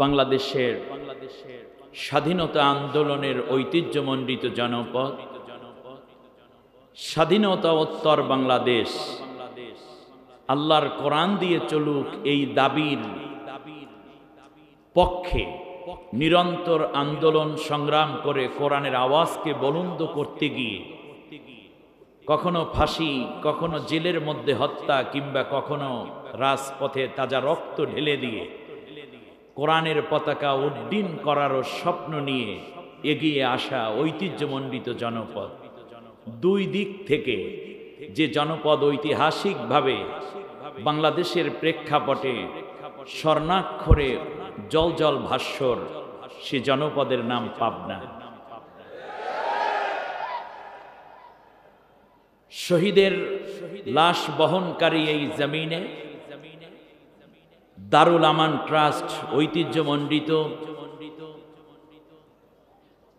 বাংলাদেশের স্বাধীনতা আন্দোলনের ঐতিহ্যমণ্ডিত জনপদ, স্বাধীনতা-উত্তর বাংলাদেশ আল্লাহর কোরআন দিয়ে চলুক এই দাবির পক্ষে নিরন্তর আন্দোলন সংগ্রাম করে কোরআনের আওয়াজকে বুলন্দ করতে গিয়ে কখনো ফাঁসি, কখনো জেলের মধ্যে হত্যা, কিংবা কখনো রাজপথে তাজা রক্ত ঢেলে দিয়ে কোরআনের পতাকা উড্ডীন করারও স্বপ্ন নিয়ে এগিয়ে আসা ঐতিহ্যমণ্ডিত জনপদ। দুই দিক থেকে যে জনপদ ঐতিহাসিকভাবে বাংলাদেশের প্রেক্ষাপটে স্বর্ণাক্ষরে জলজল ভাস্বর, সে জনপদের নাম পাবনা। শহীদের লাশ বহনকারী এই জমিনে দারুল আমান ট্রাস্ট ঐতিহ্যমণ্ডিত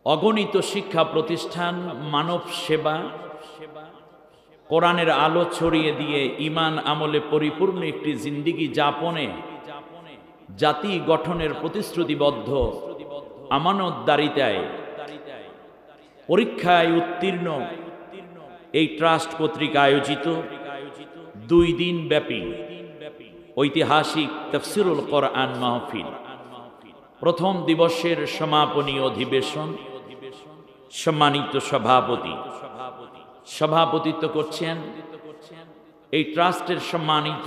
অগণিত শিক্ষা প্রতিষ্ঠান, মানব সেবা, কোরআনের আলো ছড়িয়ে দিয়ে ঈমান আমলে পরিপূর্ণ একটি জিন্দেগি যাপনে জাতি গঠনের প্রতিশ্রুতিবদ্ধ আমানতদারিতায় পরীক্ষায় উত্তীর্ণ এই ট্রাস্ট কর্তৃক আয়োজিত 2 দিন ব্যাপী ঐতিহাসিক তাফসিরুল কোরআন মাহফিল প্রথম দিবসের সমাপনী অধিবেশন সম্মানিত সভাপতিত্ব করছেন এই ট্রাস্টের সম্মানিত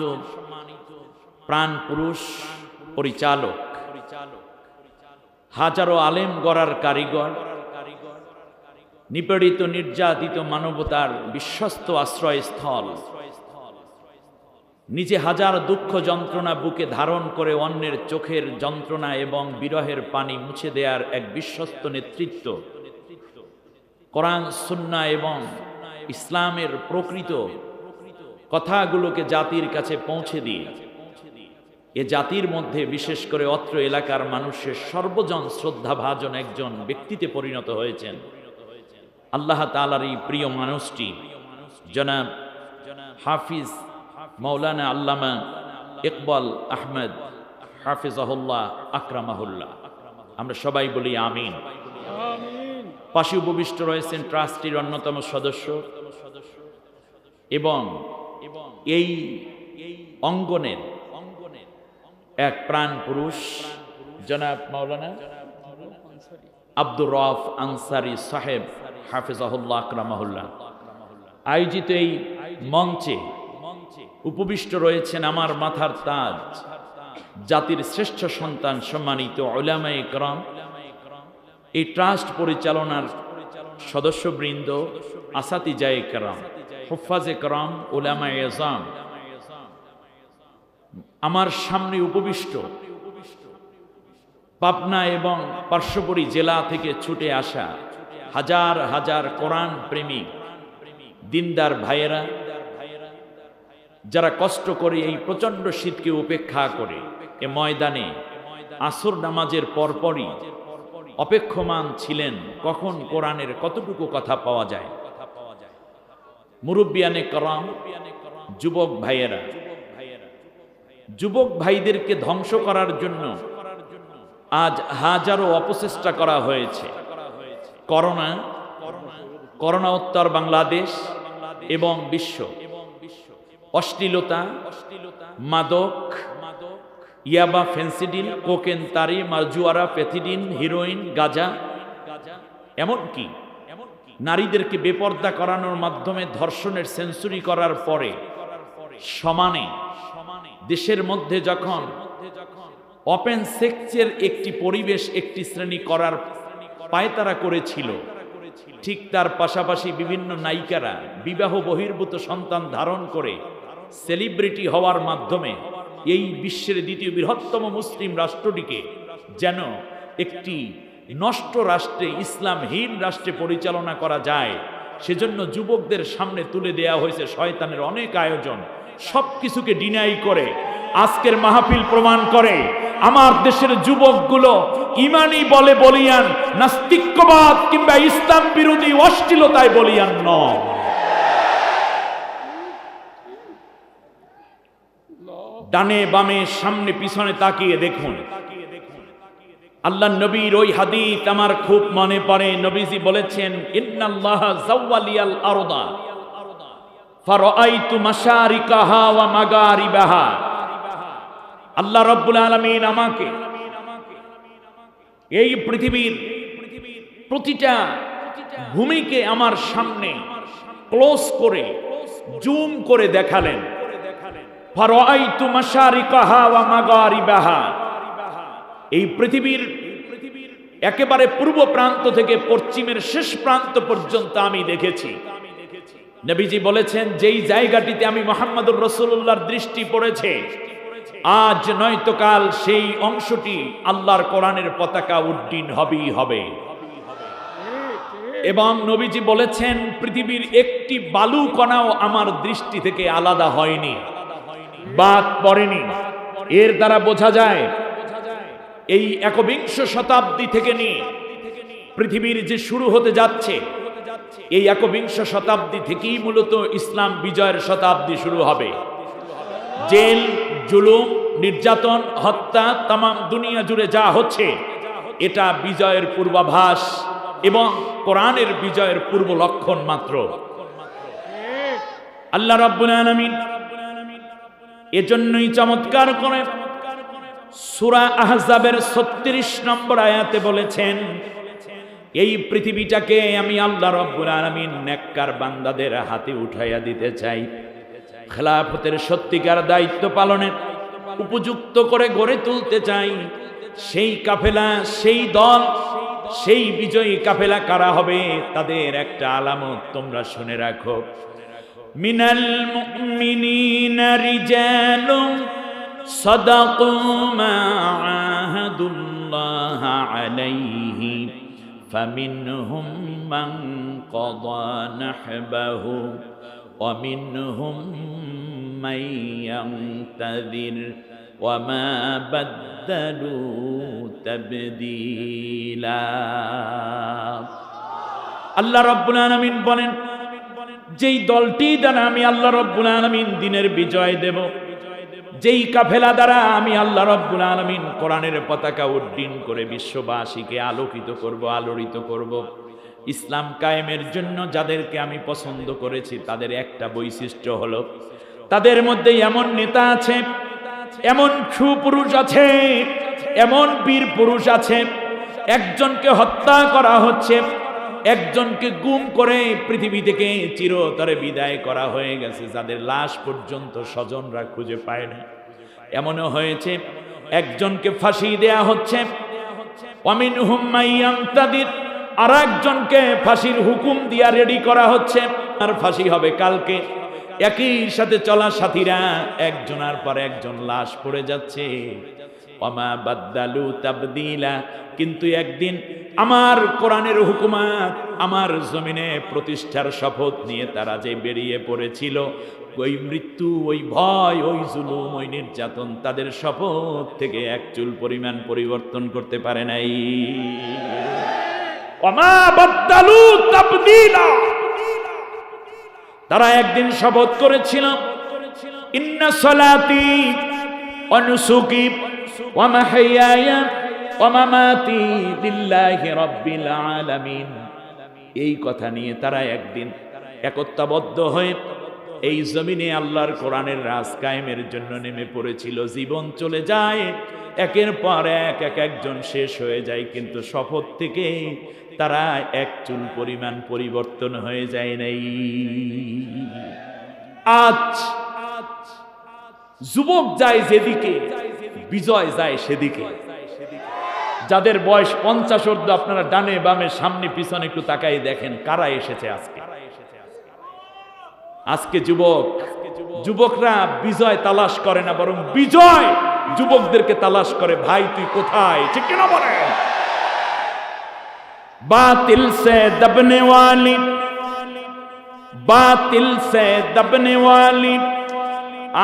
প্রাণ পুরুষ পরিচালক, হাজারো আলেম গড়ার কারিগর, নিপীড়িত নির্যাতিত মানবতার বিশ্বস্ত আশ্রয়স্থল, নিজে হাজার দুঃখ যন্ত্রণা বুকে ধারণ করে অন্যের চোখের যন্ত্রণা এবং বিরহের পানি মুছে দেওয়ার এক বিশ্বস্ত নেতৃত্ব, কোরআন সুন্নাহ এবং ইসলামের প্রকৃত কথাগুলোকে জাতির কাছে পৌঁছে দিয়ে এ জাতির মধ্যে বিশেষ করে অত্র এলাকার মানুষের সর্বজন শ্রদ্ধাভাজন একজন ব্যক্তিতে পরিণত হয়েছেন। আল্লাহ তাআলার এই প্রিয় মানুষটি জনাব হাফিজ মাওলানা আল্লামা ইকবাল আহমেদ হাফিজাহুল্লাহ আকরামাহুল্লাহ। আমরা সবাই বলি আমিন। পাশে উপবিষ্ট রয়েছেন ট্রাস্টির অন্যতম সদস্য এবং এই অঙ্গনের এক প্রাণ পুরুষ জনাব মাওলানা আব্দুর রউফ আনসারী সাহেব হাফিজাহুল্লাহ আকরামাহুল্লাহ। আয়োজিত এই মঞ্চে উপবিষ্ট রয়েছেন আমার মাথার তাজ, জাতির শ্রেষ্ঠ সন্তান, সম্মানিত উলামায়ে কেরাম, এই ট্রাস্ট পরিচালনার সদস্যবৃন্দ, আসাতিজায়ে কেরাম, হুফাজে কেরাম, উলামায়ে আযম, আমার সামনে উপবিষ্ট পাবনা এবং পার্শ্ববর্তী জেলা থেকে ছুটে আসা হাজার হাজার কোরআন প্রেমিক দিনদার ভাইয়েরা, যারা কষ্ট করে এই প্রচন্ড শীতকে উপেক্ষা করে এ ময়দানে আসর নামাজের পরপরই অপেক্ষমান ছিলেন কখন কোরআনের কতটুকু কথা পাওয়া যায়। মুরব্বিয়ানে কেরাম, যুবক ভাইয়েরা, যুবক ভাইদেরকে ধ্বংস করার জন্য আজ হাজারো অপচেষ্টা করা হয়েছে। করোনা উত্তর বাংলাদেশ এবং বিশ্ব, অশ্লীলতা, মাদক, ইয়াবা, ফেন্সিডিল, কোকেন, তারি, মারজুয়ারা, প্যাথিডিন, হিরোইন, গাঁজা, এমনকি নারীদেরকে বেপর্দা করানোর মাধ্যমে ধর্ষণের সেঞ্চুরি করার পরে সমানে দেশের মধ্যে যখন ওপেন সেক্সের একটি পরিবেশ, একটি শ্রেণী করার পায়তারা করেছিল, ঠিক তার পাশাপাশি বিভিন্ন নায়িকারা বিবাহ বহির্ভূত সন্তান ধারণ করে সেলিব্রিটি হওয়ার মাধ্যমে এই বিশ্বের দ্বিতীয় বৃহত্তম মুসলিম রাষ্ট্রটিকে যেন একটি নষ্ট রাষ্ট্রে, ইসলামহীন রাষ্ট্রে পরিচালনা করা যায়, সেজন্য যুবকদের সামনে তুলে দেয়া হয়েছে শয়তানের অনেক আয়োজন। সবকিছুকে ডিনাই করে আজকের মাহফিল প্রমাণ করে আমার দেশের যুবকগুলো ইমানি বলে বলিয়ান, নাস্তিক্যবাদ কিংবা ইসলাম বিরোধী অশ্লীলতায় বলিয়ান নয়। ডানে বামে সামনে পিছনে তাকিয়ে দেখুন, আল্লাহ নবীর ওই হাদিস আমার খুব মনে পড়ে। নবীজি বলেছেন, ইন্নাল্লাহা যাওয়ালিয়াল আরদা ফারাআইতু মাশারিকাহা ওয়া মাগারিবাহা। আল্লাহ রাব্বুল আলামিন আমাকে এই পৃথিবীর প্রতিটা ভূমিকে আমার সামনে ক্লোজ করে জুম করে দেখালেন। ফারাআইতু মাশারিকাহা ওয়া মাগারিবাহা, এই পৃথিবীর একেবারে পূর্ব প্রান্ত থেকে পশ্চিমের শেষ প্রান্ত পর্যন্ত আমি দেখেছি। নবীজি বলেছেন, যেই জায়গাটিতে আমি মুহাম্মদুর রাসূলুল্লাহর দৃষ্টি পড়েছে, আজ নয়তো কাল সেই অংশটি আল্লাহর কোরআনের পতাকা উড্ডীন হবেই হবে। এবং নবীজি বলেছেন, পৃথিবীর একটি বালু কণাও আমার দৃষ্টি থেকে আলাদা হয়নি, বাদ পড়েনি। এর দ্বারা বোঝা যায় এই একবিংশ শতাব্দী থেকে নিয়ে পৃথিবীর যে শুরু হতে যাচ্ছে, এই একবিংশ শতাব্দী থেকেই মূলত ইসলাম বিজয়ের শতাব্দী শুরু হবে। জেল, জুলুম, নির্যাতন, হত্যা তাম দুনিয়া জুড়ে যা হচ্ছে, এটা বিজয়ের পূর্বাভাস এবং কোরআনের বিজয়ের পূর্ব লক্ষণ মাত্র। আল্লাহ রাব্বুল আলামিন এজন্যই চমৎকার করে সূরা আহজাবের ৩৬ নম্বর আয়াতে বলেছেন, এই পৃথিবীটাকে আমি আল্লাহ রাব্বুল আলামিন নেককার বান্দাদের হাতে উঠাইয়া দিতে চাই। খেলাফতের সত্যিকার দায়িত্ব পালনের উপযুক্ত করে গড়ে তুলতে চাই। সেই কাফেলা, সেই দল, সেই বিজয়ী কাফেলা কারা হবে, তাদের একটা আলামত তোমরা শুনে রাখো। মিনাল মুমিনিনা রিজালুন সাদাকু মা আহাদুল্লাহ আলাইহি ফামিনহুম মান ক্বাদা নাহবাহু ওয়া মিনহুম মান ইয়ানতাযির ওয়া মা বাদদালু তাবদীলা। আল্লাহ রাব্বুল আলামিন বলেন, যেই দলটি দ্বারা আমি আল্লাহ রাব্বুল আলামিন দিনের বিজয় দেব, যেই কাফেলা দ্বারা আমি আল্লাহ রাব্বুল আলামিন কোরআনের পতাকা উড্ডীন করে বিশ্ববাসীকে আলোকিত করব, আলোড়িত করব, ইসলাম কায়েমের জন্য যাদেরকে আমি পছন্দ করেছি, তাদের একটা বৈশিষ্ট্য হলো, তাদের মধ্যে এমন নেতা আছে, এমন সুপুরুষ আছে, এমন বীর পুরুষ আছে, একজনকে হত্যা করা হচ্ছে, একজনকে গুম করে পৃথিবী থেকে চিরতরে বিদায় করা হয়ে গেছে, যাদের লাশ পর্যন্ত স্বজনরা খুঁজে পায় না। এমনও হয়েছে একজনকে ফাঁসি দেয়া হচ্ছে, ওয়ামিনহুম মাইয়ান্তাদির, আর একজনকে ফাঁসির হুকুম দিয়া রেডি করা হচ্ছে, আর ফাঁসি হবে কালকে। একই সাথে চলা সাথীরা একজনের পর একজন লাশ পড়ে যাচ্ছে। ওয়ামা বাদদালু তাবদীলা, কিন্তু একদিন আমার কোরআনের হুকুমাত আমার জমিনে প্রতিষ্ঠার শপথ নিয়ে তারা যে বেরিয়ে পড়েছিল, ওই মৃত্যু, ওই ভয়, ওই জুলুম, ওই নির্যাতন তাদের শপথ থেকে এক চুল পরিমাণ পরিবর্তন করতে পারে নাই। ওয়ামা বাদদালু তাবদীলা, তারা একদিন শপথ করেছিল, ইন্না সলাতি ওয়া নুসুকি ওয়া মাহইয়ায়া ওয়া মামাতি লিল্লাহি রাব্বিল আলামিন। এই কথা নিয়ে তারা একদিন একত্ববদ্ধ হয়ে এই জমিনে আল্লাহর কোরআনের রাজ কায়েমের জন্য নেমে পড়েছিল। জীবন চলে যায়, একের পর এক একজন শেষ হয়ে যায়, কিন্তু শপথ থেকে তারা এক চুল পরিমাণ পরিবর্তন হয়ে যায় নাই। আজ যুবক যায় যেদিকে, বিজয় যায় সেদিকে। যাদের বয়স 50 ঊর্ধ্ব, আপনারা ডানে বামে সামনে পিছনে একটু তাকাই দেখেন কারা এসেছে আজকে। আজকে যুবকরা বিজয় তালাশ করে না, বরং বিজয় যুবকদেরকে তালাশ করে। ভাই তুই কোথায়, ঠিক কিনা বলেন? बातिल से दबने वाली, बातिल से दबने वाली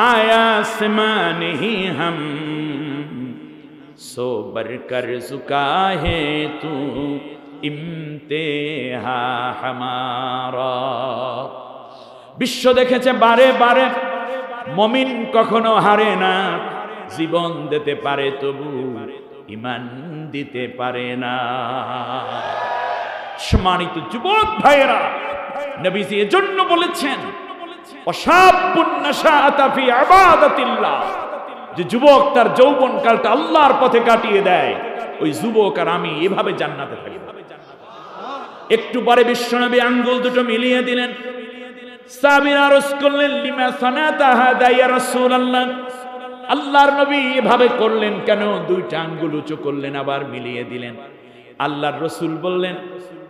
आया आसमान ही हम, सो बरकर झुका है तू इम्तिहा हमारा। বিশ্ব দেখেছে বারে বারে, মমিন কখনো হারে না, জীবন দিতে পারে তবু ঈমান দিতে পারে না। সম্মানিত যুবক ভাইয়েরা, নবীজি এজন্য বলেছেন ওয়াশাবুন নাশাআতা ফি ইবাদাতিল্লাহ, যে যুবক তার যৌবনকালটা আল্লাহর পথে কাটিয়ে দেয়, ওই যুবক আর আমি এভাবে জান্নাতে থাকব। একটু পরে বিশ্বনবী আঙ্গুল দুটো মিলিয়ে দিলেন। সাহাবীরা আরজ করলেন লিমা সানাতা হাদা ইয়া রাসূলুল্লাহ, আল্লাহর নবী এভাবে করলেন কেন? দুইটা আঙ্গুল উঁচু করলেন, আবার মিলিয়ে দিলেন। আল্লাহর রাসূল বললেন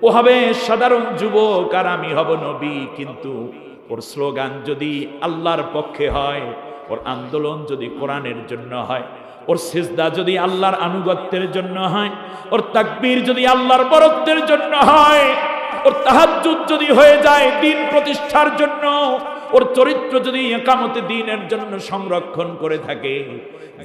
ও হবে সাধারণ যুবক আর আমি হব নবী, কিন্তু ওর স্লোগান যদি আল্লাহর পক্ষে হয়, ওর আন্দোলন যদি কোরআনের জন্য হয়, ওর সিজদা যদি আল্লাহর আনুগত্যের জন্য হয়, ওর তাকবীর যদি আল্লাহর বরত্বের জন্য হয়, ওর তাহাজ্জুদ যদি হয়ে যায় দ্বীন প্রতিষ্ঠার জন্য, ওর চরিত্র যদি ইকামতে দ্বীনের জন্য সংরক্ষণ করে থাকে,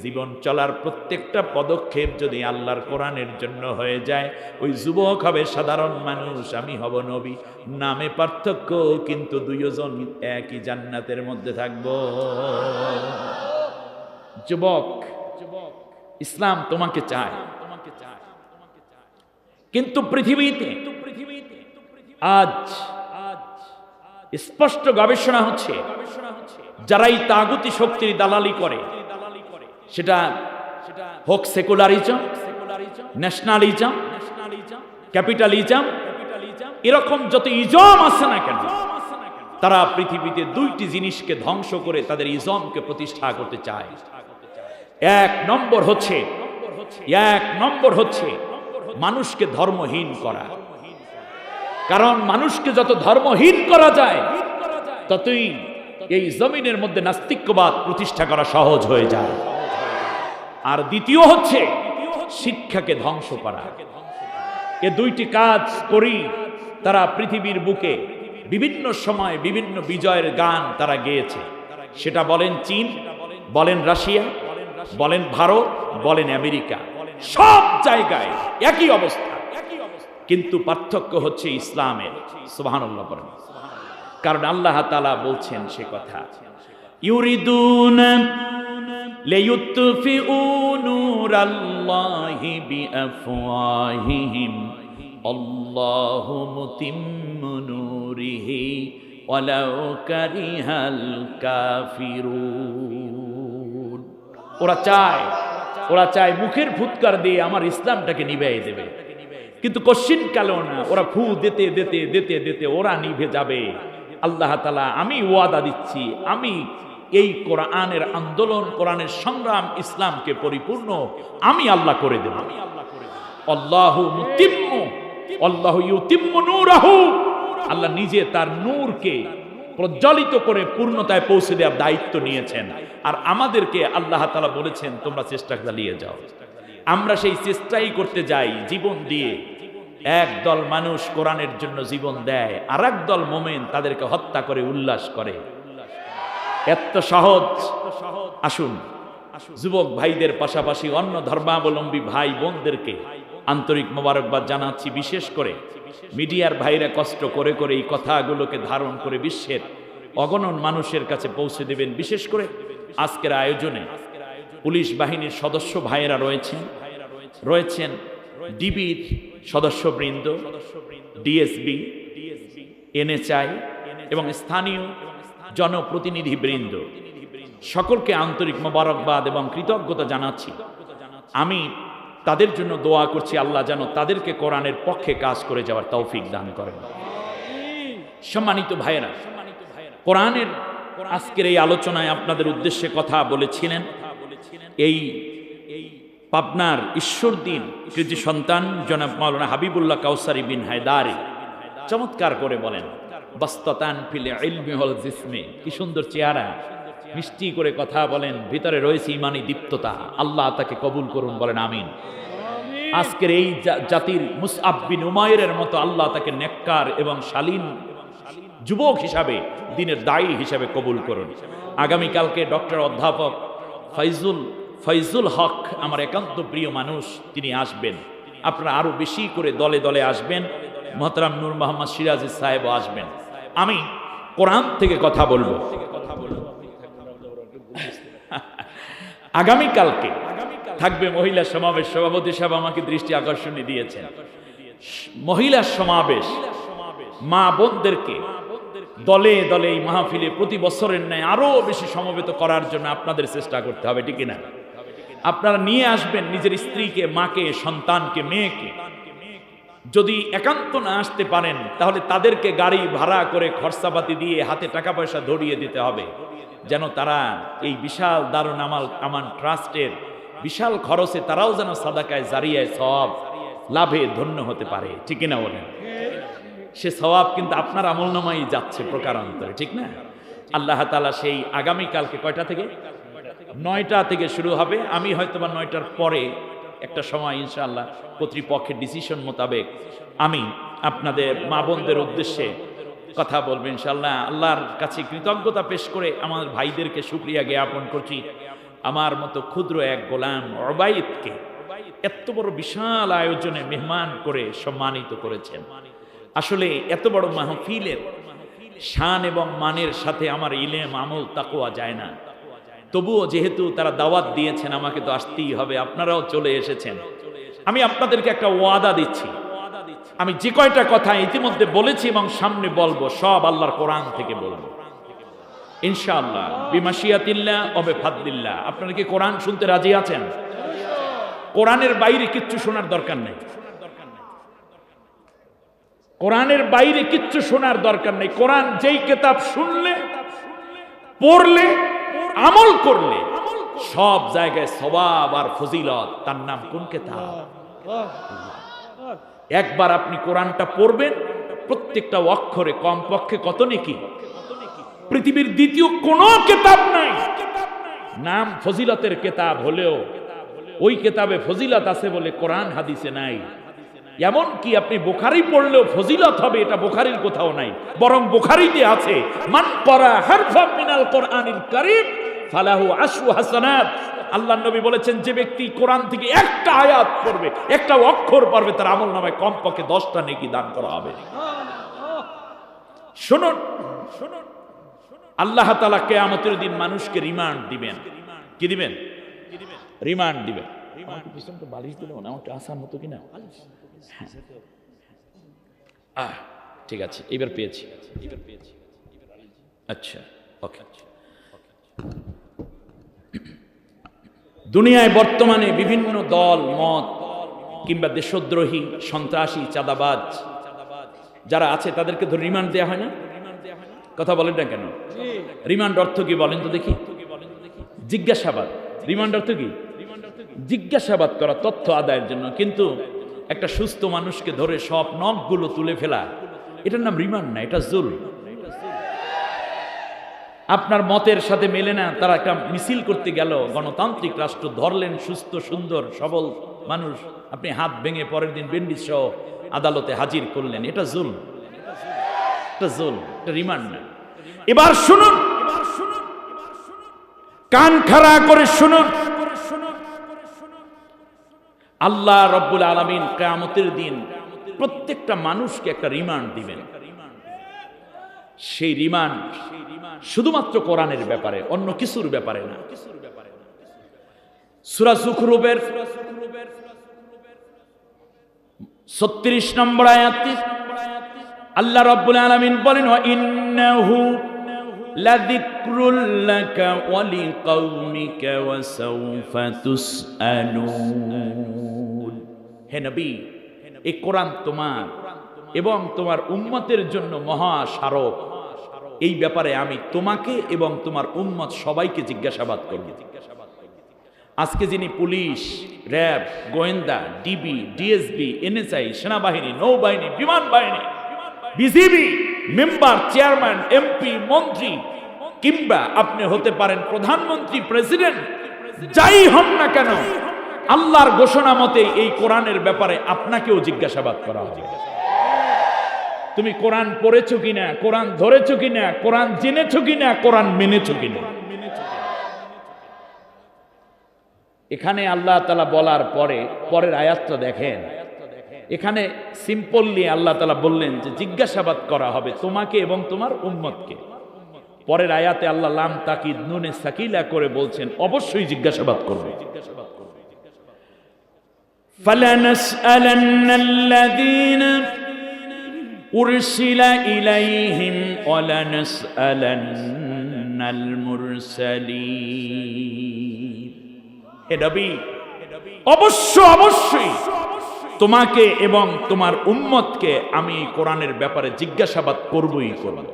জীবন চলার প্রত্যেকটা পদক্ষেপ যদি আল্লাহর কোরআনের জন্য হয়ে যায়, ওই যুবক হবে সাধারণ মানুষ, আমি হব নবী। নামে পার্থক্য, কিন্তু দুইজন একই জান্নাতের মধ্যে থাকব। যুবক, ইসলাম তোমাকে চায়, কিন্তু পৃথিবীতে আজ স্পষ্ট গবেষণা হচ্ছে, যারা এই তাগুতি শক্তির দালালি করে, সেটা হোক সেকুলারিজম, ন্যাশনালিজম, ক্যাপিটালিজম, এরকম যত ইজম আছে না কেন, তারা পৃথিবীতে দুইটি জিনিসকে ধ্বংস করে তাদের ইজমকে প্রতিষ্ঠা করতে চায়। এক নম্বর হচ্ছে মানুষকে ধর্মহীন করা। কারণ মানুষকে যত ধর্মহীন করা যায়, ততই এই জমিনের মধ্যে নাস্তিক্যবাদ প্রতিষ্ঠা করা সহজ হয়ে যায়। আর দ্বিতীয় হচ্ছে শিক্ষাকে ধ্বংস করা। এ দুইটি কাজ করি তারা পৃথিবীর বুকে বিভিন্ন সময় বিভিন্ন বিজয়ের গান তারা গেয়েছে। সেটা বলেন চীন, বলেন রাশিয়া, বলেন ভারত, বলেন আমেরিকা, সব জায়গায় একই অবস্থা, কিন্তু পার্থক্য হচ্ছে ইসলামের। সুবহানাল্লাহ বলেন। কারণ আল্লাহ তাআলা বলছেন সে কথা, ইউরিদুনা লিয়ুতফিউ নূরাল্লাহি বিআফওয়াহিহিম আল্লাহু মুতিম্মু নূরিহি ওয়ালাউ কারিহাল কাফিরুন। ওরা চায় মুখের ফুৎকার দিয়ে আমার ইসলামটাকে নিভিয়ে দেবে, কিন্তু কশিন কালেও না, ওরা ফু দিতে দিতে দিতে দিতে ওরা নিভে যাবে। আল্লাহ তাআলা আমি ওয়াদা দিচ্ছি, আমি এই কোরআনের আন্দোলন, কোরআনের সংগ্রাম, ইসলামকে পরিপূর্ণ আমি আল্লাহ করে দেব। আল্লাহু মুতিম্মু, আল্লাহু ইউতিম্মু নূরাহু, আল্লাহ নিজে তার নূরকে প্রজ্বলিত করে পূর্ণতায় পৌঁছে দেওয়ার দায়িত্ব নিয়েছেন। আর আমাদেরকে আল্লাহ তাআলা বলেছেন তোমরা চেষ্টা চালিয়ে যাও। আমরা সেই চেষ্টাই করতে যাই জীবন দিয়ে। একদল মানুষ কোরআনের জন্য জীবন দেয়, আর একদল মোমেন তাদেরকে হত্যা করে উল্লাস করে। এত সহজ? আসুন যুবক ভাইদের পাশাপাশি অন্য ধর্মাবলম্বী ভাই বোনদেরকে আন্তরিক মোবারকবাদ জানাচ্ছি। বিশেষ করে মিডিয়ার ভাইরা কষ্ট করে করে এই কথাগুলোকে ধারণ করে বিশ্বের অগণন মানুষের কাছে পৌঁছে দেবেন। বিশেষ করে আজকের আয়োজনে পুলিশ বাহিনীর সদস্য ভাইয়েরা রয়েছেন, ডিবির সদস্যবৃন্দ, ডিএসবি, এনএচআই এবং স্থানীয় জনপ্রতিনিধি বৃন্দ, সকলকে আন্তরিক মোবারকবাদ এবং কৃতজ্ঞতা জানাচ্ছি। আমি তাদের জন্য দোয়া করছি, আল্লাহ যেন তাদেরকে কোরআনের পক্ষে কাজ করে যাওয়ার তৌফিক দান করেন। সম্মানিত ভাইয়েরা, কোরআনের আজকের এই আলোচনায় আপনাদের উদ্দেশ্যে কথা বলেছিলেন এই পাবনার ঈশ্বরদীন কৃতি সন্তান জনাব মাওলানা হাবিবুল্লাহ কাউসারি বিন হায়দারি। চমৎকার করে বলেন, বাস্তাতান ফিল ইলমি ওয়াল জিসমি, কি সুন্দর চেহারা, মিষ্টি করে কথা বলেন, ভিতরে রয়েছে ইমানি দীপ্ততা। আল্লাহ তাকে কবুল করুন, বলেন আমিন। আজকের এই জাতির মুসআব বিন উমাইরের মতো আল্লাহ তাকে নেককার এবং শালীন যুবক হিসাবে, দ্বীনের দায়ী হিসাবে কবুল করুন। আগামীকালকে ডক্টর অধ্যাপক ফয়জুল হক, আমার একান্ত প্রিয় মানুষ, তিনি আসবেন। আপনারা আরো বেশি করে দলে দলে আসবেন। মোহতারাম নূর মোহাম্মদ সিরাজি সাহেবও আসবেন। আমি কোরআন থেকে কথা বলবো। থাকবে মহিলা সমাবেশ। সভাপতি সাহেব আমাকে দৃষ্টি আকর্ষণী দিয়েছেন, মহিলা সমাবেশ মা বোনদেরকে দলে দলে এই মাহফিলে প্রতি বছরের ন্যায় আরো বেশি সমবেত করার জন্য আপনাদের চেষ্টা করতে হবে, ঠিক না? আপনারা নিয়ে আসবেন নিজের স্ত্রীকে, মাকে, সন্তানকে, মেয়েকে। যদি একান্ত না আসতে পারেন তাহলে তাদেরকে গাড়ি ভাড়া করে খরচাপাতি দিয়ে হাতে টাকা পয়সা ধরিয়ে দিতে হবে, যেন তারা এই বিশাল দারুন আমান ট্রাস্টের বিশাল খরচে তারাও যেন সাদাকায় জারিয়ায় সওয়াব লাভে ধন্য হতে পারে, ঠিক না বলেন? সে সওয়াব কিন্তু আপনার আমলনামায় যাচ্ছে প্রকারান্তরে, ঠিক না? আল্লাহ তাআলা সেই আগামীকালকে কয়টা থেকে? 9টা থেকে শুরু হবে। আমি হয়তোবা 9টার পরে একটা সময় ইনশাআল্লাহ কর্তৃপক্ষের ডিসিশন মোতাবেক আমি আপনাদের মা বোনদের উদ্দেশ্যে কথা বলবো ইনশাআল্লাহ। আল্লাহর কাছে কৃতজ্ঞতা পেশ করে আমার ভাইদেরকে শুকরিয়া জ্ঞাপন করছি, আমার মতো ক্ষুদ্র এক গোলাম উবাইদকে এত বড় বিশাল আয়োজনে মেহমান করে সম্মানিত করেছেন। আসলে এত বড় মাহফিলের শান এবং মানের সাথে আমার ইলম, আমল, তাকওয়া যায় না। তবুও যেহেতু তারা দাওয়াত দিয়েছেন আমাকে তো আসতেই হবে, আপনারাও চলে এসেছেন। আমি আপনাদেরকে একটা ওয়াদা দিচ্ছি, আমি যে কয়টা কথা ইতিমধ্যে বলেছি এবং সামনে বলবো সব আল্লাহর কোরআন থেকে বলবো ইনশাআল্লাহ, বিমাশিয়াতিল্লাহ ওয়া বিফাদলিল্লাহ। আপনারা কি কোরআন শুনতে রাজি আছেন? কোরআনের বাইরে কিচ্ছু শোনার দরকার নেই, কোরআনের বাইরে কিচ্ছু শোনার দরকার নেই। কোরআন যেই কিতাব শুনলে, পড়লে, আমল করলে সব জায়গায় সওয়াব আর ফজিলত, তার নাম কোন কিতাব? একবার আপনি কোরআনটা পড়বেন, প্রত্যেকটা অক্ষরে কমপক্ষে কত নেকি? পৃথিবীর দ্বিতীয় কোনো কিতাব নাই নাম ফজিলতের কিতাব হলেও ওই কিতাবে ফজিলত আছে বলে কোরআন হাদিসে নাই। এমন কি আপনি বুখারী পড়লেও ফজিলত হবে, এটা বুখারীর কোথাও নাই, বরং বুখারীতে আছে মান ক্বারা হারফাম মিনাল কোরআনিল কারীম ফালাহু আশরু হাসানাত। আল্লাহর নবী বলেছেন, যে ব্যক্তি কোরআন থেকে একটা আয়াত পড়বে, একটা অক্ষর পড়বে, তার আমলনামায় কমপক্ষে 10টা নেকি দান করা হবে। শুনুন, আল্লাহ তাআলা কিয়ামতের দিন মানুষকে রিমান্ড দিবেন। কি দিবেন? রিমান্ড দিবেন। আমাকে পিছনটা বালিশ দিল না, আমাকে আসার মতো কিনা? ঠিক আছে, এবার পেয়েছি। আচ্ছা, ওকে। দুনিয়ায় বর্তমানে বিভিন্ন দল মত কিংবা দেশদ্রোহী, সন্ত্রাসী, চাঁদাবাজ যারা আছে তাদেরকে ধরে রিমান্ড দেওয়া হয় না? কথা বলেন না কেন? রিমান্ড অর্থ কি বলেন তো দেখি? জিজ্ঞাসাবাদ। রিমান্ড অর্থ কি? জিজ্ঞাসাবাদ করা, তথ্য আদায়ের জন্য। কিন্তু একটা সুস্থ মানুষকে ধরে সব নখগুলো তুলে ফেলা, এটার নাম রিমান্ড না, এটা জুলম। আপনার মতের সাথে মেলে না, তারা একটা মিছিল করতে গেল, গণতান্ত্রিক রাষ্ট্র, ধরলেন সুস্থ সুন্দর সবল মানুষ, আপনি হাত ভেঙে পরের দিন ব্যান্ডিজ সহ আদালতে হাজির করলেন, এটা জুলম, এটা জুলম, এটা রিমান্ড না। এবার শুনুন, কান খাড়া করে শুনুন, আল্লাহ রব্বুল আলামিন কিয়ামতের দিন প্রত্যেকটা মানুষকে একটা রিমান্ড দিবেন। সেই রিমান্ড শুধুমাত্র কোরআনের ব্যাপারে, অন্য কিছুর ব্যাপারে না। সূরা যুখরুফের 36 নম্বর আয়াতে আল্লাহ রাব্বুল আলামিন বলেন, ওয়া ইন্নাহু লাযিকরুল লাকা ওয়া লিকাওমিকা ওয়া সাওফা তুসআলুন। হে নবী, এই কোরআন তোমার এবং তোমার উম্মতের জন্য মহা স্মারক। এই ব্যাপারে আমি তোমাকে এবং তোমার উম্মত সবাইকে জিজ্ঞাসাবাদ করব। আজকে যিনি পুলিশ, র্যাব, গোয়েন্দা, ডিবি, ডিএসবি, এনএসআই, সেনাবাহিনী, নৌবাহিনী, বিমান বাহিনী, বিজিবি মেম্বার, চেয়ারম্যান, এমপি, মন্ত্রী, কিংবা আপনি হতে পারেন প্রধানমন্ত্রী, প্রেসিডেন্ট, যাই হন না কেন, আল্লাহর ঘোষণা মতে এই কোরআনের ব্যাপারে আপনাকেও জিজ্ঞাসাবাদ করা হবে। তুমি কোরআন পড়েছো কিনা, কোরআন ধরেছো কিনা, কোরআন জেনেছো কিনা, কোরআন মেনেছো কিনা। এখানে আল্লাহ তাআলা বলার পরে পরের আয়াতটা দেখেন, এখানে সিম্পললি আল্লাহ তাআলা বললেন যে জিজ্ঞাসাবাদ করা হবে তোমাকে এবং তোমার উম্মতকে। পরের আয়াতে আল্লাহ লাম তাকিদ নুনে সাকিলা করে বলছেন অবশ্যই জিজ্ঞাসাবাদ করবে। ফালানাসআলান্নাল্লাযীনা উরসিলা ইলাইহিম ওয়া লানাসআলান্নাল মুরসালিন। হে নবী, অবশ্যই তোমাকে এবং তোমার উম্মতকে আমি কোরআনের ব্যাপারে জিজ্ঞাসাবাদ করবই করব।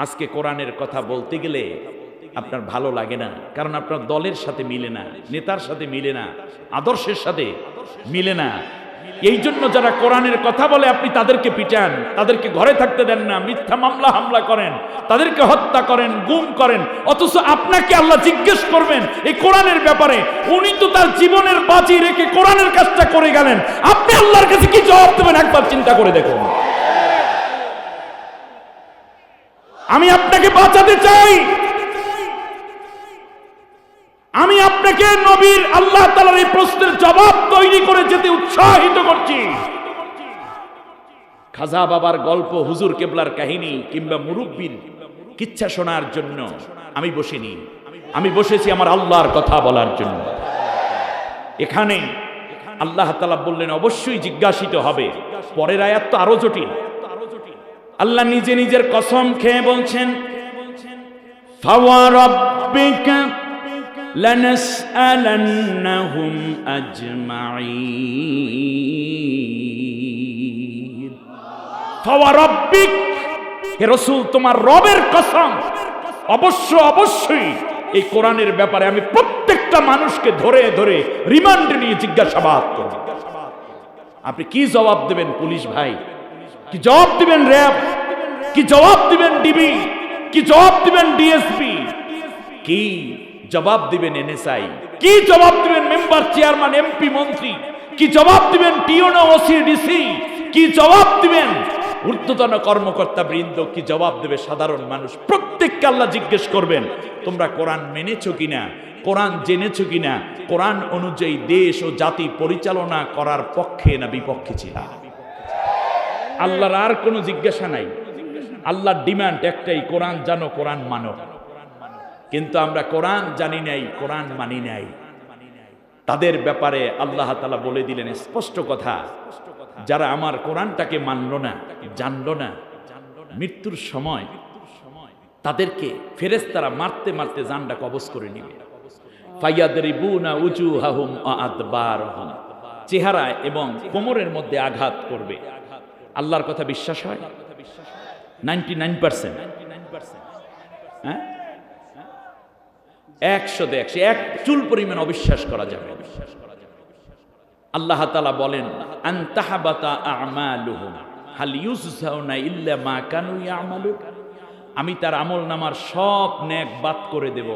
আজকে কোরআনের কথা বলতে গেলে আপনার ভালো লাগে না, কারণ আপনার দলের সাথে মিলে না, নেতার সাথে মিলে না, আদর্শের সাথে মিলে না। এই জন্য যারা কোরআনের কথা বলে আপনি তাদেরকে পিটান, তাদেরকে ঘরে থাকতে দেন না, মিথ্যা মামলা হামলা করেন, তাদেরকে হত্যা করেন, গুম করেন। অথচ আপনাকে আল্লাহ জিজ্ঞেস করবেন এই কোরআনের ব্যাপারে। উনি তো তার জীবনের বাজি রেখে কোরআনের কাজটা করে গেলেন, আপনি আল্লাহর কাছে কি জবাব দেবেন একবার চিন্তা করে দেখুন। আমি আপনাকে বাঁচাতে চাই, আমি আপনাকে নবীর আল্লাহ তাআলার এই প্রশ্নের জবাব তৈরি করে যেতে উৎসাহিত করছি। খাজা বাবার গল্প, হুজুর কেবলার কাহিনী কিংবা মুরব্বির কিচ্ছা শোনার জন্য আমি বসিনি, আমি বসেছি আমার আল্লাহর কথা বলার জন্য। এখানে আল্লাহ তাআলা বললেন অবশ্যই জিজ্ঞাসিত হবে। পরের আয়াত তো আরো জটিল। আল্লাহ নিজে নিজের কসম খেয়ে বলছেন, ফাওয়ারাব্বিকা লানাসআলান্নাহুম আজমাইন। ফাওয়ারাব্বিক, হে রাসূল তোমার রবের কসম, অবশ্যই এই কোরআনের ব্যাপারে আমি প্রত্যেকটা মানুষকে ধরে ধরে রিমান্ডে নিয়ে জিজ্ঞাসাবাদ করব। আপনি কি জবাব দেবেন পুলিশ ভাই? কি জবাব দিবেন র্যাব? কি জবাব দিবেন ডিবি? কি জবাব দিবেন ডিএসপি? কি জবাব দিবেন এনএসআই? কি জবাব দিবেন মেম্বার, চেয়ারম্যান, এমপি, মন্ত্রী? কি জবাব দিবেন টিওনো, ওসি, ডিসি? কি জবাব দিবেন ঊর্ধ্বতন কর্মকর্তা বৃন্দ? কি জবাব দেবে সাধারণ মানুষ? প্রত্যেককে আল্লাহ জিজ্ঞেস করবেন তোমরা কোরআন মেনেছো কিনা, কোরআন জেনেছো কিনা, কোরআন অনুযায়ী দেশ ও জাতি পরিচালনা করার পক্ষে না বিপক্ষে ছিল। আল্লাহর আর কোনো জিজ্ঞাসা নাই, আল্লাহর ডিমান্ড একটাই, কোরআন জানো, কোরআন মানো। কিন্তু আমরা কোরআন জানি নাই, কোরআন মানি নাই। তাদের ব্যাপারে আল্লাহ তাআলা বলে দিলেন স্পষ্ট কথা, যারা আমার কোরআনটাকে মানলো না, জানলো না, মৃত্যুর সময় তাদেরকে ফেরেশতারা মারতে মারতে জানটা কবজ করে নিবে। ফায়াদরিবুনা উজুহাহুম ওয়া আদবারহুম, চেহারা এবং কোমরের মধ্যে আঘাত করবে। আল্লাহর কথা বিশ্বাস হয় 99%? হ্যাঁ, 100 এক চুল পরিমাণ অবিশ্বাস করা যাবে। আল্লাহ তাআলা বলেন আনতাহাবাতা আমালুহুম হাল ইউজজাউনা ইল্লা মা কানু ইয়ামালুন, আমি তার আমল নামার সব নেক বাদ করে দেব,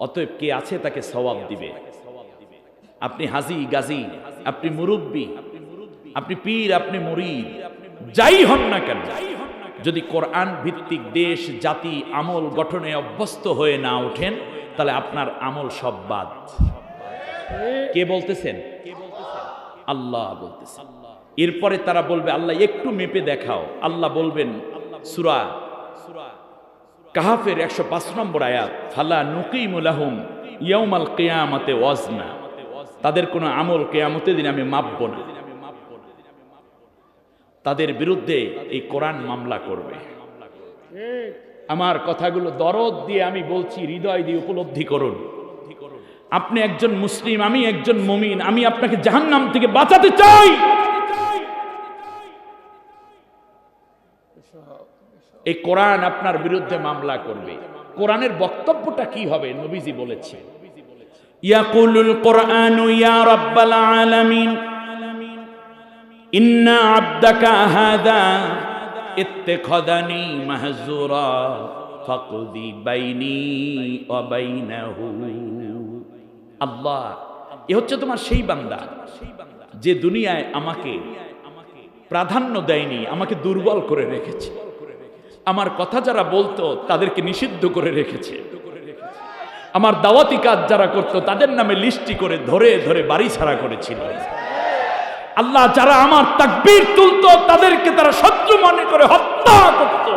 অতএব কে আছে তাকে সওয়াব দিবে। আপনি হাজি গাজী, আপনি মুরব্বী, আপনি পীর, আপনি মুরিদ, যাই হন না কেন, যদি কোরআন ভিত্তিক দেশ জাতি আমল গঠনে অভ্যস্ত হয়ে না ওঠেন তাহলে আপনার আমল সব বাদ। কে বলতেছেন? আল্লাহ বলতেছেন। এরপরে তারা বলবে আল্লাহ একটু মেপে দেখাও। আল্লাহ বলবেন সূরা কাহাফের 105 নম্বর আয়াত, ফালা নুকিমু লাহুম ইয়াউমাল কিয়ামাতে ওয়াজনা, তাদের কোনো আমল কিয়ামতের দিন আমি মাপব না। তাদের বিরুদ্ধে এই কোরআন মামলা করবে। আমার কথাগুলো দরদ দিয়ে আমি বলছি, হৃদয় দিয়ে উপলব্ধি করুন। আপনি একজন মুসলিম, আমি একজন মুমিন, আমি আপনাকে জাহান্নাম থেকে বাঁচাতে চাই। এই কোরআন আপনার বিরুদ্ধে মামলা করবে। কোরআনের বক্তব্যটা কি হবে? নবীজি বলেছেন ইয়াকুলুল কোরআনু ইয়া রাব্বাল আলামিন ইন্না আবদাকা হাদা ইত্তাখাযানি মাহজুরা ফাকদি বাইনি ওয়া বাইনাহু। আল্লাহ, এ হচ্ছে তোমার সেই বান্দা যে দুনিয়ায় আমাকে প্রাধান্য দেয়নি, আমাকে দুর্বল করে রেখেছে, আমার কথা যারা বলতো তাদেরকে নিষিদ্ধ করে রেখেছে, আমার দাওয়াতি কাজ যারা করতো তাদের নামে লিস্টি করে ধরে ধরে বাড়ি ছাড়া করেছিল। আল্লাহ, যারা আমার তাকবীর তুলতো তাদেরকে তারা শত্রু মনে করে হত্যা করত,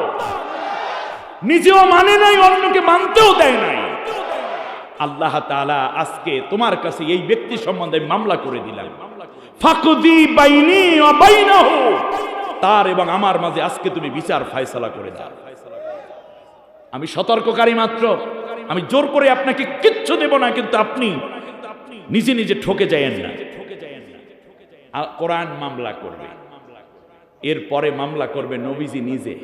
নিজেও মানে নাই, অন্যকে মানতেও দেয় নাই। আল্লাহ তাআলা আজকে তোমার কাছে এই ব্যক্তি সম্বন্ধে মামলা করে দিলাম, ফাকদি বাইনি ওয়া বাইনাহু, তার এবং আমার মাঝে আজকে তুমি বিচার ফয়সালা করে দাও। আমি সতর্ককারী মাত্র, আমি জোর করে আপনাকে কিচ্ছু দেব না, কিন্তু আপনি নিজে নিজে ঠকে যায়েন না। কোরআন মামলা করবে, এরপরে মামলা করবে নবীজি নিজে।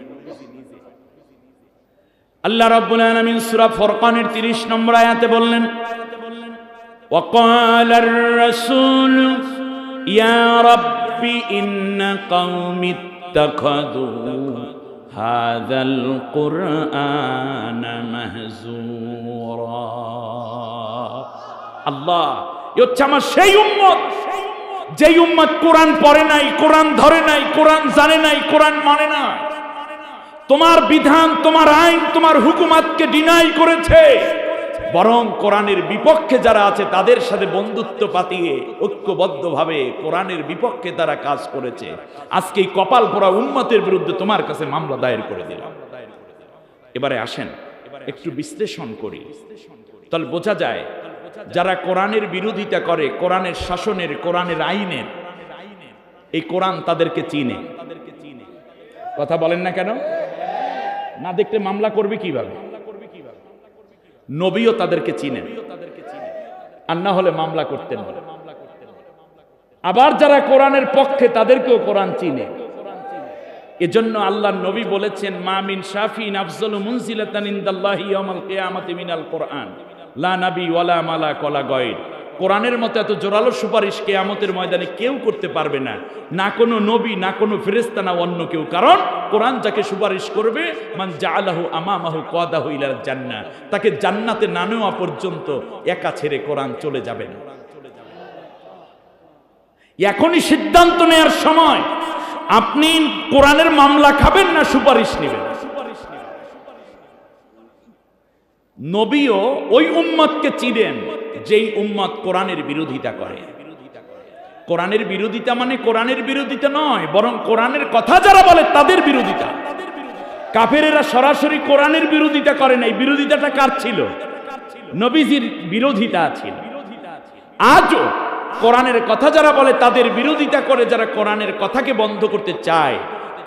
আল্লাহ রাব্বুল আলামিন সূরা ফুরকানের 30 নম্বর আয়াতে বললেন, وقال الرسول يا رب إن قوم اتخذوا هذا القرآن مهزورا। আল্লাহ, এ হচ্ছে আমার সেই উম্মত, যেই উম্মত কোরআন পড়ে নাই, কোরআন ধরে নাই, কোরআন জানে নাই, কোরআন মানে না। তোমার বিধান, তোমার আইন, তোমার হুকুমাতকে ডিনাই করেছে, বরং কোরআনের বিপক্ষে যারা আছে তাদের সাথে বন্ধুত্ব পাতিয়ে ঐক্যবদ্ধভাবে কোরআনের বিপক্ষে তারা কাজ করেছে। আজকে এই কপাল পোড়া উম্মতের বিরুদ্ধে তোমার কাছে মামলা দায়ের করে দিলাম। এবারে আসেন একটু বিশ্লেষণ করি, তাহলে বোঝা যায় যারা কোরআনের বিরোধিতা করে, কোরআনের শাসনের, কোরআনের আইনের, এই কোরআন তাদেরকে চিনে। কথা বলেন না কেন? না দেখলে মামলা করবে কিভাবে? নবীও তাদেরকে চিনেন, আর না হলে মামলা করতেন না। আবার যারা কোরআনের পক্ষে তাদেরকেও কোরআন চিনে। এজন্য আল্লাহর নবী বলেছেন, মা মিন শাফিন আফজালু মুনজিলাতান ইনদাল্লাহি ইয়াউমাল কিয়ামাতি মিনাল কোরআন লা নবী ওয়ালা মালাক ওয়ালা গায়র। কোরআনের মতো এত জোরালো সুপারিশ কিয়ামতের ময়দানে কেউ করতে পারবে না, না কোনো নবী, না কোনো ফেরেশতা, না অন্য কেউ। কারণ কোরআন যাকে সুপারিশ করবে, মান জাআলাহু আমামাহু কাদাহু ইলাল জান্নাহ, তাকে জান্নাতে না নেওয়া পর্যন্ত একা ছেড়ে কোরআন চলে যাবে না। এখনই সিদ্ধান্ত নেওয়ার সময়। আপনি কোরআনের মামলা খাবেন না সুপারিশ নেবেন। নবীও ওই উম্মতকে চিনেন যেই উম্মত কোরআনের বিরোধিতা করে। কোরআনের বিরোধিতা মানে কোরআনের বিরোধিতা নয়, বরং কোরআনের কথা যারা বলে তাদের বিরোধিতা। কাফেরেরা সরাসরি কোরআনের বিরোধিতা করে নাই। বিরোধিতাটা কার ছিল? নবীজির বিরোধিতা ছিল। আজও কোরআনের কথা যারা বলে তাদের বিরোধিতা করে, যারা কোরআনের কথাকে বন্ধ করতে চায়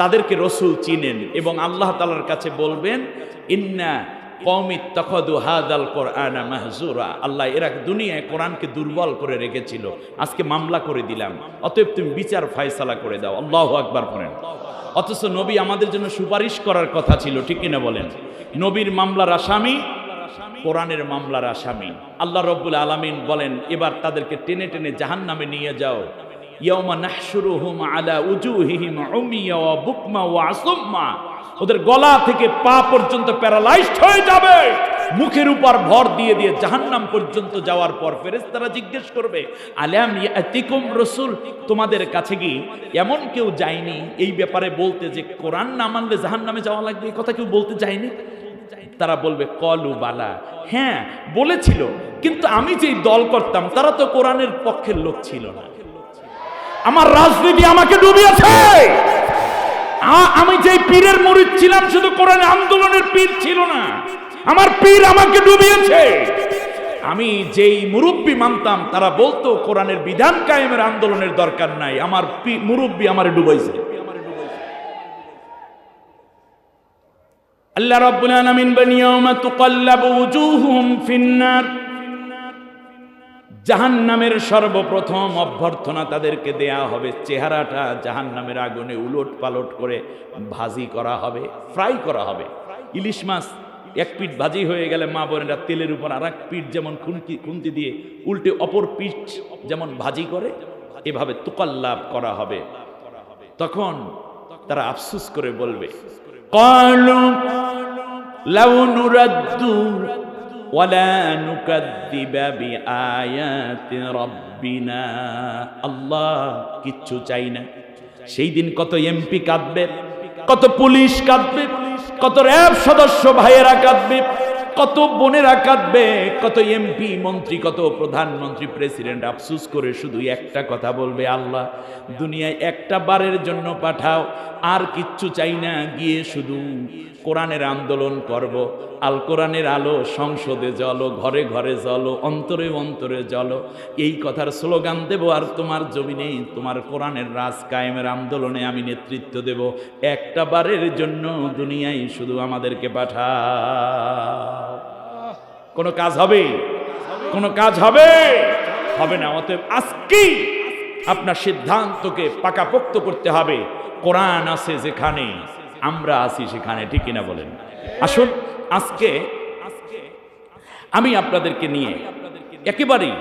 তাদেরকে রাসূল চিনেন এবং আল্লাহ তাআলার কাছে বলবেন, ইন্না কওমি ইত্তাখাযু হাযাল কুরআনা মাহজুরা। আল্লাহ এরা দুনিয়ায় কোরআনকে দুর্বল করে রেখেছিল, আজকে মামলা করে দিলাম, অতএব তুমি বিচার ফয়সালা করে দাও। আল্লাহু আকবার পড়েন। অথচ নবী আমাদের জন্য সুপারিশ করার কথা ছিল, ঠিক কিনা বলেন? নবীর মামলার আসামি, কোরআনের মামলার আসামি। আল্লাহ রাব্বুল আলামিন বলেন, এবার তাদেরকে টেনে টেনে জাহান্নামে নিয়ে যাও। ইয়াউমা নাহশুরুহুম আলা উজুহিহিম উমিয়া ওয়া বুকমা ওয়া আসুম্মা। ওদের গলা থেকে পা পর্যন্ত প্যারালাইজড হয়ে যাবে, মুখের উপর ভর দিয়ে দিয়ে জাহান্নাম পর্যন্ত যাওয়ার পর ফেরেশতারা জিজ্ঞেস করবে, আলাম ইয়াতিকুম রাসূল, তোমাদের কাছে কি এমন কেউ যায়নি এই ব্যাপারে বলতে যে কোরআন না মানলে জাহান্নামে যাওয়া লাগবে? এই কথা কেউ বলতে যায়নি? তারা বলবে, কলু বালা, হ্যাঁ বলেছিল, কিন্তু আমি যেই দল করতাম তারা তো কোরআনের পক্ষের লোক ছিল না। আমার রাজনীতি আমাকে ডুবিয়েছে। আমি যেই পীরের মুরিদ ছিলাম শুধু কোরআন আন্দোলনের পীর ছিল না, আমার পীর আমাকে ডুবিয়েছে। আমি যেই মুরব্বী মানতাম তারা বলতো কোরআনের বিধান কায়েমের আন্দোলনের দরকার নাই, আমার মুরব্বী আমারে ডুবাইছে। আল্লাহ রাব্বুল আলামিন বলেন, ইয়াউমা তুকাল্লাবু উজুহুহুম ফিন্নার। জাহান্নামের সর্বপ্রথম অভ্যর্থনা তাদেরকে দেয়া হবে, চেহারাটা জাহান্নামের আগুনে উলট পালট করে ভাজি করা হবে, ফ্রাই করা হবে। ইলিশ মাছ এক পিঠ ভাজি হয়ে গেলে মা বোনেরা তেলের উপর আর এক পিঠ যেমন খুন্তি দিয়ে উল্টে অপর পিঠ যেমন ভাজি করে, এভাবে তুকাল্লাব করা হবে। তখন তারা আফসোস করে বলবে, ক্বালু লাউ নুরাদ্দু ওয়ালা নুকাদ্দিবা বিআয়াতি রাব্বিনা। আল্লাহ কিচ্ছু চাই না। সেই দিন কত এমপি কাঁদবে, কত পুলিশ কাঁদবে, কত র্যাব সদস্য ভাইয়েরা কাঁদবে, কত বোনেরা কাঁদবে, কত এমপি মন্ত্রী, কত প্রধানমন্ত্রী প্রেসিডেন্ট আফসোস করে শুধু একটা কথা বলবে, আল্লাহ দুনিয়ায় একটা বারের জন্য পাঠাও, আর কিচ্ছু চাই না, গিয়ে শুধু কোরআনের আন্দোলন করব। আল কোরআনের আলো সংসদে জ্বলো, ঘরে ঘরে জ্বলো, অন্তরে অন্তরে জ্বলো, এই কথার স্লোগান দেব। আর তোমার জমিনে তোমার কোরআনের রাজ কায়েমের আন্দোলনে আমি নেতৃত্ব দেব। একটা বারের জন্য দুনিয়ায় শুধু আমাদেরকে পাঠাও। কোনো কাজ হবে? কোনো কাজ হবে? হবে না। অতএব আজকেই আপনার সিদ্ধান্তকে পাকাপোক্ত করতে হবে। কোরআন আছে যেখানে, আমরা আছি সেখানে, ঠিক কিনা বলেন? আসুন আজকে আমি আপনাদেরকে নিয়ে একেবারেই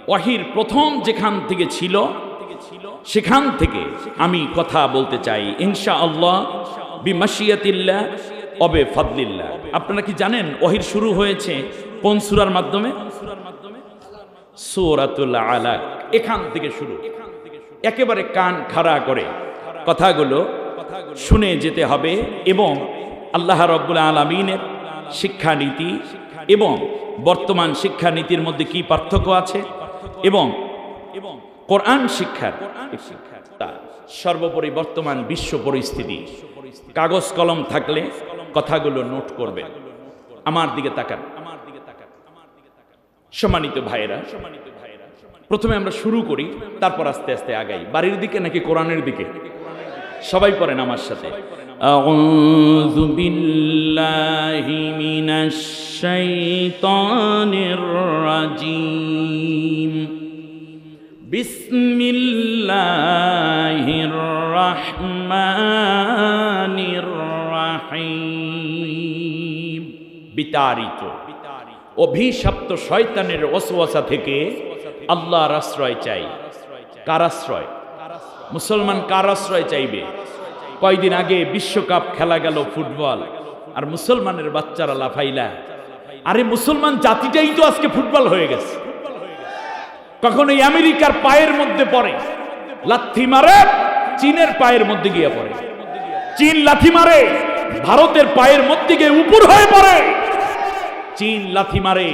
ওয়াহির প্রথম যেখান থেকে ছিল সেখান থেকে আমি কথা বলতে চাই, ইনশাআল্লাহ বিমাশিয়াতিল্লাহ অবে ফাদলিল্লাহ। আপনারা কি জানেন ওয়াহির শুরু হয়েছে কোন সূরার মাধ্যমে? সূরাতুল আলাক। এখান থেকে শুরু। একেবারে কান খাড়া করে কথাগুলো শুনে যেতে হবে এবং আল্লাহ রাব্বুল আলামিনের শিক্ষানীতি এবং বর্তমান শিক্ষানীতির মধ্যে কি পার্থক্য আছে এবং কোরআন শিক্ষার সর্বোপরি বর্তমান বিশ্ব পরিস্থিতি। কাগজ কলম থাকলে কথাগুলো নোট করবে। আমার দিকে তাকান সম্মানিত ভাইয়েরা। প্রথমে আমরা শুরু করি, তারপর আস্তে আস্তে আগাই। বাড়ির দিকে নাকি কোরআনের দিকে? সবাই পড়েন আমার সাথে। আউযু বিল্লাহি মিনাশ শাইতানির রাজীম। বিসমিল্লাহির রাহমানির রাহিম। বিতাড়িত অভিশপ্ত শয়তানের ওয়াসওয়াসা থেকে আল্লাহর আশ্রয় চাই। কার আশ্রয়? মুসলমান কার আশ্রয় চাইবে? কয়দিন আগে বিশ্বকাপ খেলা গেল ফুটবল, আর মুসলমানের বাচ্চারা লাফাইলা। আরে মুসলমান জাতিটাই তো আজকে ফুটবল হয়ে গেছে। কখনো আমেরিকার পায়ের মধ্যে পড়ে, লাথি মারে চীনের পায়ের মধ্যে গিয়ে পড়ে। চীন লাথি মারে ভারতের পায়ের মধ্যে গিয়ে উপর হয়ে পড়ে। চীন লাথি মারে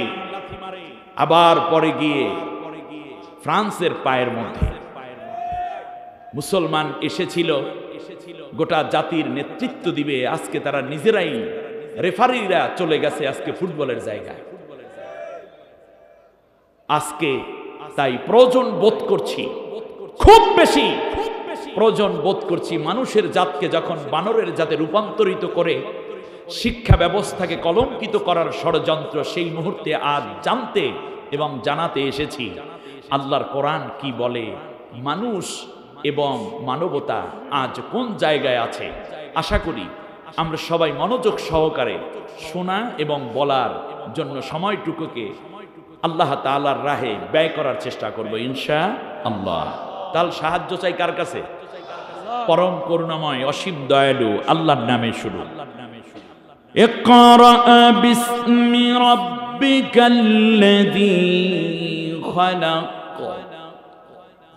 আবার পরে গিয়ে ফ্রান্সের পায়ের মধ্যে। মুসলমান এসেছিল গোটা জাতির নেতৃত্ব দিবে, আজকে তারা নিজেরাই রেফারিরা চলে গেছে আজকে ফুটবলের জায়গায়। আজকে তাই প্রয়োজন বোধ করছি, খুব বেশি প্রয়োজন বোধ করছি, মানুষের জাতকে যখন বানরের জাতে রূপান্তরিত করে শিক্ষা ব্যবস্থাকে কলঙ্কিত করার ষড়যন্ত্র, সেই মুহূর্তে আজ জানতে এবং জানাতে এসেছি আল্লাহর কোরআন কি বলে, মানুষ এবং মানবতা আজ কোন জায়গায় আছে। আশা করি আমরা সবাই মনোযোগ সহকারে শোনা এবং বলার জন্য সময়টুকুকে আল্লাহ তাআলার রাহে ব্যয় করার চেষ্টা করব ইনশাআল্লাহ। তার সাহায্য চাই কার কাছে? পরম করুণাময় অসীম দয়ালু আল্লাহর নামে শুরু। ইকরা বিসমি রাব্বিকাল্লাযী খালাক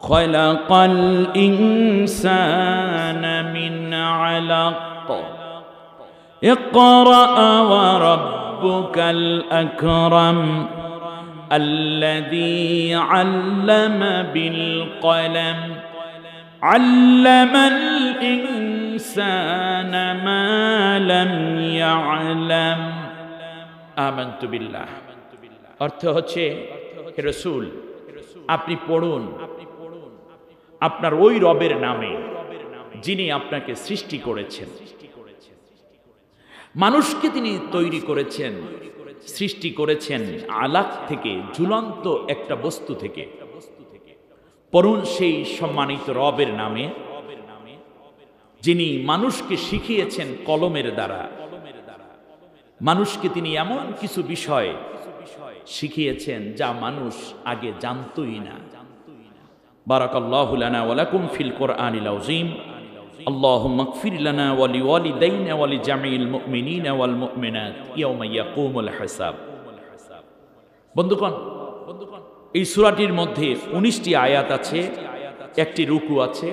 খালাকাল ইনসানা মিন আলাক ইকরা ওয়া রাব্বুকাল আকরাম الذي علم بالقلم علم الإنسان ما لم يعلم آمنت بالله। অর্থ হচ্ছে, হে রাসূল আপনি পড়ুন আপনার ওই রবের নামে যিনি আপনাকে সৃষ্টি করেছেন। মানুষকে তিনি তৈরি করেছেন, সৃষ্টি করেছেন আলাক থেকে, ঝুলন্ত একটা বস্তু থেকে। পড়ুন সেই সম্মানিত রবের নামে যিনি মানুষকে শিখিয়েছেন কলমের দ্বারা। মানুষকে তিনি এমন কিছু বিষয় শিখিয়েছেন যা মানুষ আগে জানতই না। বারাকাল্লাহু লানা ওয়া লাকুম ফিল কোরআনিল আযীম। আল্লাহুম্মা ইগফির লানা ওয়া লিওয়ালিদাইনা ওয়া লিজামিল মুমিনিনা ওয়াল মুমিনাত ইয়াওমা ইয়াকুমুল হিসাব। বন্ধুগণ, এই সূরাটির মধ্যে 19টি আয়াত আছে, একটি রুকু আছে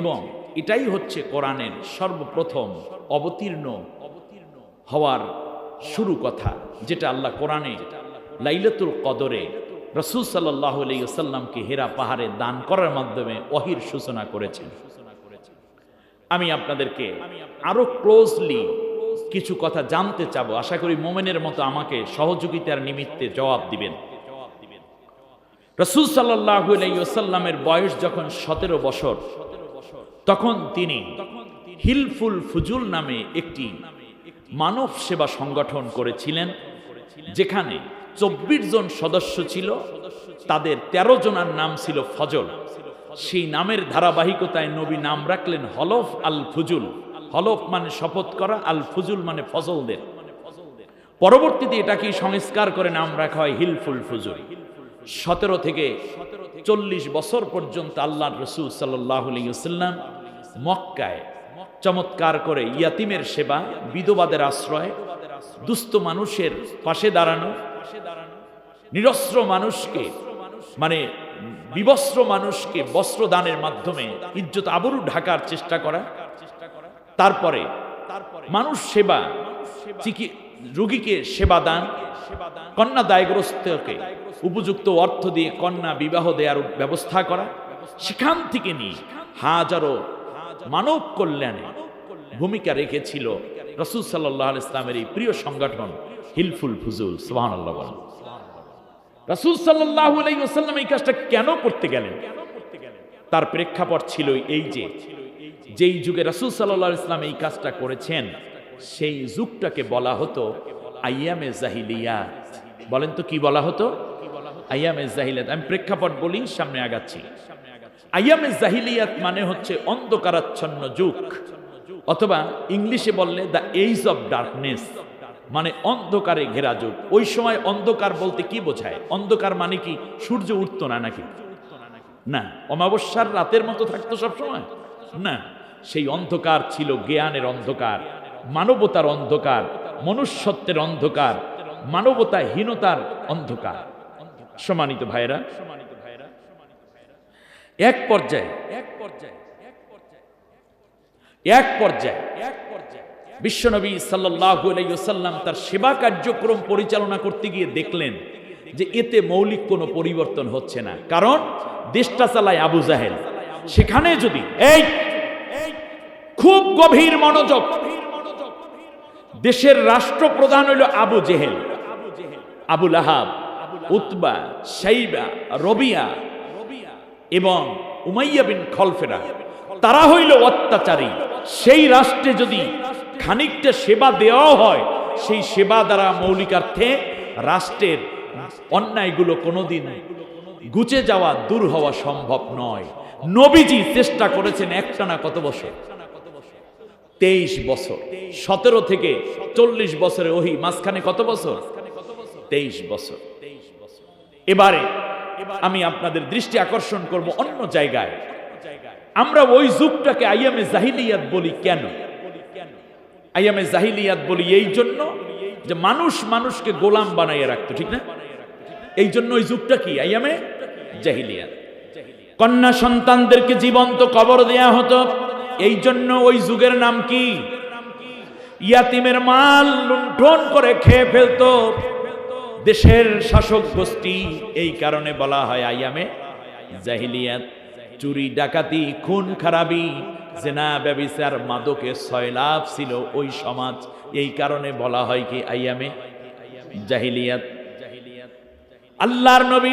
এবং এটাই হচ্ছে কোরআনের সর্বপ্রথম অবতীর্ণ হওয়ার শুরু কথা, যেটা আল্লাহ কোরআনে লাইলাতুল কদরে রাসূল সাল্লাল্লাহু আলাইহি ওয়াসাল্লামকে হেরা পাহাড়ে দান করার মাধ্যমে ওহীর সূচনা করেছেন। আমি আপনাদেরকে আরো ক্লোজলি কিছু কথা জানতে চাবো, আশা করি মোমেনের মতো আমাকে সহযোগিতার নিমিত্তে জবাব দিবেন। রাসূল সাল্লাল্লাহু আলাইহি ওয়াসাল্লামের বয়স যখন 17 বছর, তখন তিনি হিলফুল ফুজুল নামে একটি মানব সেবা সংগঠন করেছিলেন, যেখানে 24 জন সদস্য ছিল, তাদের 13 জনের নাম ছিল ফজল। সেই নামের ধারাবাহিকতায় নবী নাম রাখলেন হলফ আল ফুজুল। হলফ মানে শপথ করা, আল ফুজুল মানে ফজলদের। পরবর্তীতে এটাকে সংস্কার করে নাম রাখা হয় হিলফুল ফুজুল। 17 থেকে 40 বছর পর্যন্ত আল্লাহর রাসূল সাল্লাল্লাহু আলাইহি ওয়াসাল্লাম মক্কায় চমৎকার করে ইয়াতিমের সেবা, বিধবাদের আশ্রয়, দুস্থ মানুষের পাশে দাঁড়ানো, নিরস্ত্র মানুষকে মানে বিবস্ত্র মানুষকে বস্ত্র দানের মাধ্যমে ইজ্জত আবরু ঢাকার চেষ্টা করা, তারপরে মানুষ সেবা, রোগীকে সেবা দান, কন্যা দায়গ্রস্তকে উপযুক্ত অর্থ দিয়ে কন্যা বিবাহ দেওয়ার ব্যবস্থা করা, সেখান থেকে নিয়ে হাজারো মানব কল্যাণে ভূমিকা রেখেছিল রাসূল সাল্লাল্লাহু আলাইহি ওয়াসাল্লামের এই প্রিয় সংগঠন হিলফুল ফুজুল। সুবহানাল্লাহ বলেন। রাসূল সাল্লাল্লাহু আলাইহি ওয়াসাল্লাম এই কাজটা কেন করতে গেলেন? তার প্রেক্ষাপট ছিল এই যে, যেই যুগে রাসূল সাল্লাল্লাহু আলাইহি ওয়াসাল্লাম এই কাজটা করেছেন, সেই যুগটাকে বলা হতো আইয়ামে জাহিলিয়াত। বলেন তো কি বলা হতো? আইয়ামে জাহিলিয়াত। আমি প্রেক্ষাপট বলি, সামনে আগাচ্ছি। আইয়ামে জাহিলিয়াত মানে হচ্ছে অন্ধকারাচ্ছন্ন যুগ, অথবা ইংলিশে বললে দ্য এজ অফ ডার্কনেস, মানে অন্ধকারে ঘেরা যুগ। ওই সময় অন্ধকার বলতে কি বোঝায়? অন্ধকার মানে কি সূর্য উঠতো না নাকি? না। অমাবস্যার রাতের মতো থাকতো সব সময়? না। সেই অন্ধকার ছিল জ্ঞানের অন্ধকার, মানবতার অন্ধকার, মনুষ্যত্বের অন্ধকার, মানবতাহীনতার অন্ধকার। সম্মানিত ভাইরা, এক পর্যায়ে বিশ্বনবী সাল্লাল্লাহু আলাইহি ওয়াসাল্লাম তার সেবা কার্যক্রম পরিচালনা করতে গিয়ে দেখলেন যে এতে মৌলিক কোনো পরিবর্তন হচ্ছে না। কারণ দেশটা চালায় আবু জাহেল। সেখানে যদি খুব গভীর মনোযোগ, দেশের রাষ্ট্রপ্রধান হইল আবু জেহেল, আবু লাহাব, উতবা, শাইবা, রবিয়া এবং উমাইয়া বিন খলফেরা, তারা হইল অত্যাচারী। সেই রাষ্ট্রে যদি খানিকটা সেবা দেওয়াও হয়, সেই সেবা দ্বারা মৌলিকার্থে রাষ্ট্রের অন্যায়গুলো কোনোদিন গুচে যাওয়া, দূর হওয়া সম্ভব নয়। নবীজি চেষ্টা করেছেন একটানা কত বছর? 23 বছর। 17 থেকে 40 বছরে ওহী, মাঝখানে কত বছর? 23 বছর। এবারে আমি আপনাদের দৃষ্টি আকর্ষণ করব অন্য জায়গায়। আমরা ওই যুগটাকে আইয়ামে জাহিলিয়াত বলি কেন? আইয়ামে জাহিলিয়াত বলি এই জন্য যে মানুষ মানুষকে গোলাম বানাইয়ে রাখতো, ঠিক না? এই জন্য ওই যুগটা কি আইয়ামে জাহিলিয়াত। কন্যা সন্তানদেরকে জীবন্ত কবর দেয়া হতো, এই জন্য ওই যুগের নাম কি? ইয়াতিমের মাল লুণ্ঠন করে খেয়ে ফেলতো দেশের শাসক গোষ্ঠী, এই কারণে বলা হয় আইয়ামে জাহিলিয়াত। চুরি, ডাকাতি, খুন খারাপি, জেনা, ব্যভিচার, মাদকে সয়লাভ ছিল ওই সমাজ, এই কারণে বলা হয় কি আইয়ামে জাহিলিয়াত। আল্লাহর নবী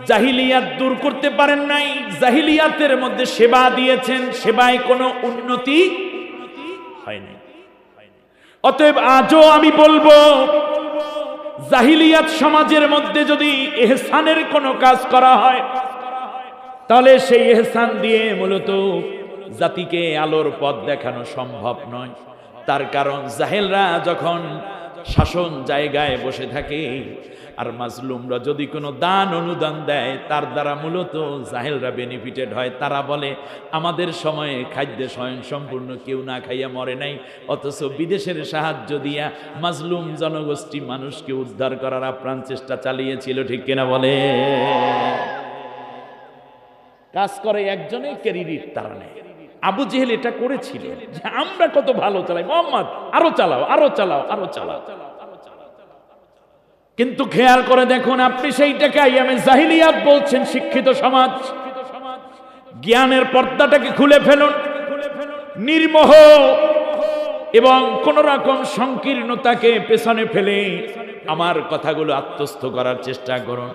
জাহিলিয়াত দূর করতে পারেন নাই, জাহিলিয়াতের মধ্যে সেবা দিয়েছেন, সেবায় কোনো উন্নতি হয়নি। অতএব আজও আমি বলবো, জাহিলিয়াত সমাজের মধ্যে যদি ইহসানের কোনো কাজ করা হয়, তাহলে সেই ইহসান দিয়ে মূলত জাতিকে আলোর পথ দেখানো সম্ভব নয়। তার কারণ জাহেলরা যখন শাসন জায়গায় বসে থাকে আর মাজলুমরা যদি কোনো দান অনুদান দেয়, তার দ্বারা মূলত জাহেলরা বেনিফিটেড হয়। তারা বলে আমাদের সময়ে খাদ্যে স্বয়ং সম্পূর্ণ কেউ না খাইয়া মরে নাই, অথচ বিদেশের সাহায্য দিয়া মাজলুম জনগোষ্ঠী মানুষকে উদ্ধার করার আপ্রাণ চেষ্টা চালিয়েছিল, ঠিক কিনা বলে? কাজ করে একজনে, ক্রেডিট তারা নেয়। আবু জেহেল এটা করেছিল যে আমরা কত ভালো চালাই, মোহাম্মদ আরো চালাও, আরো চালাও, আরো চালাও। কিন্তু খেয়াল করে দেখুন, আপনি সেইটাকে আইয়ামে জাহিলিয়াত বলছেন। শিক্ষিত সমাজ, জ্ঞানের পর্দাটাকে খুলে ফেলুন। নির্মোহ এবং কোন রকম সংকীর্ণতাকে পেছনে ফেলে আমার কথাগুলো আত্মস্থ করার চেষ্টা করুন।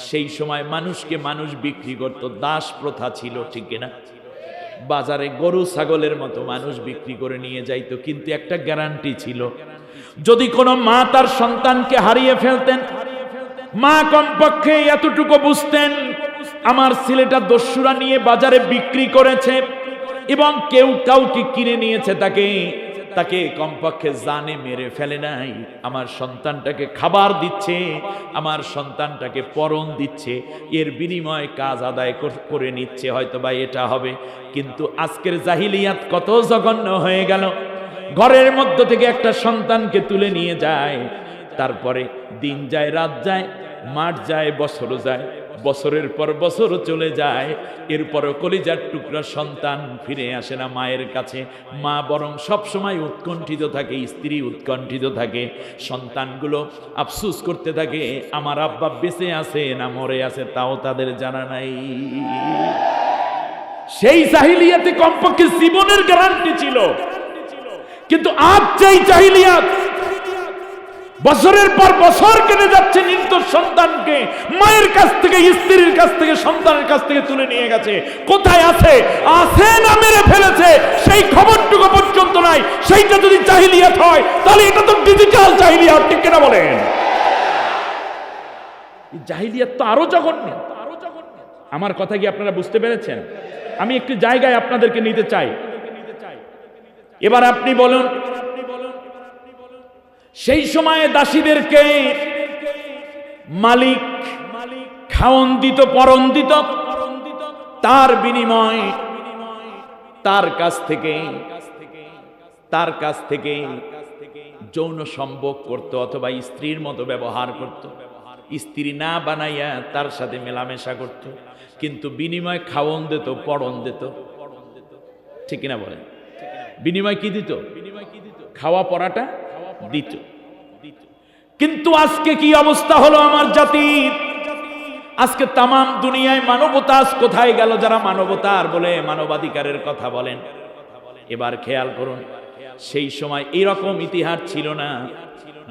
সেই সময় মানুষকে মানুষ বিক্রি করত, দাস প্রথা ছিল, ঠিক কিনা? বাজারে গরু ছাগলের মতো মানুষ বিক্রি করে নিয়ে যাইতো, কিন্তু একটা গ্যারান্টি ছিল, যদি কোনো মা তার সন্তানকে হারিয়ে ফেলতেন, মা কমপক্ষে এতটুকু বুঝতেন আমার ছেলেটা দস্যুরা নিয়ে বাজারে বিক্রি করেছে এবং কেউ কাউকে কিনে নিয়েছে, তাকে কমপক্ষে জানে মেরে ফেলে নাই, আমার সন্তানটাকে খাবার দিচ্ছে, আমার সন্তানটাকে পরণ দিচ্ছে, এর বিনিময়ে কাজ আদায় করে নিচ্ছে, হয়তো বা এটা হবে। কিন্তু আজকের জাহিলিয়াত কত জঘন্য হয়ে গেল। ঘরের মধ্য থেকে একটা সন্তানকে তুলে নিয়ে যায়, তারপরে দিন যায়, রাত যায়, মাস যায়, বছর যায়, বছরের পর বছর চলে যায়, এরপরও কলিজার টুকরা সন্তান ফিরে আসে না মায়ের কাছে। মা বরং সবসময় উৎকণ্ঠিত থাকে, স্ত্রী উৎকণ্ঠিত থাকে, সন্তানগুলো আফসুস করতে থাকে আমার আব্বা বেঁচে আছে না মরে আছে তাও তাদের জানা নাই। সেই জাহিলিয়াতে কমপক্ষে জীবনের গ্যারান্টি ছিল, কিন্তু আজ যেই জাহিলিয়াত, বছরের পর বছর কেটে যাচ্ছে, নির্দোষ সন্তানকে মায়ের কাছ থেকে, স্ত্রীর কাছ থেকে, সন্তানের কাছ থেকে তুলে নিয়ে গেছে। কোথায় আছে? আছে না মেরে ফেলেছে, সেই খবরটুকু পর্যন্ত নাই। সেইটা যদি জাহিলিয়াত হয় তাহলে এটা তো ডিজিটাল জাহিলিয়াত, ঠিক কিনা বলেন? জাহিলিয়াত তো আরো জঘন্য। আমার কথা কি আপনারা বুঝতে পেরেছেন? আমি একটি জায়গায় আপনাদেরকে নিতে চাই। এবার আপনি বলুন, সেই সময়ে দাসীদেরকে মালিক খাওন দিত, পরণ দিত, তার বিনিময় তার কাছ থেকে যৌন সম্ভোগ করত অথবা স্ত্রীর মতো ব্যবহার করত। স্ত্রী না বানাইয়া তার সাথে মেলামেশা করত, কিন্তু বিনিময় খাওন দিত, পরণ দিত, ঠিক কিনা বলেন? বিনিময় কি দিত? খাওয়া পড়াটা দিত। কিন্তু আজকে কি অবস্থা হলো আমার জাতির? আজকে তামাম দুনিয়ায় মানবতা আজ কোথায় গেল? যারা মানবতার বলে, মানবাধিকারের কথা বলেন, এবার খেয়াল করুন, সেই সময় এইরকম ইতিহাস ছিল না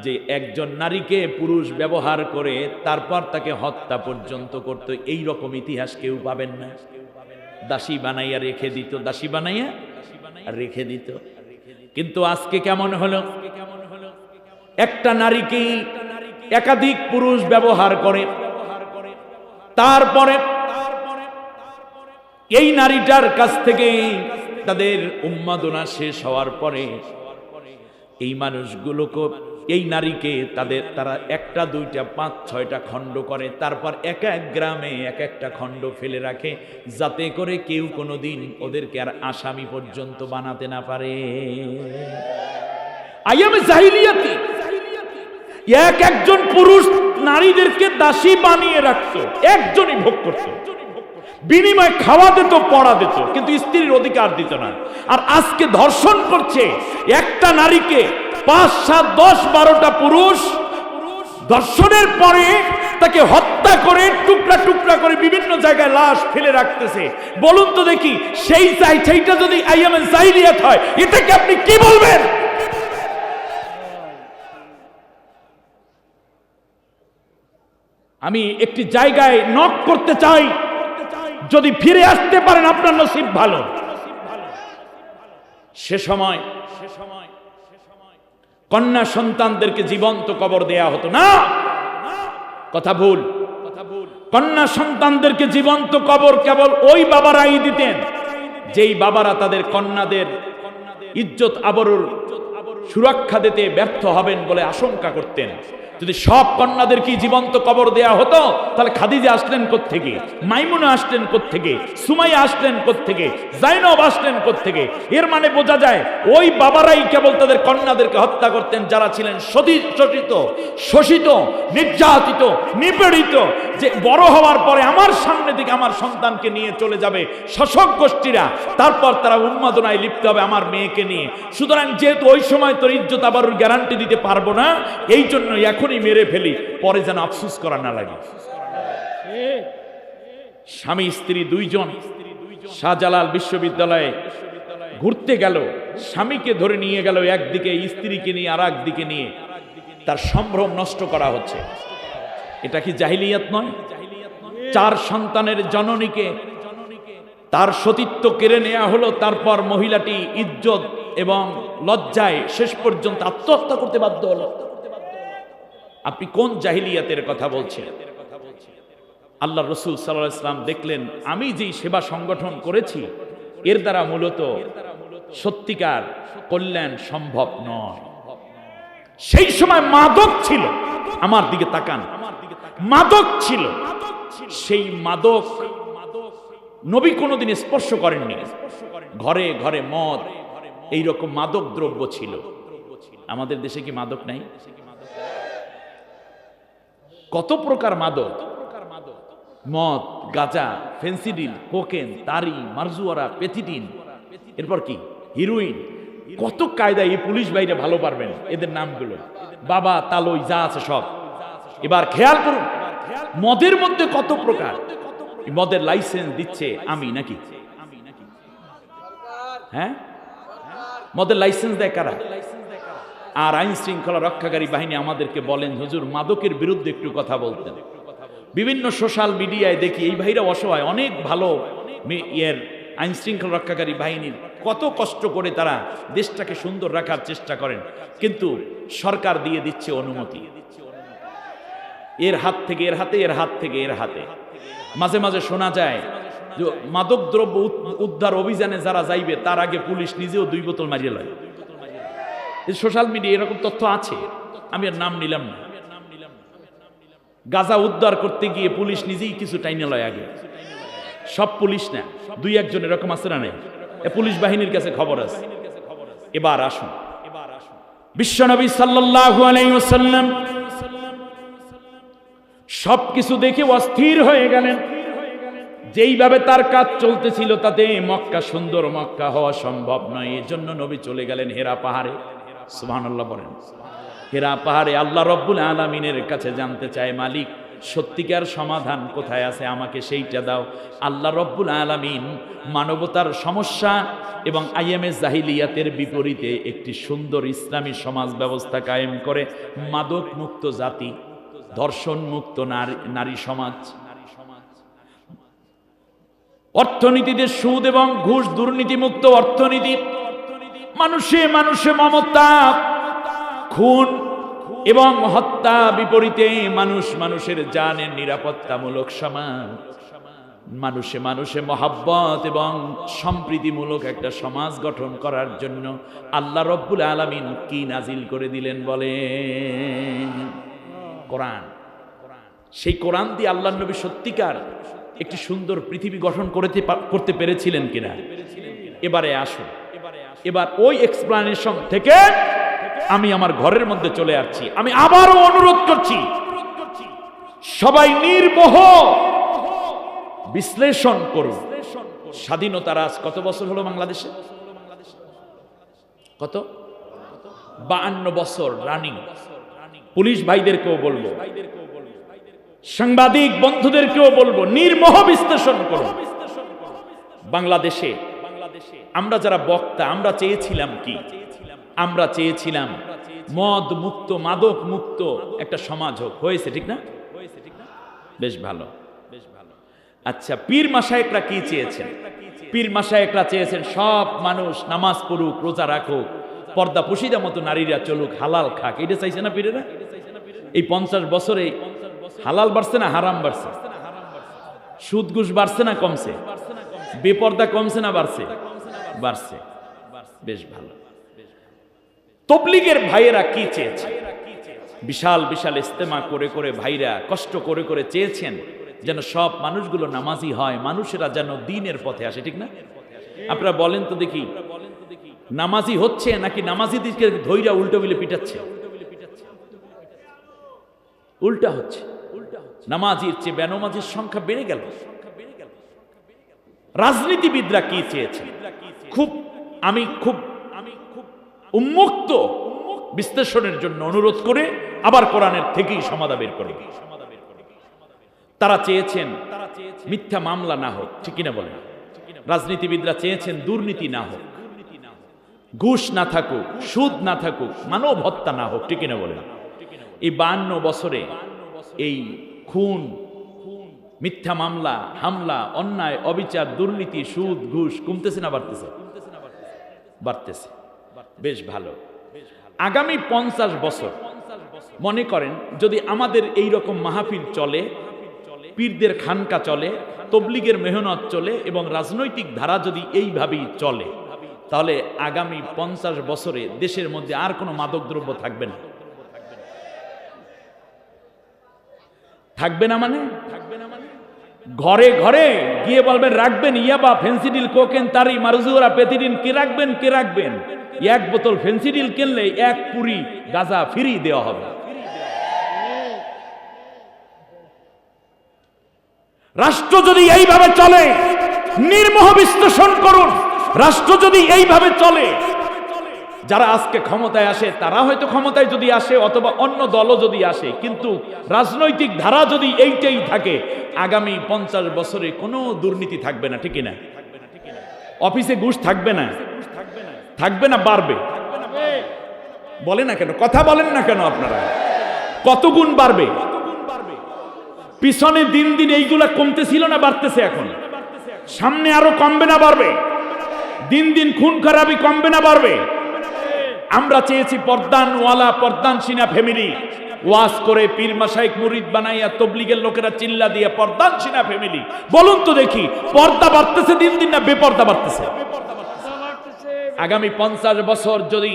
যে একজন নারীকে পুরুষ ব্যবহার করে তারপর তাকে হত্যা পর্যন্ত করত। এই রকম ইতিহাস কেউ পাবেন না। দাসী বানাইয়া রেখে দিত, দাসী বানাইয়া রেখে দিত। কিন্তু আজকে কেমন হলো? একটা নারীকে একাধিক পুরুষ ব্যবহার করে, তারপরে এই নারীটার কাছ থেকে তাদের উন্মাদনা শেষ হওয়ার পরে এই মানুষগুলোকে, এই নারীকে তারা একটা, দুইটা, 5, 6টা খণ্ড করে, তারপর এক এক গ্রামে এক একটা খণ্ড ফেলে রাখে, যাতে করে কেউ কোনোদিন ওদেরকে আর আসামি পর্যন্ত বানাতে না পারে। আইয়ামে জাহিলিয়াতে একজন পুরুষ নারীদেরকে দাসী বানিয়ে রাখতো, একজনই ভোগ করত, বিনিময়ে খাওয়া দিত, পড়া দিত, কিন্তু স্ত্রীর অধিকার দিত না। আর আজকে ধর্ষণ করছে একটা নারীকে 5, 7, 10, 12টা পুরুষ ধর্ষণের পরে তাকে হত্যা করে টুকরা টুকরা করে বিভিন্ন জায়গায় লাশ ফেলে রাখতেছে। বলুন তো দেখি, সেইটা যদি আইয়ামে জাহিলিয়াত হয়, এটাকে আপনি কি বলবেন? আমি একটি জায়গায় নক করতে চাই, যদি ফিরে আসতে পারেন আপনার নসিব ভালো। সে সময় কন্যা সন্তানদেরকে জীবন্ত কবর দেয়া হতো না, কথা ভুল। কন্যা সন্তানদেরকে জীবন্ত কবর কেবল ওই বাবারাই দিতেন যেই বাবারা তাদের কন্যাদের ইজ্জত আবরুর সুরক্ষা দিতে ব্যর্থ হবেন বলে আশঙ্কা করতেন। যদি সব কন্যাদেরকে জীবন্ত কবর দেয়া হতো, তাহলে খাদিজা আসলেন কোত্থেকে, মাইমুনা আসলেন কোত্থেকে, সুমাইয়া আসলেন কোত্থেকে, জাইনব আসলেন কোত্থেকে? এর মানে বোঝা যায় ওই বাবারাই কেবল তাদের কন্যাদেরকে হত্যা করতেন যারা ছিলেন শোষিত, নির্যাতিত, নিপীড়িত, যে বড় হওয়ার পরে আমার সামনে থেকে আমার সন্তানকে নিয়ে চলে যাবে শাসক গোষ্ঠীরা, তারপর তারা উন্মাদনায় লিপ্ত হবে আমার মেয়েকে নিয়ে। সুতরাং যেহেতু ওই সময় তোর ইজ্জত আবারুর গ্যারান্টি দিতে পারবো না, এই জন্য এখন এক্ষুনি মেরে ফেলি, পরে যেন আফসোস করা না লাগে। স্বামী স্ত্রী দুইজন শাহজালাল বিশ্ববিদ্যালয়ে ঘুরতে গেল, স্বামীকে ধরে নিয়ে গেল একদিকে, স্ত্রীকে নিয়ে আর একদিকে নিয়ে, তার সম্ভ্রম নষ্ট করা হচ্ছে। এটা কি জাহিলিয়াত নয়? 4 সন্তানের জননীকে তার সতীত্ব কেড়ে নেওয়া হলো, তারপর মহিলাটি ইজ্জত এবং লজ্জায় শেষ পর্যন্ত আত্মহত্যা করতে বাধ্য হলো। আপনি কোন জাহিলিয়াতের কথা বলছেন? আল্লাহ রসুল সাল্লাল্লাহু আলাইহি ওয়াসাল্লাম দেখলেন আমি যেই সেবা সংগঠন করেছি এর দ্বারা মূলত সত্যিকার কল্যাণ সম্ভব নয়। সেই সময় মাদক ছিল, আমার দিকে তাকান, মাদক ছিল। সেই মাদক নবী কোনোদিন স্পর্শ করেননি। ঘরে ঘরে মদ, এইরকম মাদক দ্রব্য ছিল। আমাদের দেশে কি মাদক নাই? কত প্রকার মাদক, মদ, গাঁজা, ফেন্সিডিল, কোকেন, তারি, মারজুয়ারা, পেথিডিন, এরপর কি হিরোইন। কত কায়দায় এই পুলিশ ভাইরা ভালো পারবেন এদের নামগুলো, বাবা তালই যা আছে সব। এবার খেয়াল করুন মদের মধ্যে কত প্রকার। মদের লাইসেন্স দিচ্ছে আমি নাকি? হ্যাঁ, মদের লাইসেন্স দেয় কারা? আর আইন শৃঙ্খলা রক্ষাকারী বাহিনী আমাদেরকে বলেন হুজুর মাদকের বিরুদ্ধে একটু কথা বলতেন। বিভিন্ন সোশ্যাল মিডিয়ায় দেখি এই ভাইরা অসহায়, অনেক ভালো এর আইন শৃঙ্খলা রক্ষাকারী বাহিনীর কত কষ্ট করে তারা দেশটাকে সুন্দর রাখার চেষ্টা করেন, কিন্তু সরকার দিয়ে দিচ্ছে অনুমতি। এর হাত থেকে এর হাতে, এর হাত থেকে এর হাতে। মাঝে মাঝে শোনা যায় যে মাদক দ্রব্য উদ্ধার অভিযানে যারা যাইবে তার আগে পুলিশ নিজেও 2 বোতল মারিয়ে লয়। সোশ্যাল মিডিয়া এরকম তথ্য আছে, আমি আর নাম নিলাম না। গাঁজা উদ্ধার করতে গিয়ে পুলিশ নিজেই কিছু টাইনে লয় আগে। সব পুলিশ না, 2-1 জন এরকম আছে না? নেই, পুলিশ বাহিনীর কাছে খবর আছে। এবার আসুন, বিশ্বনবী সাল্লাল্লাহু আলাইহি ওয়াসাল্লাম সবকিছু দেখে অস্থির হয়ে গেলেন। যেইভাবে তার কাজ চলতেছিল তাতে মক্কা সুন্দর মক্কা হওয়া সম্ভব নয়। এজন্য নবী চলে গেলেন হেরা পাহাড়ে। সুবহানাল্লাহ বলেন। হেরা পাহাড়ে আল্লাহ রব্বুল আলামিনের কাছে জানতে চায়, মালিক সত্যিকার সমাধান কোথায় আছে, আমাকে সেইটা দাও। আল্লাহ রব্বুল আলামিন মানবতার সমস্যা এবং আইএমএ জাহিলিয়াতের বিপরীতে একটি সুন্দর ইসলামী সমাজ ব্যবস্থা কায়েম করে মাদক মুক্ত জাতি, ধর্ষণ মুক্ত নারী সমাজ, অর্থনীতিতে সুদ এবং ঘুষ দুর্নীতি মুক্ত অর্থনীতি, মানুষে মানুষে মমতা, খুন এবং হত্যা বিপরীতে মানুষ মানুষের জানের নিরাপত্তামূলক সমাজ, মানুষে মানুষে মহাব্বত এবং সম্প্রীতিমূলক একটা সমাজ গঠন করার জন্য আল্লাহ রব্বুল আলামিন কি নাজিল করে দিলেন বলেন? কোরআন। সেই কোরআন দিয়ে আল্লাহ নবী সত্যিকার একটি সুন্দর পৃথিবী গঠন করতে পেরেছিলেন কিনা? এবারে আসুন, এবার ওই এক্সপ্লানেশন থেকে আমি আমার ঘরের মধ্যে চলে আসছি। আমি আবারও অনুরোধ করছি সবাই নির্মোহ বিশ্লেষণ করুন। স্বাধীনতার আজ কত বছর হলো বাংলাদেশে? কত? 52 বছর রানিং। পুলিশ ভাইদেরকেও বলবো, সাংবাদিক বন্ধুদেরকেও বলবো, নির্মোহ বিশ্লেষণ করুন। বাংলাদেশে আমরা যারা বক্তা, আমরা চেয়েছিলাম কি? আমরা চেয়েছিলাম মদ মুক্ত, মাদক মুক্ত একটা সমাজ হোক। হয়েছে ঠিক না? বেশ ভালো, বেশ ভালো। আচ্ছা, পীর মাশায়েখরা কি চেয়েছেন? পীর মাশায়েখরা চেয়েছেন সব মানুষ নামাজ পড়ুক, রোজা রাখুক, পর্দা পুশিদা মতো নারীরা চলুক, হালাল খাক। এটা চাইছে না পীরেরা? এই 50 বছরে হালাল বাড়ছে না হারাম বাড়ছে? সুদ ঘুষ বাড়ছে না কমছে? বেপর্দা কমছে না বাড়ছে? বাড়ছে। বেশ ভালো। তবলিগের ভাইয়েরা কি চেয়েছে? বিশাল বিশাল ইস্তেমা করে করে ভাইরা কষ্ট করে করে চেয়েছেন যেন সব মানুষগুলো নামাজি হয়, মানুষেরা যেন দ্বীনের পথে আসে। ঠিক না? আপনারা বলেন তো দেখি, নামাজি হচ্ছে নাকি নামাজিদেরকে ধৈর্য উল্টো বিলে পিটাচ্ছে? উল্টা হচ্ছে। নামাজির চেয়ে বেনামাজির সংখ্যা বেড়ে গেল। রাজনীতিবিদরা কি চেয়েছে? আমি খুব উন্মুক্ত বিশ্লেষণের জন্য অনুরোধ করে আবার কোরআনের থেকেই সমাধা বের করবে। তারা চেয়েছেন মিথ্যা মামলা না হোক, ঠিক কিনা বলেন? রাজনীতিবিদরা চেয়েছেন দুর্নীতি না হোক, ঘুষ না থাকুক, সুদ না থাকুক, মানব হত্যা না হোক, ঠিক কিনা বলেন? এই 52 বছরে এই খুন, মিথ্যা মামলা, হামলা, অন্যায়, অবিচার, দুর্নীতি, সুদ, ঘুষ কমতেছে না বাড়তেছে? বাড়তেছে। বেশ ভালো। আগামী 50 বছর মনে করেন যদি আমাদের এই রকম মাহফিল চলে, পীরদের খানকা চলে, তবলিগের মেহনত চলে এবং রাজনৈতিক ধারা যদি এইভাবেই চলে, তাহলে আগামী 50 বছরে দেশের মধ্যে আর কোনো মাদকদ্রব্য থাকবে না। থাকবে না মানে ঘরে ঘরে গিয়ে বলবেন রাখবেন ইয়াবা, ফেন্সিডিল, কোকেন, তারি, মারজুরা, পেথিডিন, কে রাখবেন কে রাখবেন? এক বোতল ফেন্সিডিল কিনলে এক পুরি গাঁজা ফ্রি দেওয়া হবে। রাষ্ট্র যদি এইভাবে চলে, নির্মোহ বিশ্লেষণ করুন, রাষ্ট্র যদি এইভাবে চলে, যারা আজকে ক্ষমতায় আসে তারা হয়তো ক্ষমতায় যদি আসে অথবা অন্য দলও যদি আসে, কিন্তু রাজনৈতিক ধারা যদি এইটাই থাকে, আগামী 50 বছরে কোনো দুর্নীতি থাকবে না, ঠিক না? অফিসে ঘুষ থাকবে না, থাকবে না, বাড়বে। বলে না কেন? কথা বলেন না কেন আপনারা? কত গুণ বাড়বে? পিছনে দিন দিন এইগুলা কমতেছিল না বাড়তেছে? এখন সামনে আরো কমবে না বাড়বে? দিন দিন খুন খারাপি কমবে না বাড়বে? আমরা চেয়েছি পর্দানওয়ালা, পর্দানশিনা ফ্যামিলি, ওয়াজ করে পীর মাশায়েখ মুরিদ বানাইয়া তবলিগের লোকেরা চিল্লা দিয়ে পর্দানশিনা ফ্যামিলি। বলুন তো দেখি, পর্দা বাড়তেছে দিন দিন না বেপর্দা বাড়তেছে? আগামী 50 বছর যদি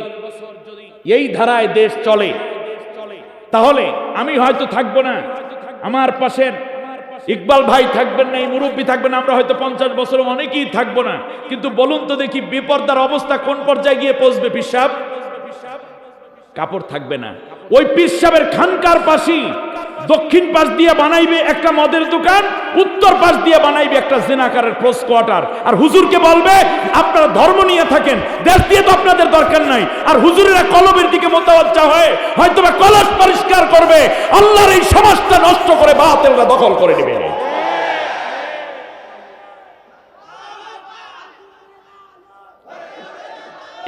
এই ধারায় দেশ চলে, তাহলে আমি হয়তো থাকবো না, আমার পাশের ইকবাল ভাই থাকবেন না, এই মুরব্বী থাকবেন, আমরা হয়তো 50 বছর অনেকেই থাকবো না। কিন্তু বলুন তো দেখি বেপর্দার অবস্থা কোন পর্যায়ে গিয়ে পৌঁছবে? পীর সাহেব কাপড় থাকবে না। ওই পীর সাহেবের খানকার পাশে দক্ষিণ পাশ দিয়ে বানাইবে একটা মদের দোকান, উত্তর পাশ দিয়ে বানাইবে একটা জিনাকারের ক্লোজ কোয়ার্টার। আর হুজুরকে বলবে আপনারা ধর্ম নিয়ে থাকেন, দেশ দিয়ে তো আপনাদের দরকার নাই। আর হুজুরেরা কলবের দিকে মোতাওয়াজ্জা হয়ে হয়তোবা কলস পরিষ্কার করবে, আল্লাহর এই সমাজটা নষ্ট করে বাতিলরা দখল করে নেবে।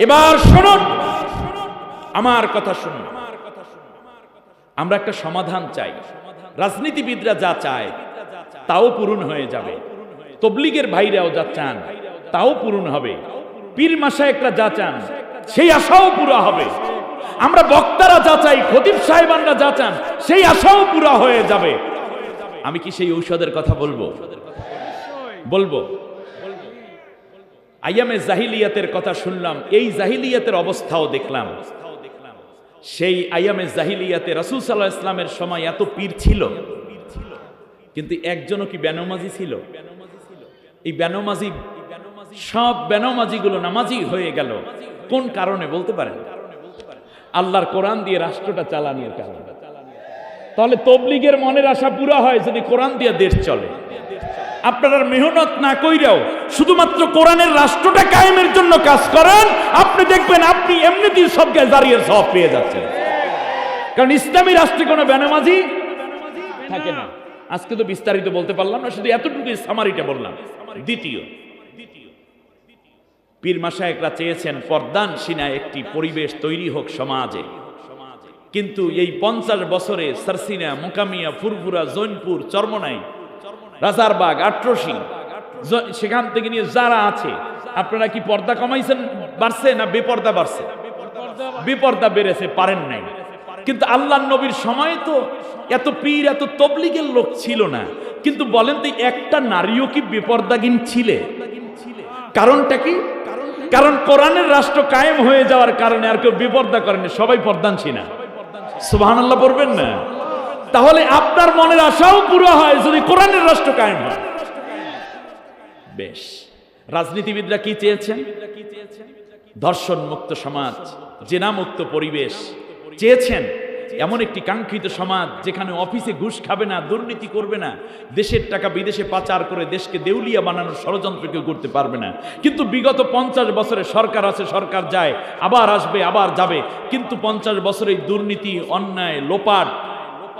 এবার শুনুন, আমার কথা শুনুন, আমরা একটা সমাধান চাই। রাজনীতিবিদরা যা চায় তাও পূরণ হয়ে যাবে, তবলিগের ভাইরাও যা চান তাও পূরণ হবে, পীর মাশায়েখরা যা চান সেই আশাও পুরা হবে। আমরা বক্তারা যা চাই, খতিব সাহেবানরা যা চান সেই আশাও পুরা হয়ে যাবে। আমি কি সেই ঔষধের কথা বলবো? বলবো। আইয়ামে জাহিলিয়াতের কথা শুনলাম, এই জাহিলিয়াতের অবস্থাও দেখলাম। সেই আইয়ামে জাহিলিয়াতে রাসূল সাল্লাল্লাহু আলাইহি ওয়াসাল্লামের সময় এত পীর ছিল, কিন্তু একজনও কি বেনামাজি ছিল? এই বেনামাজি, সব বেনামাজিগুলো নামাজি হয়ে গেল। কোন কারণে বলতে পারেন? আল্লাহর কোরআন দিয়ে রাষ্ট্রটা চালানোর কারণে। তাহলে তবলিগের মনের আশা পুরা হয় যদি কোরআন দিয়ে দেশ চলে। আপনারা মেহনত না কইরাও শুধুমাত্র কোরআনের রাষ্ট্রটা কায়েমের জন্য কাজ করেন, আপনি দেখবেন আপনি এমনিতেই সব জারিয়ার সওয়াব পেয়ে যাচ্ছেন। কারণ ইসলামী রাষ্ট্রে কোনো বেনামাজি থাকে না। আজকে তো বিস্তারিত বলতে পারলাম না, শুধু এতটুকু সামারিটা বললাম। দ্বিতীয়, পীর মাশায়েখরা চেয়েছেন পর্দানশিনা একটি পরিবেশ তৈরি হোক সমাজে, কিন্তু এই 50 বছরে সারসিনা, মোকামিয়া, ফুরফুরা, জৈনপুর, চরমনাই, রাজারবাগ, আট্রসি, সেখান থেকে নিয়ে যারা আছে, আপনারা কি পর্দা কমাইছেন? বাড়ছে না বেপর্দা বাড়ছে? বেপর্দা বেড়েছে, পারেন নাই। কিন্তু আল্লাহর নবীর সময় তো এত পীর, এত তবলিগের লোক ছিল না। কিন্তু বলেন তো একটা নারীও কি বেপর্দাগিন ছিলে? কারণটা কি? কারণ কোরআনের রাষ্ট্র কায়েম হয়ে যাওয়ার কারণে আর কেউ বেপর্দা করেনি, সবাই পর্দানশীনা। সুবহানাল্লাহ পড়বেন না? তাহলে আপনার মনের আশাও পুরো হয় যদি কোরআনের রাষ্ট্র কায়েম হয়। বেশ, রাজনীতিবিদরা কি চেয়েছেন? ধর্ষণ মুক্ত সমাজ, জেনা মুক্ত পরিবেশ চেয়েছেন। এমন একটি কাঙ্ক্ষিত সমাজ যেখানে অফিসে ঘুষ খাবে না, দুর্নীতি করবে না, দেশের টাকা বিদেশে পাচার করে দেশকে দেউলিয়া বানানোর ষড়যন্ত্র কেউ করতে পারবে না। কিন্তু বিগত 50 বছরে সরকার আছে, সরকার যায়, আবার আসবে, আবার যাবে, কিন্তু 50 বছরেই দুর্নীতি, অন্যায়, লোপাট,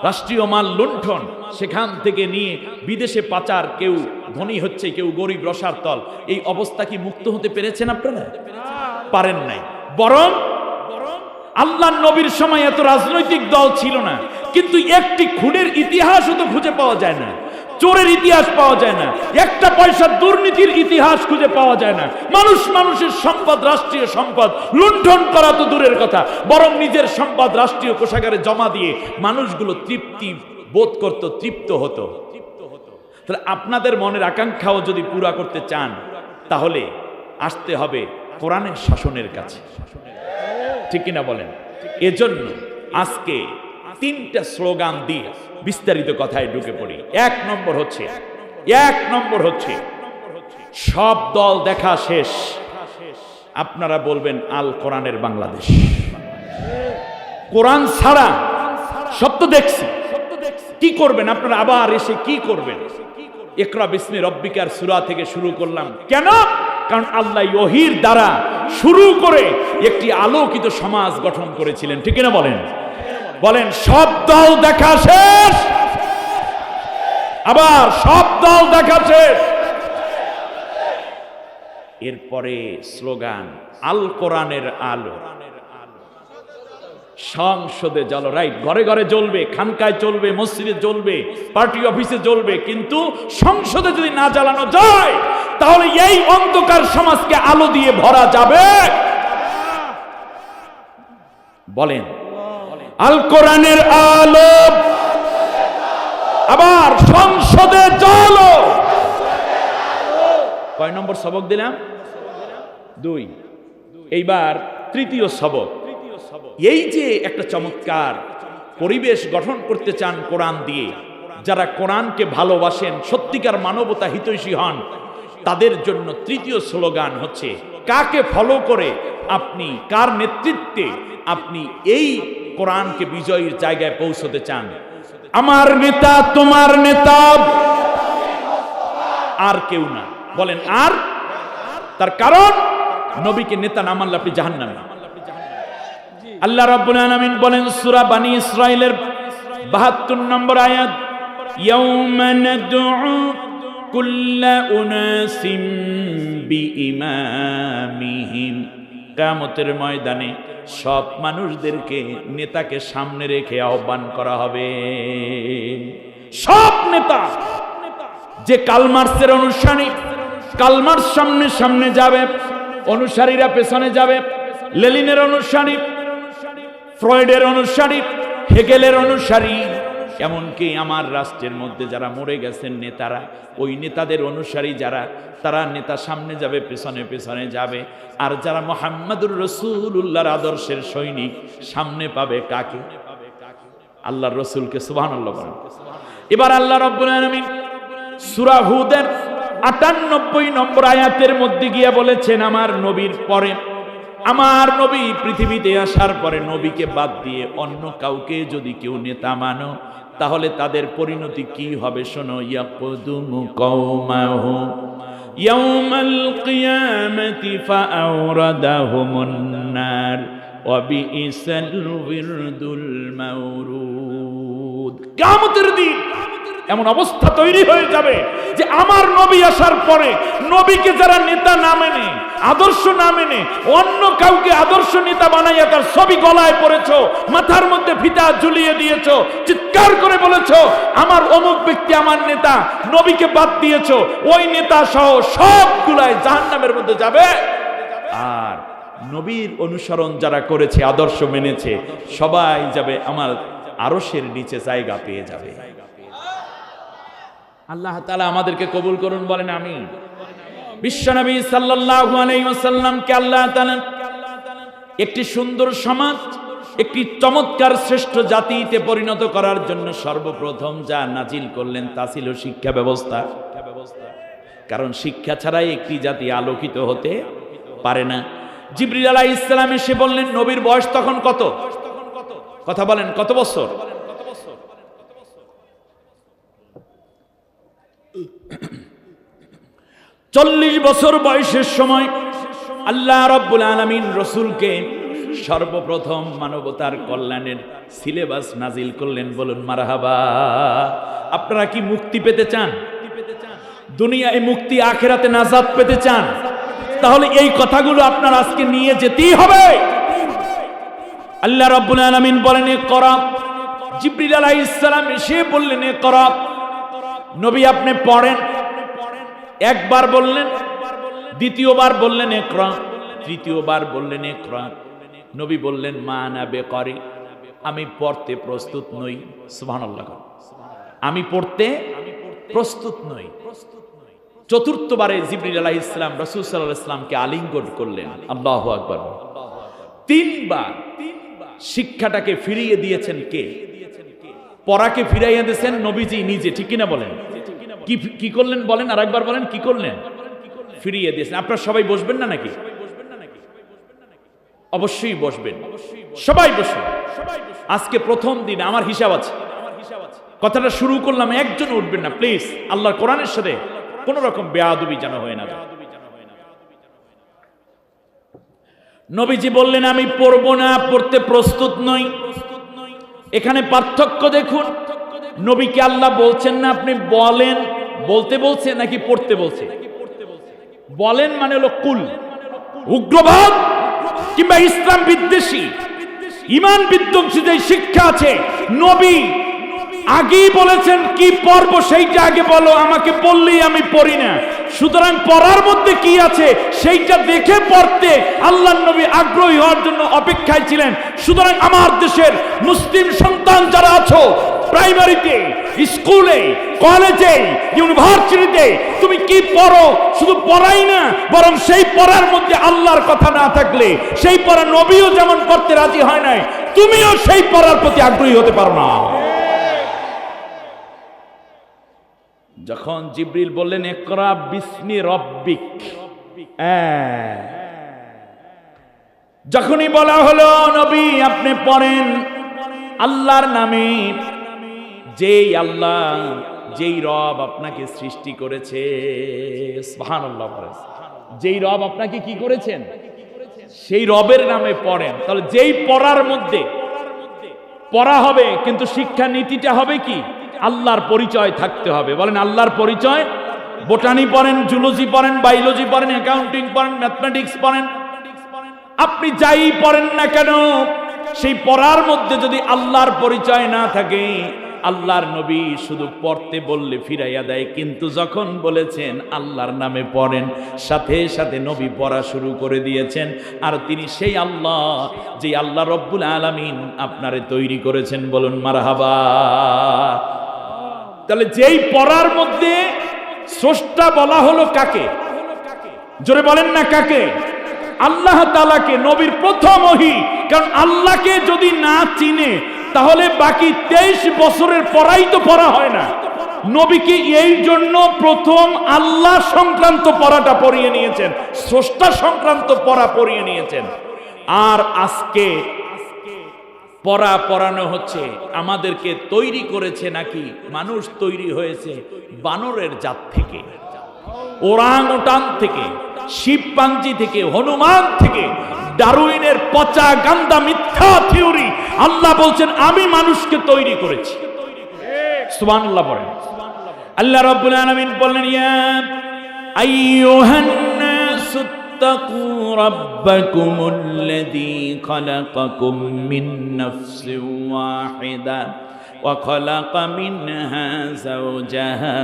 রাষ্ট্রীয় মাল লুণ্ঠন, সেখান থেকে নিয়ে বিদেশে পাচার, কেউ ধনী হচ্ছে, কেউ গরিব রসার তল। এই অবস্থা কি মুক্ত হতে পেরেছেন আপনারা? পারেন নাই। বরং আল্লাহর নবীর সময় এত রাজনৈতিক দল ছিল না, কিন্তু একটি খুনের ইতিহাসও তো খুঁজে পাওয়া যায় না, চোরের ইতিহাস পাওয়া যায় না, একটা পয়সার দুর্নীতির ইতিহাস খুঁজে পাওয়া যায় না। মানুষের সম্পদ, রাষ্ট্রীয় সম্পদ লুণ্ঠন করা তো দূরের কথা, বরং নিজের সম্পদ রাষ্ট্রীয় কোষাগারে জমা দিয়ে মানুষগুলো তৃপ্তি বোধ করত, তৃপ্ত হতো। তাহলে আপনাদের মনের আকাঙ্ক্ষাও যদি পুরা করতে চান, তাহলে আসতে হবে কোরআনের শাসনের কাছে, ঠিক কিনা বলেন? এজন্য আজকে 3টা স্লোগান দিয়ে বিস্তারিত কথায় ঢুকে পড়ি। এক নম্বর হচ্ছে সব দল দেখা শেষ, আপনারা বলবেন আল কোরআনের বাংলাদেশ। কোরআন ছাড়া সব তো দেখছি, কি করবেন আপনারা? আবার এসে কি করবেন? ইকরা বিসমি রব্বিকার সূরা থেকে শুরু করলাম কেন? কারণ আল্লাহ ওহীর দ্বারা শুরু করে একটি আলোকিত সমাজ গঠন করেছিলেন, ঠিক না বলেন? বলেন সব দল দেখা শেষ, আবার সব দল দেখা শেষ। এরপরে স্লোগান আল কোরআনের আলো। সংসদে জ্বালো, রাইট, ঘরে ঘরে জ্বলবে, খানকায় চলবে, মসজিদে জ্বলবে, পার্টি অফিসে জ্বলবে, কিন্তু সংসদে যদি না জ্বালানো যায় তাহলে এই অন্ধকার সমাজকে আলো দিয়ে ভরা যাবে। বলেন আল কোরআনের আলো, আবার সংসদে জ্বালো। কয় নম্বর সবক দিলাম? 2। এইবার তৃতীয় সবক। এই যে একটা চমৎকার পরিবেশ গঠন করতে চান কোরআন দিয়ে, যারা কোরআনকে ভালোবাসেন, সত্যিকার মানবতা হিতৈষী হন, তাদের জন্য তৃতীয় স্লোগান হচ্ছে কাকে ফলো করে আপনি, কার নেতৃত্বে আপনি এই কোরআনকে বিজয়ীর জায়গায় পৌঁছতে চান। আমার নেতা, তোমার নেতা আর কেউ না। বলেন আর? তার কারণ নবীকে নেতা না মানলে আপনি জাহান্নামে। আল্লাহ রাব্বুল আলামিন বলেন সূরা বানী ইসরাঈলের 72 নম্বর আয়াত, ইয়াউমা নাদউ কুল্লা উনাসিম বিইমামিহিম। কিয়ামতের ময়দানে সব মানুষদেরকে নেতাকে সামনে রেখে আহ্বান করা হবে। সব নেতা, যে কালমার্সের অনুসারী, কালমার্স সামনে সামনে যাবে, অনুসারীরা পেছনে যাবে। লেনিনের অনুসারী, ফ্রয়েডের অনুসারী, হেগেলের অনুসারী, এমনকি আমার রাষ্ট্রের মধ্যে যারা মরে গেছেন নেতারা, ওই নেতাদের অনুসারী যারা, তারা নেতা সামনে যাবে, পেছনে পেছনে যাবে। আর যারা মুহাম্মাদুর রাসূলুল্লাহর আদর্শের সৈনিক, সামনে পাবে কাকে? আল্লাহর রাসূলকে। সুবহানাল্লাহ বলেন। এবার আল্লাহ রাব্বুল আলামিন সূরা হুদের 98 নম্বর আয়াতের মধ্যে গিয়া বলেছেন, আমার নবীর পরে, আমার নবী পৃথিবীতে আসার পরে নবীকে বাদ দিয়ে অন্য কাউকে যদি কেউ নেতা মানো, তাহলে তাদের পরিণতি কি হবে শোনো। ইয়াকুদুমু কওমাহু ইয়াউমাল কিয়ামাতি ফাআওরাদাহুমুন নার ওয়া বিইসাল উরদুল মাওরুদ। কিয়ামতের দিন এমন অবস্থা তৈরি হয়ে যাবে যে আমার নবী আসার পরে নবীকে যারা নেতা না মেনে, আদর্শ না মেনে, অন্য কাউকে আদর্শ নেতা বানাইয়া তার ছবি গলায় পড়েছো, মাথার মধ্যে ফিতা ঝুলিয়ে দিয়েছো, চিৎকার করে বলেছো আমার অমুক ব্যক্তি আমার নেতা, নবীকে বাদ দিয়েছো, ওই নেতা সহ সবগুলাই জাহান্নামের মধ্যে যাবে। আর নবীর অনুসরণ যারা করেছে, আদর্শ মেনেছে, সবাই যাবে আমার আরশের নিচে জায়গা পেয়ে যাবে। আল্লাহ তাআলা আমাদেরকে কবুল করুন, বলেন আমিন। বিশ্বনবী সাল্লাল্লাহু আলাইহি ওয়াসাল্লামকে আল্লাহ তাআলা একটি সুন্দর সমাজ, একটি চমৎকার শ্রেষ্ঠ জাতিতে পরিণত করার জন্য সর্বপ্রথম যা নাজিল করলেন তা ছিল শিক্ষা ব্যবস্থা। কারণ শিক্ষা ছাড়াই একটি জাতি আলোকিত হতে পারে না। জিবরিল আলাইহিস সালাম এসে বললেন, নবীর বয়স তখন কত? কথা বলেন, কত বছর? 40 বছর বয়সের সময় আল্লাহ রাব্বুল আলামিন রাসূলকে সর্বপ্রথম মানবতার কল্যাণের সিলেবাস নাজিল করলেন। বলুন মারহাবা। আপনারা কি মুক্তি পেতে চান? দুনিয়ায় মুক্তি, আখিরাতে নাজাত পেতে চান? তাহলে এই কথাগুলো আপনার আজকে নিয়ে যেতেই হবে। আল্লাহ রাব্বুল আলামিন বলেন ইকরা। জিবরিল আলাইহিস সালাম এসে বললেন ইকরা। নবী আপনি পড়েন। একবার বললেন, দ্বিতীয়বার বললেন ইকরা, তৃতীয়বার বললেন ইকরা। নবী বললেন মা আনা বিকারি, আমি পড়তে প্রস্তুত নই। সুবহানাল্লাহ। আমি পড়তে প্রস্তুত নই। চতুর্থবারে জিবরিল আলাইহিস সালাম রাসূল সাল্লাল্লাহু আলাইহি ওয়াসাল্লামকে আলিঙ্গন করলেন। আল্লাহু আকবার। 3 বার শিক্ষাটাকে ফিরিয়ে দিয়েছেন কে? পড়াকে ফিরাইয়া দিয়েছেন নবীজি নিজে, ঠিক কিনা বলেন? কি করলেন বলেন, আরেকবার বলেন, কি করলেন? ফিরিয়ে দিয়েছেন। আপনারা সবাই বসবেন না নাকি? অবশ্যই বসবেন, সবাই বসুন। আজকে প্রথম দিন, আমার হিসাব আছে। কথাটা শুরু করলাম, একজন উঠবেন না প্লিজ। আল্লাহর কোরআনের সাথে কোন রকম বেয়াদবি যেন হয় না। নবীজি বললেন আমি পড়বো না, পড়তে প্রস্তুত নই। এখানে পার্থক্য দেখুন। নবীকে আল্লাহ বলছেন না আপনি বলেন, বলতে বলছে নাকি পড়তে বলছে? বলেন মানে হলো কুল, উগ্রবাদ কিংবা ইসলাম বিদ্বেষী, ঈমান বিধ্বংসী যে শিক্ষা আছে, নবী আগেই বলেছেন কি পড়বো সেইটা আগে বলো, আমাকে বললেই আমি পড়ি না। সুতরাং পড়ার মধ্যে কি আছে সেইটা দেখে পড়তে আল্লাহর নবী আগ্রহী হওয়ার জন্য অপেক্ষায় ছিলেন। সুতরাং আমার দেশের মুসলিম সন্তান যারা আছো, প্রাইমারিতে, স্কুলে, কলেজে, ইউনিভার্সিটিতে তুমি কি পড়ো? শুধু পড়াই না, বরং সেই পড়ার মধ্যে আল্লাহর কথা না থাকলে সেই পড়া নবীও যেমন পড়তে রাজি হয় নাই, তুমিও সেই পড়ার প্রতি আগ্রহী হতে পারো না। যখন জিবরিল বললেন ইকরা বিসমি রব্বিক, যখনই বলা হলো নবী আপনি পড়েন আল্লাহর নামে, যেই আল্লাহ, যেই রব আপনাকে সৃষ্টি করেছে, সুবহানাল্লাহ, যেই রব আপনাকে কি করেছেন সেই রবের নামে পড়েন। তাহলে যেই পড়ার মধ্যে পড়া হবে, কিন্তু শিক্ষা নীতিটা হবে কি? আল্লাহর পরিচয় থাকতে হবে। বলেন আল্লাহর পরিচয়। বোটানি পড়েন, জুলজি পড়েন, বায়োলজি পড়েন, অ্যাকাউন্টিং পড়েন, ম্যাথমেটিক্স পড়েন, আপনি যাই পড়েন না কেন, সেই পড়ার মধ্যে যদি আল্লাহর পরিচয় না থাকে, আল্লাহর নবী শুধু পড়তে বললে ফিরাইয়া দেয়, কিন্তু যখন বলেছেন আল্লাহর নামে পড়েন, সাথে সাথে নবী পড়া শুরু করে দিয়েছেন। আর তিনি সেই আল্লাহ, যে আল্লাহ রব্বুল আলামিন আপনারে তৈরি করেছেন। বলুন মারহাবা। তাহলে যেই পড়ার মধ্যে স্রষ্টা বলা হলো কাকে? জোরে বলেন না কাকে? আল্লাহ তাআলাকে। নবীর প্রথম ওহী। কারণ আল্লাহকে যদি না চিনে তাহলে বাকি 23 বছরের পড়াই তো পড়া হয় না। নবীকে এই জন্য প্রথম আল্লাহ সংক্রান্ত পড়াটা পড়িয়ে নিয়েছেন, স্রষ্টা সংক্রান্ত পড়া পড়িয়ে নিয়েছেন। আর আজকে পড়া পড়ানো হচ্ছে, আমাদেরকে তৈরি করেছে নাকি মানুষ তৈরি হয়েছে বানরের জাত থেকে, ওরাং ওটাং থেকে, শিবপাঞ্জি থেকে, হনুমান থেকে, ডারউইনের পচা গান্দা মিথ্যা থিওরি। আল্লাহ বলছেন আমি মানুষকে তৈরি করেছি। সুবহানাল্লাহ পড়েন। আল্লাহ রাব্বুল আলামিন বললেন ইয়া আইয়ুহান নাসু তাকু রাব্বাকুমুল্লাযী খালাকাকুম মিন নাফসিন ওয়াহিদা وخلق منها زوجها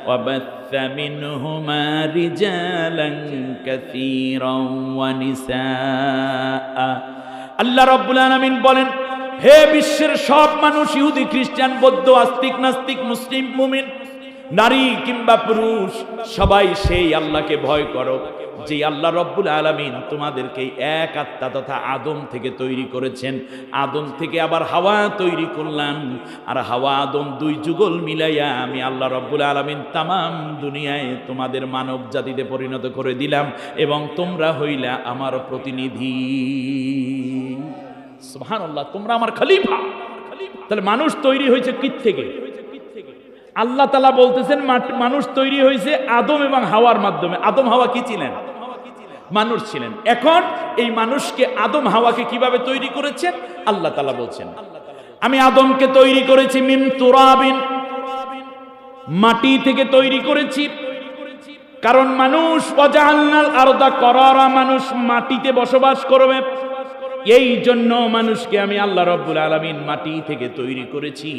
وبث منهما رجالا كثيرا ونساء। আল্লাহ রাব্বুল আলামিন বলেন হে বিশ্বের সব মানুষ, ইহুদি, খ্রিস্টান, বৌদ্ধ, আস্তিক, নাস্তিক, মুসলিম, মুমিন, নারী কিংবা পুরুষ, সবাই সেই আল্লাহকে ভয় করো, যে আল্লাহ রব্বুল আলামিন তোমাদেরকে এক আত্মা তথা আদম থেকে তৈরি করেছেন। আদম থেকে আবার হাওয়া তৈরি করলাম, আর হাওয়া আদম 2 যুগল মিলাইয়া আমি আল্লাহ রব্বুল আলামিন তামাম দুনিয়ায় তোমাদের মানব জাতিতে পরিণত করে দিলাম, এবং তোমরা হইলা আমার প্রতিনিধি। সুবহানাল্লাহ, তোমরা আমার খলিফা। তাহলে মানুষ তৈরি হয়েছে কি থেকে? আল্লাহ তাআলা বলতেছেন মানুষ তৈরি হয়েছে আদম এবং হাওয়ার মাধ্যমে। আদম হাওয়া কি ছিলেন? মানুষ ছিলেন। এখন এই মানুষকে আদম হাওয়াকে কিভাবে তৈরি করেছেন আল্লাহ তাআলা বলছেন, আমি আদমকে তৈরি করেছি মিন তুরাবিন, মাটি থেকে তৈরি করেছি। কারণ মানুষ ওয়াজআলনাল আরদা করারা, মানুষ মাটিতে বসবাস করবে, এই জন্য মানুষকে আমি আল্লাহ রাব্বুল আলামিন মাটি থেকে তৈরি করেছি।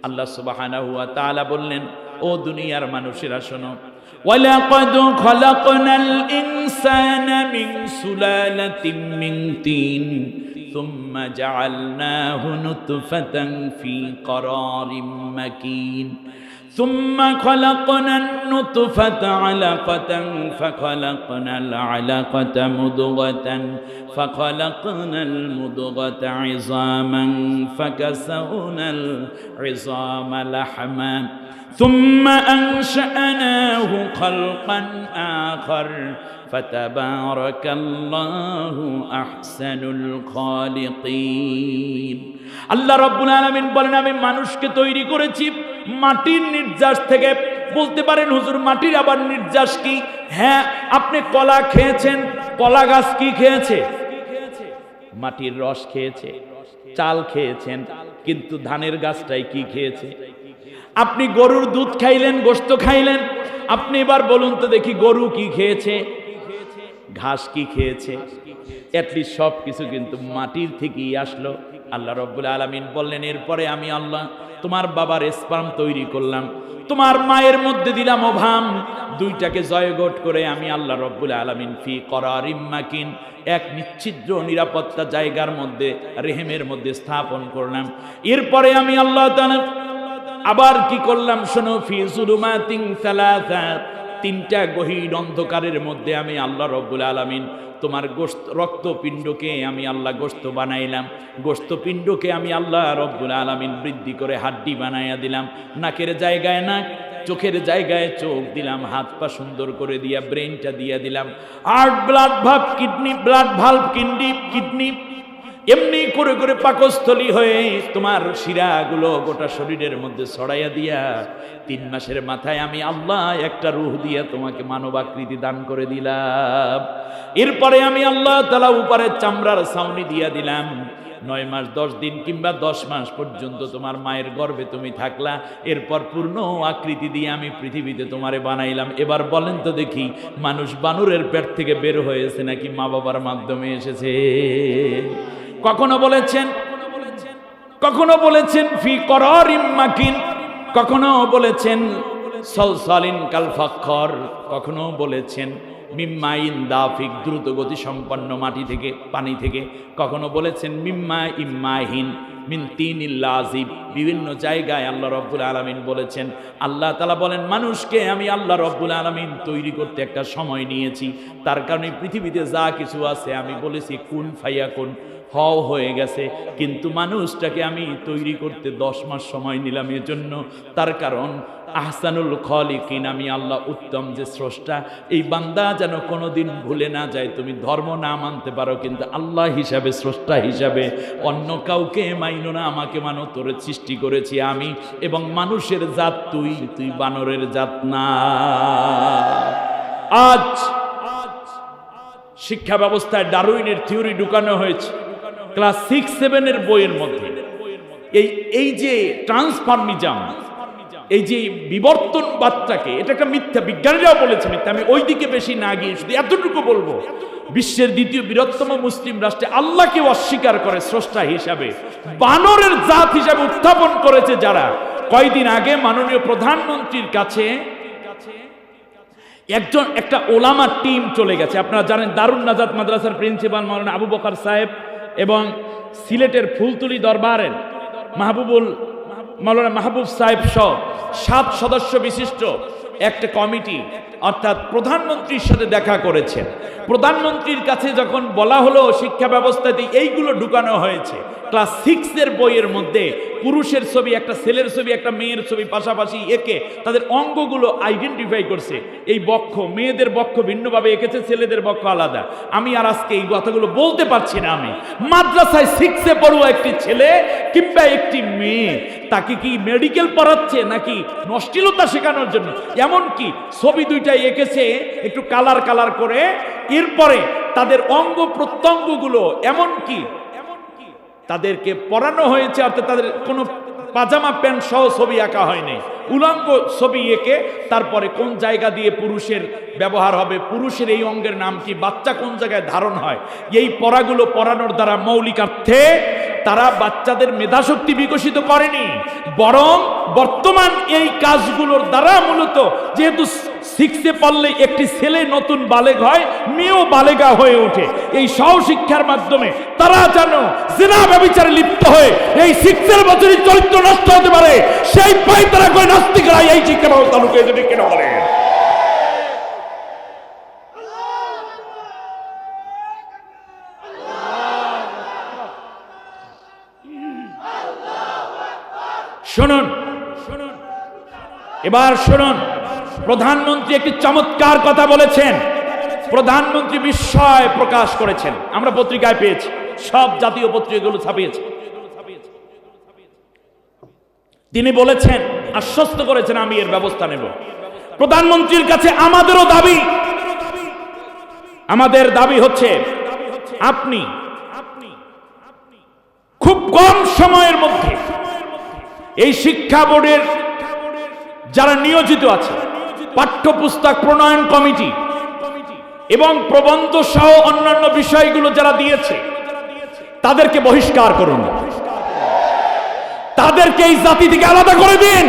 আল্লাহ সুবহানাহু ওয়া তাআলা বললেন, ও দুনিয়ার মানুষেরা শোনো, ওয়ালাকাদ খালাকনাল ইনসানা মিন সুলালাতিন মিন তিন সুম্মা জাআলনাহু নুতফাতান ফি করারিম মাকিন ثم خلقنا النطفة علقة فخلقنا العلقة مضغة فخلقنا المضغة عظاما فكسونا العظام لحما ثم أنشأناه خلقا آخر فتبارك الله أحسن الخالقين। আল্লাহ রাব্বুল আলামিন বলেন, আমি মানুষকে তৈরি করেছি মাটির নির্যাস থেকে। বলতে পারেন হুজুর মাটির আবার নির্যাস কি? হ্যাঁ, আপনি কলা খেয়েছেন, কলা গাছ কি খেয়েছে? মাটির রস খেয়েছে, চাল খেয়েছেন, কিন্তু ধানের গাছটাই কি খেয়েছে? আপনি গরুর দুধ খাইলেন, গোশত খাইলেন, আপনি এবার বলুন তো দেখি গরু কি খেয়েছে, ঘাস কি খেয়েছে? এটলিস্ট সব কিছু কিন্তু মাটির থেকেই আসলো। আল্লাহ রাব্বুল আলামিন বললেন, এরপরে আমি আল্লাহ তোমার বাবার স্পার্ম তৈরি করলাম, তোমার মায়ের মধ্যে দিলাম ওভাম, দুইটাকে জয়গোট করে আমি আল্লাহ রাব্বুল আলামিন ফি করারিম মাকিন, এক নিশ্চিদ্র নিরাপত্তা জায়গার মধ্যে, রেহেমের মধ্যে স্থাপন করলাম। এরপরে আমি আল্লাহ তাআলা আবার কি করলাম শোনো, ফি যুলুমাতিন সালাসা, তিনটা গহীন অন্ধকারের মধ্যে আমি আল্লাহ রাব্বুল আলামিন তোমার রক্তপিণ্ডকে আমি আল্লাহ গোশত বানাইলাম, গোশতপিণ্ডকে আমি আল্লাহ রাব্বুল আলামিন বৃদ্ধি করে হাড্ডি বানাইয়া দিলাম, নাকের জায়গায় নাক, চোখের জায়গায় চোখ দিলাম, হাত পা সুন্দর করে দিয়া ব্রেনটা দিয়া দিলাম, heart, blood valve, kidney, blood valve, kidney, এমনি করে করে পাকস্থলী হয়ে তোমার শিরাগুলো গোটা শরীরের মধ্যে ছড়াইয়া দিয়া 3 মাসের মাথায় আমি আল্লাহ একটা রূহ দিয়া তোমাকে মানবাকৃতি দান করে দিলাম। এরপরে আমি আল্লাহ তাআলা উপরে চামড়ার ছাউনি দিয়া দিলাম। 9 মাস 10 দিন কিংবা 10 মাস পর্যন্ত তোমার মায়ের গর্ভে তুমি থাকলা। এরপর পূর্ণ আকৃতি দিয়ে আমি পৃথিবীতে তোমারে বানাইলাম। এবার বলেন তো দেখি, মানুষ বানরের পেট থেকে বের হয়েছে নাকি মা বাবার মাধ্যমে এসেছে? কখনো বলেছেন ফি করারিম মাকিন, কখনো বলেছেন সলসালিন কাল ফাখর, কখনো বলেছেন মিম্মাইন দাফিক, দ্রুত গতি সম্পন্ন মাটি থেকে, পানি থেকে, কখনো বলেছেন মিম্মা ইম্মাহিন মিন তিনিল লাযিব। বিভিন্ন জায়গায় আল্লাহ রাব্বুল আলামিন বলেছেন। আল্লাহ তাআলা বলেন, মানুষকে আমি আল্লাহ রাব্বুল আলামিন তৈরি করতে একটা সময় নিয়েছি, তার কারণে পৃথিবীতে যা কিছু আছে আমি বলেছি কুন ফায়াকুন, হও হয়ে গেছে। কিন্তু মানুষটাকে আমি তৈরি করতে 10 মাস সময় নিলাম। এজন্য তার কারণ আহসানুল খালিকিন, আমি আল্লাহ উত্তম যে স্রষ্টা, এই বান্দা যেন কোনোদিন ভুলে না যায়। তুমি ধর্ম না মানতে পারো, কিন্তু আল্লাহ হিসাবে, স্রষ্টা হিসাবে অন্য কাউকে মাইনো না, আমাকে মানো। তোরে সৃষ্টি করেছি আমি, এবং মানুষের জাত তুই, তুই বানরের জাত না। আজ শিক্ষা ব্যবস্থায় ডারউইনের থিওরি ঢুকানো হয়েছে ক্লাস 6-7 এর বইয়ের মধ্যে। এই যে ট্রান্সফর্মিজম, এই যে বিবর্তনবাদটাকে, এটা একটা মিথ্যা, বিজ্ঞানীরাও বলেছে মিথ্যা। আমি ওই দিকে বেশি না গিয়ে শুধু এতটুকু বলবো, বিশ্বের 2য় বৃহত্তম মুসলিম রাষ্ট্রে আল্লাহকে অস্বীকার করে স্রষ্টা হিসাবে, বানরের জাত হিসাবে উত্থাপন করেছে যারা। কয়দিন আগে মাননীয় প্রধানমন্ত্রীর কাছে একটা ওলামা টিম চলে গেছে। আপনারা জানেন দারুন নাজাত মাদ্রাসার প্রিন্সিপাল মাওলানা আবু বকর সাহেব এবং সিলেটের ফুলতলি দরবারের মাওলানা মাহবুব সাহেব সহ 7 সদস্য বিশিষ্ট একটা কমিটি অর্থাৎ প্রধানমন্ত্রীর সাথে দেখা করেছেন। প্রধানমন্ত্রীর কাছে যখন বলা হলো শিক্ষা ব্যবস্থাতে এইগুলো ঢুকানো হয়েছে, ক্লাস 6-এর বইয়ের মধ্যে পুরুষের ছবি, একটা ছেলের ছবি, একটা মেয়ের ছবি পাশাপাশি এঁকে তাদের অঙ্গগুলো আইডেন্টিফাই করছে। এই বক্ষ, মেয়েদের বক্ষ ভিন্নভাবে এঁকেছে, ছেলেদের বক্ষ আলাদা। আমি আর আজকে এই কথাগুলো বলতে পারছি না। আমি মাদ্রাসায় 6-এ পড়ুয়া একটি ছেলে কিংবা একটি মেয়ে, তাকে কি মেডিকেল পড়াচ্ছে নাকি অশ্লীলতা শেখানোর জন্য? এমনকি ছবি দুইটাই এঁকেছে একটু কালার কালার করে, এরপরে তাদের অঙ্গ প্রত্যঙ্গগুলো এমনকি তাদেরকে পড়ানো হয়েছে, অর্থাৎ তাদের কোনো পাজামা প্যান্ট সহ ছবি আঁকা হয়নি, উলঙ্গ ছবি এঁকে তারপরে কোন জায়গা দিয়ে পুরুষের ব্যবহার হবে, পুরুষের এই অঙ্গের নাম কি, বাচ্চা কোন জায়গায় ধারণ হয়, এই পড়াগুলো পড়ানোর দ্বারা মৌলিকার্থে তারা বাচ্চাদের মেধাশক্তি বিকশিত করেনি, বরং বর্তমান এই কাজগুলোর দ্বারা মূলত, যেহেতু 6-এ পড়লে একটি ছেলে নতুন বালেগ হয়, মেয়েও বালেগা হয়ে ওঠে, এই সহশিক্ষার মাধ্যমে তারা যেন জিনা ব্যভিচারে লিপ্ত হয়ে এই 6-এর বছরই চরিত্র নষ্ট হতে পারে, সেই পাই তারা করে নাস্তিকরা এই শিক্ষা ব্যবস্থা লুকিয়ে যদি কেন বলে। শুনুন, এবার শুনুন, প্রধানমন্ত্রী একটি চমৎকার কথা বলেছেন। প্রধানমন্ত্রী বিস্ময় প্রকাশ করেছেন, আমরা পত্রিকায় পেয়েছি, সব জাতীয় পত্রিকাগুলো ছাপিয়েছে। তিনি বলেছেন, আশ্বস্ত করেছেন, আমি এর ব্যবস্থা নেব। প্রধানমন্ত্রীর কাছে আমাদেরও দাবি, আমাদের দাবি হচ্ছে আপনি খুব কম সময়ের মধ্যে এই শিক্ষা বোর্ডের যারা নিয়োজিত আছে, পাঠ্যপুস্তক প্রণয়ন কমিটি এবং প্রবন্ধ সহ অন্যান্য বিষয়গুলো যারা দিয়েছে তাদেরকে বহিষ্কার করুন, তাদেরকে এই জাতি থেকে আলাদা করে দিন।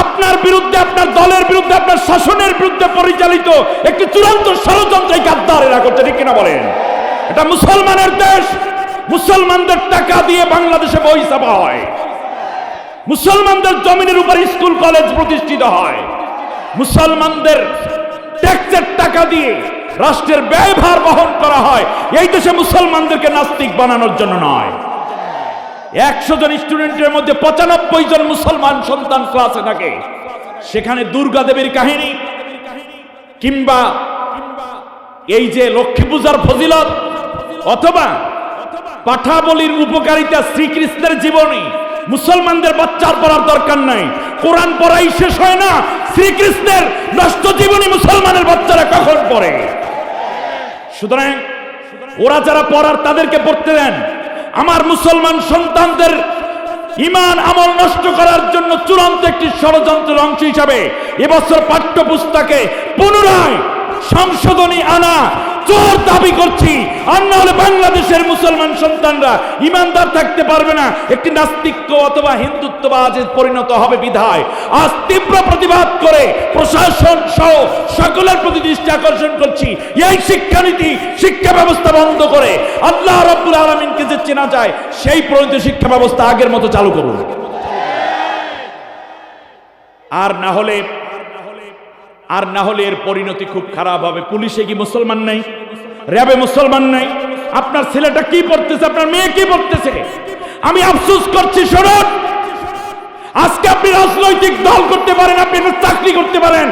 আপনার বিরুদ্ধে, আপনার দলের বিরুদ্ধে, আপনার শাসনের বিরুদ্ধে পরিচালিত একটি চূড়ান্ত ষড়যন্ত্র এই গাদ্দারেরা করছে, ঠিক কিনা বলেন? এটা মুসলমানের দেশ, মুসলমানদের টাকা দিয়ে বাংলাদেশে বই ছাপা হয়, মুসলমানদের জমিনের উপর স্কুল কলেজ প্রতিষ্ঠিত হয়, মুসলমানদের ট্যাক্সের টাকা দিয়ে রাষ্ট্রের ব্যয়ভার বহন করা হয়। এই দেশে মুসলমানদেরকে নাস্তিক বানানোর জন্য নয়। 100 জন স্টুডেন্টের মধ্যে 95 জন মুসলমান সন্তান ক্লাসে থাকে, সেখানে দুর্গা দেবীর কাহিনী কিংবা এই যে লক্ষ্মী পূজার ফজিলত অথবা পাঠা বলির উপকারিতা, শ্রীকৃষ্ণের জীবনী মুসলমানদের বাচ্চার পড়ার দরকার নাই। কোরআন পড়াই শেষ হয় না, শ্রীকৃষ্ণের নষ্ট জীবনী মুসলমানের বাচ্চারা কখন পড়ে? সুতরাং ওরা যারা পড়ার তাদেরকে পড়তে দেন। আমার মুসলমান সন্তানদের ঈমান আমল নষ্ট করার জন্য চূড়ান্ত একটি ষড়যন্ত্রের অংশ হিসাবে এবছর পাঠ্যপুস্তকে পুনরায় সংশোধনী আনা জোর দাবি করছি। আর না হলে বাংলাদেশের মুসলমান সন্তানরা ইমানদার থাকতে পারবে না, একটি নাস্তিক্য অথবা হিন্দুত্ববাদে পরিণত হবে। বিধায় আজ তীব্র প্রতিবাদ করে প্রশাসন সহ সকলের প্রতি দৃষ্টি আকর্ষণ করছি, এই শিক্ষানীতি, শিক্ষা ব্যবস্থা বন্ধ করে আল্লাহ রাব্বুল আলামিনকে যে চেনা যায় সেই প্রণীত শিক্ষা ব্যবস্থা আগের মতো চালু করুন। আর না হলে এর পরিণতি খুব খারাপ হবে। পুলিশে কি মুসলমান নাই? র্যাবে মুসলমান নাই? আপনার ছেলেটা কি পড়তেছে, আপনার মেয়ে কি পড়তেছে? আমি আফসোস করছি। শুনুন, আজকে আপনি রাজনৈতিক দল করতে পারেন, আপনি একটা চাকরি করতে পারেন,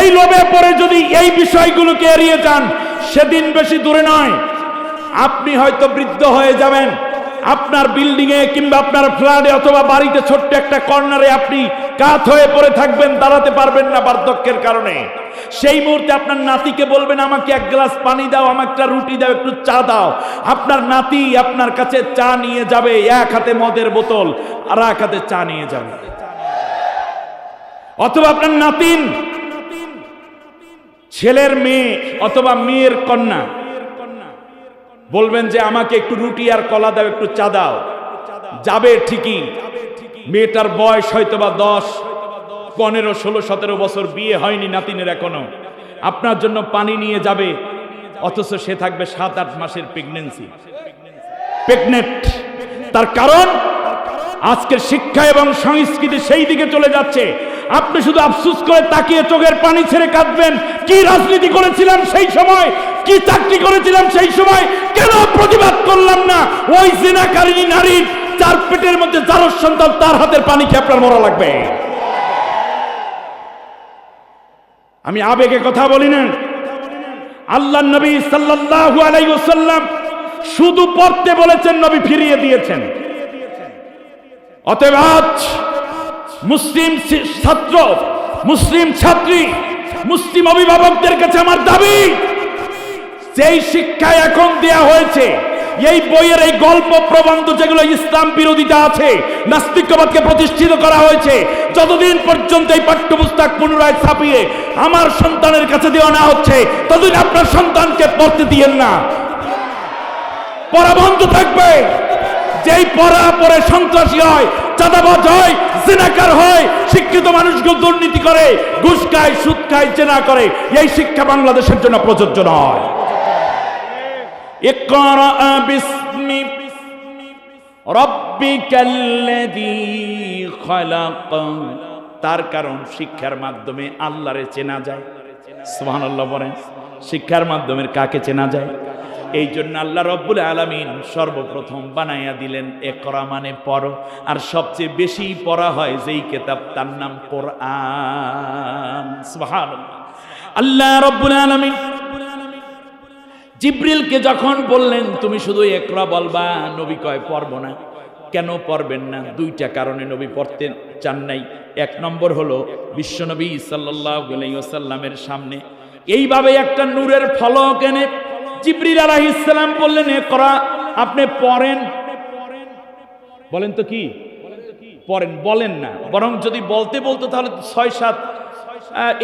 এই লোভে পড়ে যদি এই বিষয়গুলোকে এড়িয়ে যান, সেদিন বেশি দূরে নয় আপনি হয়তো বৃদ্ধ হয়ে যাবেন। আপনার বিল্ডিং এ কিংবা আপনার ফ্ল্যাটে অথবা বাড়িতে ছোট্ট একটা কর্নারে আপনি কাত হয়ে পড়ে থাকবেন, দাঁড়াতে পারবেন না বার্ধক্যের কারণে। সেই মুহূর্তে আপনার নাতিকে বলবেন, আমাকে এক গ্লাস পানি দাও, আমাকে একটা রুটি দাও, একটু চা দাও। আপনার নাতি আপনার কাছে চা নিয়ে যাবে, এক হাতে মদের বোতল আর এক হাতে চা নিয়ে যাবে। অথবা আপনার নাতিন, ছেলের মেয়ে অথবা মেয়ের কন্যা বলবেন যে আমাকে একটু রুটি আর কলা দাও, একটু চা দাও। যাবে ঠিকই, মেয়েটার বয়স হয়তো বা 10, 15, 16, 17 বছর, বিয়ে হয়নি নাতিনের এখনো। আপনার জন্য পানি নিয়ে যাবে, অথচ সে থাকবে 7-8 মাসের প্রেগনেন্ট। তার কারণ আজকের শিক্ষা এবং সংস্কৃতি সেই দিকে চলে যাচ্ছে। আপনি শুধু আফসোস করে তাকিয়ে চোখের পানি ছেড়ে কাঁদবেন। কি রাজনীতি করেছিলাম সেই সময়, কি চাকরি করেছিলাম সেই সময়, কেন প্রতিবাদ করলাম না? ওই জিনাকারিনী নারীর চার পেটের মধ্যে যার সন্তান, তার হাতের পানি খেয়ে আপনার মরা লাগবে। আমি আবেগে কথা বলি না। আল্লাহর নবী সাল্লাল্লাহু আলাইহি ওয়াসাল্লাম শুধু পড়তে বলেছেন, নবী ফিরিয়ে দিয়েছেন। অতএব আজ মুসলিম ছাত্র, মুসলিম ছাত্রী, মুসলিম অভিভাবকদের কাছে আমার দাবি, যেই শিক্ষা এখন দেয়া হয়েছে, এই বইয়ের এই গল্প প্রবন্ধ যেগুলো ইসলাম বিরোধিতা আছে, নাস্তিকবাদকে প্রতিষ্ঠিত করা হয়েছে, যতদিন পর্যন্ত এই পাঠ্যপুস্তক পুনরায় ছাপিয়ে আমার সন্তানের কাছে দেওয়া না হচ্ছে, ততদিন আপনার সন্তানকে পড়তে দিয়েন না। পড়া বন্ধ থাকবে। যেই পড়া পড়ে সন্ত্রাসী হয়, চাঁদাবাজ হয়, জিনাকার হয়, শিক্ষিত মানুষগুলো দুর্নীতি করে, ঘুষ খায়, সুদ খায়, জেনা করে, এই শিক্ষা বাংলাদেশের জন্য প্রযোজ্য নয়। ইকরা বিসমি রাব্বিকাল্লাযী খালাক। তার কারণ শিক্ষার মাধ্যমে আল্লাহরে চেনা যায়। সুবহানাল্লাহ বলেন। শিক্ষার মাধ্যমে কাকে চেনা যায়? এই জন্য আল্লাহ রব্বুল আলামিন সর্বপ্রথম বানাইয়া দিলেন ইকরা মানে পড়ো। আর সবচেয়ে বেশি পড়া হয় যেই কিতাব, তার নাম কোরআন। সুবহানাল্লাহ। আল্লাহ রব্বুল আলামিন জিবরিলকে যখন বললেন তুমি শুধু ইকরা বলবা, নবী কয় পড়বো না। কেন পড়বেন না? দুইটা কারণে নবী পড়তে চান নাই। এক নম্বর হলো বিশ্বনবী সাল্লাল্লাহু আলাইহি ওয়াসাল্লামের সামনে এইভাবে একটা নূরের ফলক এনে জিবরিল আলাইহিস সালাম বললেন ইকরা, আপনি পড়েন। বলেন তো কি পড়েন? বলেন না, বরং যদি বলতে বলতো তাহলে 6-7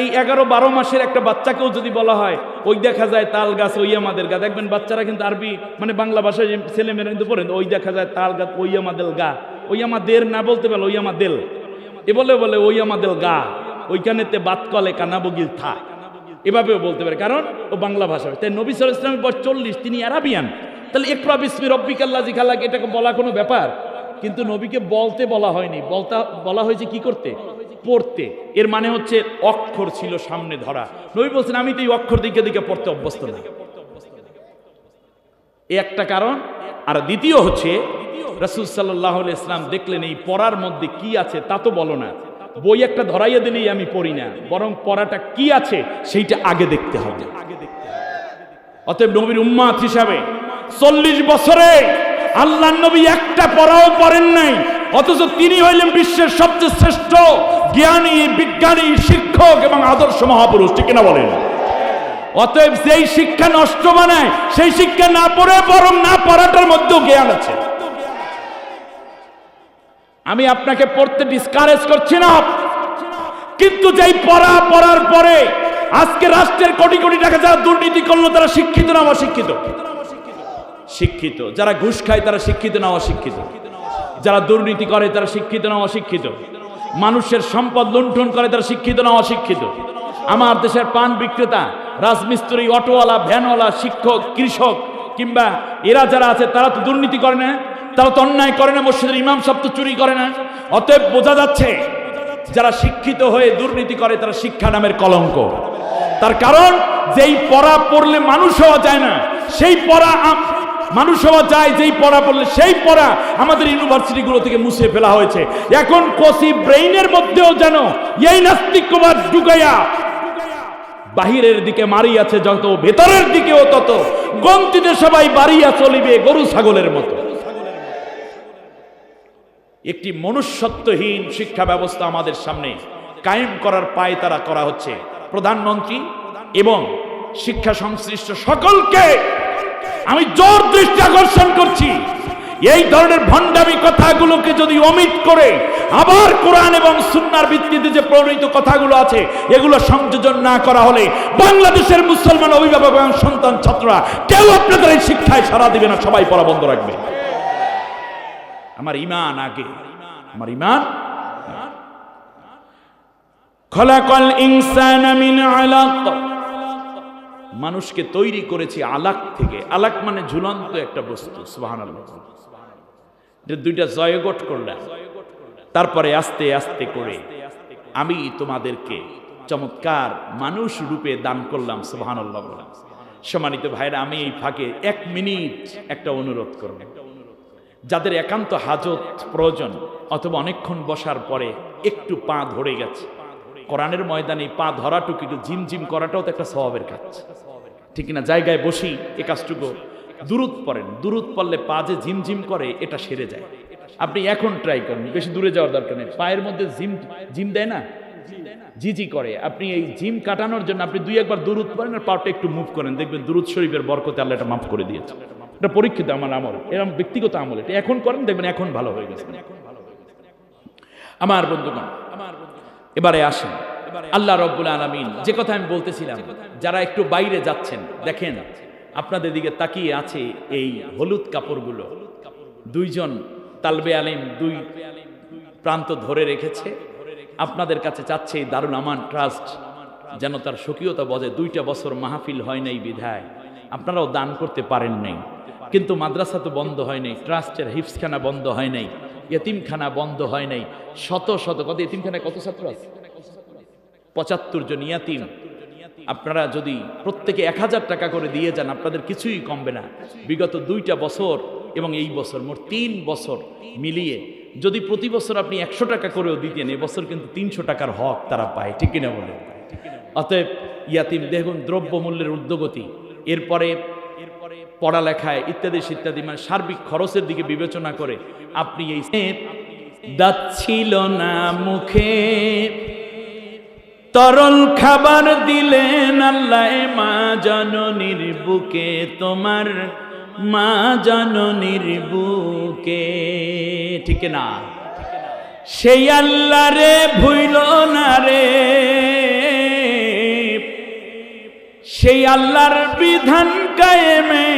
এই 11-12 মাসের একটা বাচ্চাকেও যদি বলা হয় ওই দেখা যায় তাল গাছ ওই আমাদের গা, দেখবেন বাচ্চারা কিন্তু আরবি মানে বাংলা ভাষায় ছেলে মেয়েরা কিন্তু পড়েন, ওই দেখা যায় তাল গাছ ওই আমাদের গা, ওই আমাদের না বলতে পারলো ওই আমাদের, এ বলে বলে ওই আমাদের গা, ওইখানেতে বাত কলে কানা বগিল থা, এভাবেও বলতে পারে, কারণ ও বাংলা ভাষা। তাই নবী সাল্লাল্লাহু আলাইহি ওয়াসাল্লামের বয়স 40, তিনি আরাবিয়ান। তাহলে ইকরা বিসমি রাব্বিকাল্লাযী খালাক এটাকে বলা কোনো ব্যাপার? কিন্তু নবীকে বলতে বলা হয়নি, বলা হয়েছে কি করতে? পড়তে। এর মানে হচ্ছে অক্ষর ছিল সামনে ধরা। নবী বলছেন আমি তো এই অক্ষর দিকে দিকে পড়তে অভ্যস্ত না। এই একটা কারণ। আর দ্বিতীয় হচ্ছে রাসূল সাল্লাল্লাহু আলাইহি ওয়াসাল্লাম দেখলেন এই পড়ার মধ্যে কি আছে তা তো বলো না, বই একটা ধরাইয়া দিলেই আমি পড়ি না, বরং পড়াটা কি আছে সেইটা আগে দেখতে হবে। অতএব নবীর উম্মত হিসাবে 40 বছরে আল্লাহর নবী একটা পড়াও পড়েন নাই, অথচ তিনি হইলেন বিশ্বের সবচেয়ে শ্রেষ্ঠ জ্ঞানী, বিজ্ঞানী, শিক্ষক এবং আদর্শ মহাপুরুষ। ঠিক না বলেন? অতএব যেই শিক্ষা নষ্ট বানায় সেই শিক্ষা না পড়ে বরং না পড়াটার মধ্যেও জ্ঞান আছে। আমি আপনাকে পড়তে ডিসকারেজ করছি না, কিন্তু যেই পড়ার পরে আজকে রাষ্ট্রের কোটি কোটি টাকা যারা দুর্নীতি করলো তারা শিক্ষিত না অশিক্ষিত? শিক্ষিত। যারা ঘুষ খায় তারা শিক্ষিত না অশিক্ষিত? যারা দুর্নীতি করে তারা শিক্ষিত না অশিক্ষিত? মানুষের সম্পদ লুণ্ঠন করে তারা শিক্ষিত না অশিক্ষিত? আমার দেশের পান বিক্রেতা, রাজমিস্ত্রি, অটোওয়ালা, ভ্যানওয়ালা, শিক্ষক, কৃষক কিংবা এরা যারা আছে তারা তো দুর্নীতি করে না, তারা তো অন্যায় করে না, মসজিদের ইমাম সাহেব তো চুরি করে না। অতএব বোঝা যাচ্ছে যারা শিক্ষিত হয়ে দুর্নীতি করে তারা শিক্ষা নামের কলঙ্ক। তার কারণ যেই পড়া পড়লে মানুষ হওয়া যায় না, সেই পড়া মানুষ হওয়া যায়, যেই পড়া পড়লে সেই পড়া আমাদের ইউনিভার্সিটিগুলো থেকে মুছে ফেলা হয়েছে। এখন কচি ব্রেইনের মধ্যেও যেন এই নাস্তিকবাদ ঢুকাইয়া বাহিরের দিকে মারিয়াছে, যত ভেতরের দিকেও তত গন্তিতে সবাই বাড়িয়া চলিবে গরু ছাগলের মতো। একটি মনুষ্যত্বহীন শিক্ষা ব্যবস্থা আমাদের সামনে কায়েম করার পায়তারা করা হচ্ছে। প্রধানমন্ত্রী এবং শিক্ষা সংশ্লিষ্ট সকলকে আমি জোর দৃষ্টি আকর্ষণ করছি, এই ধরনের ভণ্ডামি কথাগুলোকে যদি অমিট করে আবার কোরআন এবং সুন্নাহর ভিত্তিতে যে প্রণীত কথাগুলো আছে এগুলো সংযোজন না করা হলে বাংলাদেশের মুসলমান অভিভাবক এবং সন্তান ছাত্ররা কেউ আপনাদের এই শিক্ষায় সাড়া দিবে না, সবাই পড়া বন্ধ রাখবে। আমার ঈমান আগে, আমার ঈমান। খলাকাল ইনসানা মিন আলাক, মানুষকে তৈরি করেছি আলাক থেকে। আলাক মানে ঝুলন্ত একটা বস্তু। সুবহানাল্লাহ। দুইটা জয়গঠ করলাম, তারপরে আস্তে আস্তে করে আমি তোমাদেরকে চমৎকার মানুষ রূপে দান করলাম। সুবহানাল্লাহ। সম্মানিত ভাইরা, আমি এই ফাঁকে 1 মিনিট একটা অনুরোধ করব। যাদের একান্ত হাজত প্রয়োজন অথবা অনেকক্ষণ বসার পরে একটু পা ধরে গেছে, কোরআনের ময়দানে পা ধরাটুকু একটু ঝিমঝিম করাটাও তো একটা সওয়াবের কাজ, ঠিক না? জায়গায় বসি এ কাজটুকু দুরূদ পড়েন, দুরূদ পড়লে পা যে ঝিমঝিম করে এটা সেরে যায়। আপনি এখন ট্রাই করেন, বেশি দূরে যাওয়ার দরকার নেই। পায়ের মধ্যে জিম দেয় না, জি করে, আপনি এই জিম কাটানোর জন্য আপনি 2-1 বার দুরূদ পড়েন আর পাটা একটু মুভ করেন, দেখবেন দুরূদ শরীফের বরকতে আল্লাহ এটা মাফ করে দিয়েছে। এটা পরীক্ষিত আমার আমল, এরকম ব্যক্তিগত আমল। এটা এখন করেন, দেখবেন এখন ভালো হয়ে গেছে। আমার বন্ধুগণ, এবারে আসেন আল্লাহ রাব্বুল আলামিন, যে কথা আমি বলতেছিলাম, যারা একটু বাইরে যাচ্ছেন দেখেন আপনাদের দিকে তাকিয়ে আছে এই হলুদ কাপড়গুলো। 2 জন তালবে আলিম 2 প্রান্ত ধরে রেখেছে। আপনাদের কাছে চাচ্ছে এই দারুল আমান ট্রাস্ট যেন তার স্বকীয়তা বজায়। 2টা বছর মাহফিল হয় নাই বিধায় আপনারাও দান করতে পারেন নাই, কিন্তু মাদ্রাসা তো বন্ধ হয় নাই, ট্রাস্টের হিফজখানা বন্ধ হয় নাই, এতিমখানা বন্ধ হয় নাই। শত শত কত এতিমখানায় কত ছাত্র আছে? 75 জন ইয়াতিম। আপনারা যদি প্রত্যেকে 1000 টাকা করে দিয়ে যান, আপনাদের কিছুই কমবে না। বিগত 2টা বছর এবং এই বছর মোট 3 বছর মিলিয়ে যদি প্রতি বছর আপনি 100 টাকা করেও দিতেন, এবছর কিন্তু 300 টাকার হক তারা পায়, ঠিক কিনা বলেন? অতএব ইয়াতিম দেখুন দ্রব্যমূল্যের ঊর্ধ্বগতি, এরপরে পড়ালেখায় ইত্যাদি ইত্যাদি, মানে সার্বিক খরচের দিকে বিবেচনা করে আপনি এই দাঁত ছিল না মুখে তরল খাবার দিলেন আল্লাহ মা জননীর বুকে, তোমার মা জননীর বুকে, ঠিক না? সেই আল্লাহ রে ভুইল না রে, সেই আল্লাহর বিধান কায়েমে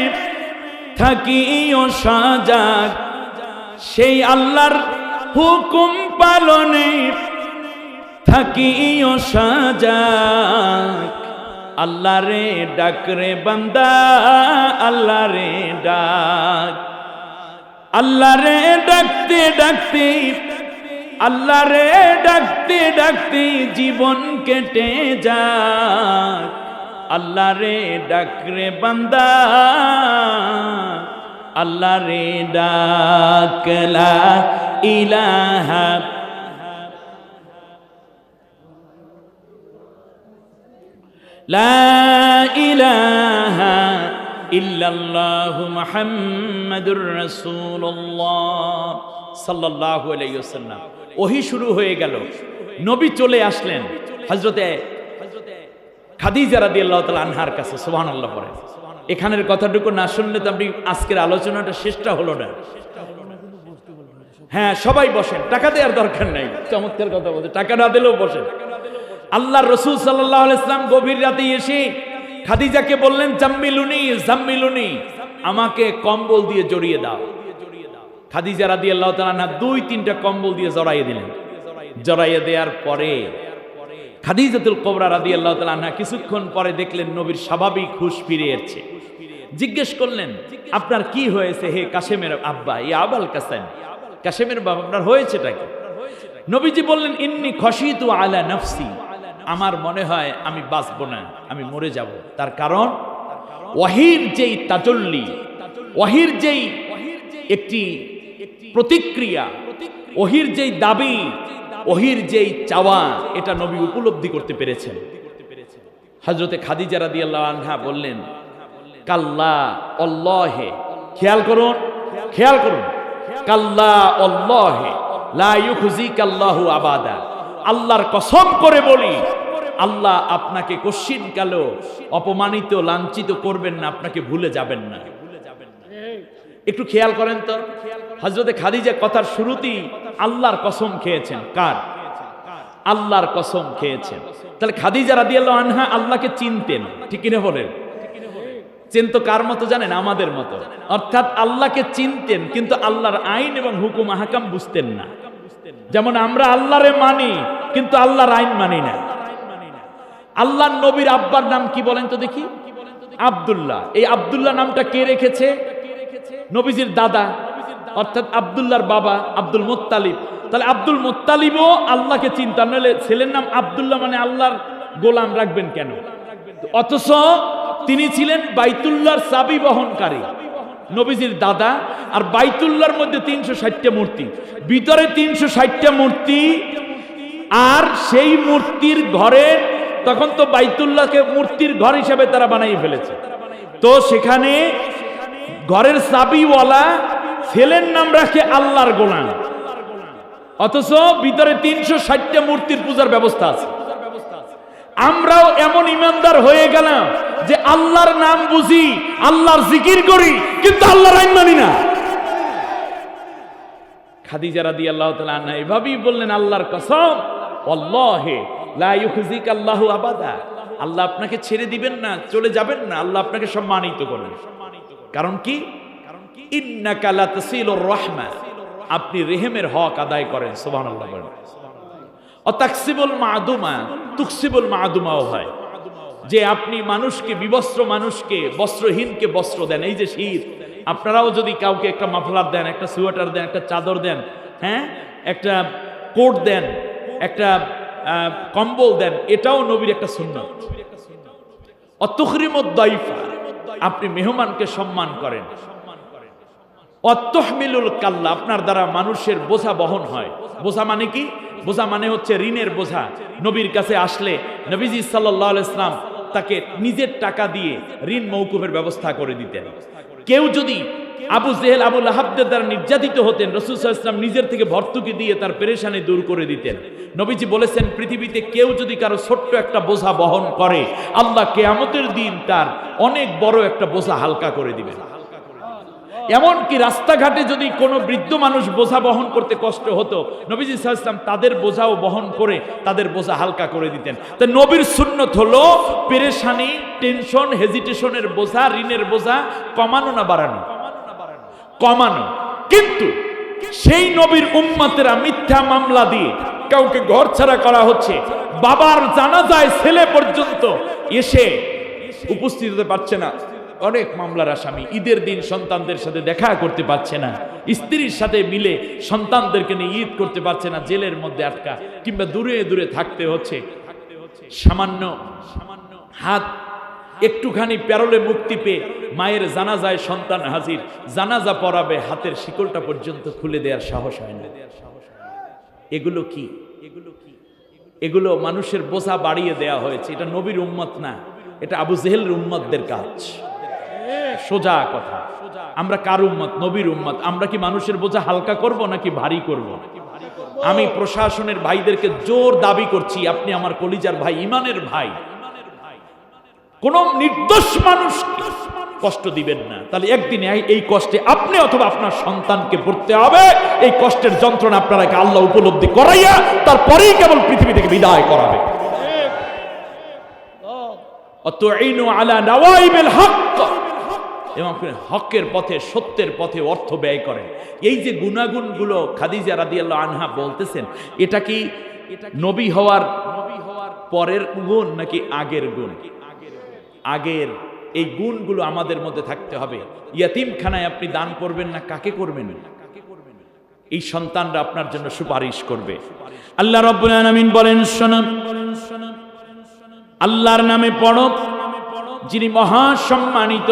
থাকিও সজাগ, সেই আল্লাহর হুকুম পালনে থাকিও সজাগ। আল্লাহ রে ডাক রে বান্দা, আল্লাহ রে ডাক, আল্লাহ রে ডাকতে ডাকতে, আল্লাহ রে ডাকতে ডাকতে জীবন কেটে যায়। আল্লাহ রে ডাক রে বান্দা, আল্লাহ রে ডাক, লা ইলাহা লা ইলাহা ইল্লাল্লাহু মুহাম্মাদুর রাসূলুল্লাহ সাল্লাল্লাহু আলাইহি ওয়াসাল্লাম। ওহী শুরু হয়ে গেল, নবী চলে আসলেন হযরতে খাদিজা রাদিয়াল্লাহু তাআলা আনহার কাছে। সুবহানাল্লাহ পড়ে। এখানের কথাটুকু না শুনলে তো আপনি আজকের আলোচনাটা শেষটা হলো না। হ্যাঁ, সবাই বসেন, টাকা দেওয়ার দরকার নাই। চমৎকার কথা বলতে, টাকা না দিলেও বসেন। আল্লাহর রাসূল সাল্লাল্লাহু আলাইহি ওয়াসাল্লাম গভীর রাতে এসে খাদিজাকে বললেন, জাম্মিলুনি জাম্মিলুনি, আমাকে কম্বল দিয়ে জড়িয়ে দাও। খাদিজা রাদিয়াল্লাহু তাআলা আনহা 2-3টা কম্বল দিয়ে জড়াইয়ে দিলেন। জড়াইয়ে দেওয়ার পরে খাদিজাতুল কুবরা রাদিয়াল্লাহু তাআলা আনহা কিছুক্ষণ পরে দেখলেন নবীর স্বাভাবিক হুঁশ ফিরে এসেছে। জিজ্ঞেস করলেন, আপনার কি হয়েছে হে কাসেমের আব্বা, ইয়া আবাল কাসেম, কাসেমের বাবা আপনার হয়েছেটা কি? নবীজি বললেন, ইন্নী খশিতু আলা নফসি, আমার মনে হয় আমি বাঁচবো না, আমি মরে যাব। তার কারণ ওয়াহির যেই তাজল্লি, ওয়াহির যেই একটি প্রতিক্রিয়া, ওহির যেই দাবি, ওহির যেই চাওয়া, এটা নবী উপলব্ধি করতে পেরেছেন। হযরতে খাদিজা রাদিয়াল্লাহু আনহা বললেন, কাল্লা আল্লাহে, খেয়াল করুন, খেয়াল করুন, কাল্লা আল্লাহে লা ইউখজিকাল্লাহু আবাদা, আল্লাহর কসম করে বলি, আল্লাহ আপনাকে কশিন কালো অপমানিত লাঞ্ছিত করবেন না, আপনাকে ভুলে যাবেন না। একটু খেয়াল করেন তো, হযরতে খাদিজা কথার শুরুতেই আল্লাহর কসম খেয়েছেন। কার? আল্লাহর কসম খেয়েছেন। তাহলে খাদিজা রাদিয়াল্লাহু আনহা আল্লাহকে চিনতেন, ঠিক কিনা বলেন? চিনতো কার মতো জানেন? আমাদের মতো। অর্থাৎ আল্লাহকে চিনতেন, কিন্তু আল্লাহর আইন এবং হুকুম আহকাম বুঝতেন না। যেমন আমরা আল্লাহরে মানি, কিন্তু আল্লাহর আইন মানি না। আল্লাহর নবীর আব্বার নাম কি বলেন তো দেখি? আব্দুল্লাহ। এই আব্দুল্লাহ নামটা কে রেখেছে? নবীজির দাদা, অর্থাৎ আব্দুল্লাহর বাবা আব্দুল মুত্তালিব তাহলে আব্দুল মুত্তালিবও আল্লাহকে চিনতেন, নাহলে ছেলের নাম আব্দুল্লাহ মানে আল্লাহর গোলাম রাখবেন কেন? অথচ তিনি ছিলেন বাইতুল্লাহর চাবি বহনকারী, নবীজির দাদা। আর বাইতুল্লাহর মধ্যে 360টা মূর্তি, ভিতরে 360টা মূর্তি। আর সেই মূর্তির ঘরে, তখন তো বাইতুল্লাহকে মূর্তির ঘর হিসেবে তারা বানাই ফেলেছে, তো সেখানে ঘরের চাবিওয়ালা ছেলের নাম রাখে আল্লাহর গোলাম, অথচ ভিতরে 360টা মূর্তির পূজার ব্যবস্থা আছে। আমরাও এমন ইমানদার হয়ে গেলাম যে আল্লাহর নাম বুঝি, আল্লাহর জিকির করি, কিন্তু আল্লাহর আইন মানি না। খাদিজা রাদিয়াল্লাহু তাআলা আনহা এভাবেই বললেন, আল্লাহর কসম, ওয়াল্লাহি লা ইউখজিক আল্লাহু আবাদা, আল্লাহ আপনাকে ছেড়ে দিবেন না, চলে যাবেন না, আল্লাহ আপনাকে সম্মানিত করবেন। কারণ কি? ইন্নাকা লাতাসিলুর রাহমা, আপনি রেহেমের হক আদায় করেন। সুবহানাল্লাহ বলেন। অতাকসিবুল মাদুমা তুকসিবুল মাদুমাও হয়, যে আপনি মানুষকে, বিবস্ত্র মানুষকে, বস্ত্রহীনকে বস্ত্র দেন। এই যে শীত, আপনারাও যদি কাউকে একটা মাফলার দেন, একটা সোয়েটার দেন, একটা চাদর দেন, হ্যাঁ, একটা কোট দেন, একটা কম্বল দেন, এটাও নবীর একটা সুন্নাত। অতুখরিমুদ দাইফা, আপনি মেহমানকে সম্মান করেন। অতহমিলুল কাল্লা, আপনার দ্বারা মানুষের বোঝা বহন হয়। বোঝা মানে কি? বোঝা মানে হচ্ছে ঋণের বোঝা। নবীর কাছে আসলে নবীজি সাল্লাল্লাহু আলাইহি ওয়াসাল্লাম তাকে নিজের টাকা দিয়ে ঋণ মওকুফের ব্যবস্থা করে দিতেন। কেউ যদি আবু জেহেল, আবু লাহাবদের দ্বারা নির্যাতিত হতেন, রাসূল সাল্লাল্লাহু আলাইহি ওয়াসাল্লাম নিজের থেকে ভর্তুকি দিয়ে তার পেরেশানি দূর করে দিতেন। নবীজি বলেছেন, পৃথিবীতে কেউ যদি কারো ছোট্ট একটা বোঝা বহন করে, আল্লাহ কিয়ামতের দিন তার অনেক বড় একটা বোঝা হালকা করে দিবেন। এমনকি রাস্তাঘাটে যদি কোনো বৃদ্ধ মানুষ বোঝা বহন করতে কষ্ট হতো, নবীজি সাল্লাল্লাহু আলাইহি ওয়াসাল্লাম তাদের বোঝাও বহন করে তাদের বোঝা হালকা করে দিতেন। তো নবীর সুন্নত হলো পেরেশানি, টেনশন, হেজিটেশনের বোঝা, ঋণের বোঝা কমানো না বাড়ানো? কমানো। কিন্তু সেই নবীর উম্মতেরা মিথ্যা মামলা দিয়ে কাউকে ঘর ছাড়া করা হচ্ছে, বাবার জানাজায় ছেলে পর্যন্ত এসে উপস্থিত হতে পারছে না, অনেক মামলার আসামি। ঈদের দিন সন্তানদের সাথে দেখা করতে পারছে না, স্ত্রীর সাথে মিলে সন্তানদেরকে নিয়ে ঈদ করতে পারছে না, জেলের মধ্যে আটকা, কিংবা দূরে দূরে থাকতে হচ্ছে। সামান্য হাত একটুখানি প্যারোলে মুক্তি পেয়ে মায়ের জানাজায় সন্তান হাজির, জানাজা পড়াবে, হাতের শিকলটা পর্যন্ত খুলে দেওয়ার সাহস হয় না। এগুলো কি? এগুলো মানুষের বোঝা বাড়িয়ে দেয়া হয়েছে। এটা নবীর উম্মত না, এটা আবু জেহেলের উম্মতদের কাজ। সোজা কথা, আমরা কার উম্মত? নবীর উম্মত। আমরা কি মানুষের বোঝা হালকা করব নাকি ভারী করব? আমি প্রশাসনের ভাইদেরকে জোর দাবি করছি, আপনি আমার কলিজার ভাই, ইমানের ভাই, কোন নির্দোষ মানুষ কষ্ট দিবেন না। তাহলে একদিনে এই কষ্টে আপনি অথবা আপনার সন্তানকে পড়তে হবে। এই কষ্টের যন্ত্রণা আপনারাকে আল্লাহ উপলব্ধি করাইয়া তারপরেই কেবল পৃথিবী থেকে বিদায় করাবে। অতঈনু আলা নাওয়াইবিল হক, এবং হকের পথে, সত্যের পথে অর্থ ব্যয় করেন। এই যে গুণাগুণগুলো খাদিজা রাদিয়াল্লাহু আনহা বলতেছেন, এটা কি নবী হওয়ার পরের গুণ নাকি আগের গুণ? আগের। এই গুণগুলো আমাদের মধ্যে থাকতে হবে। ইয়াতিমখানায় আপনি দান করবেন না, কাকে করবেন? এই সন্তানরা আপনার জন্য সুপারিশ করবে। আল্লাহ রাব্বুল আলামিন বলেন, শোনো, আল্লাহর নামে পড়ো যিনি মহা সম্মানিত।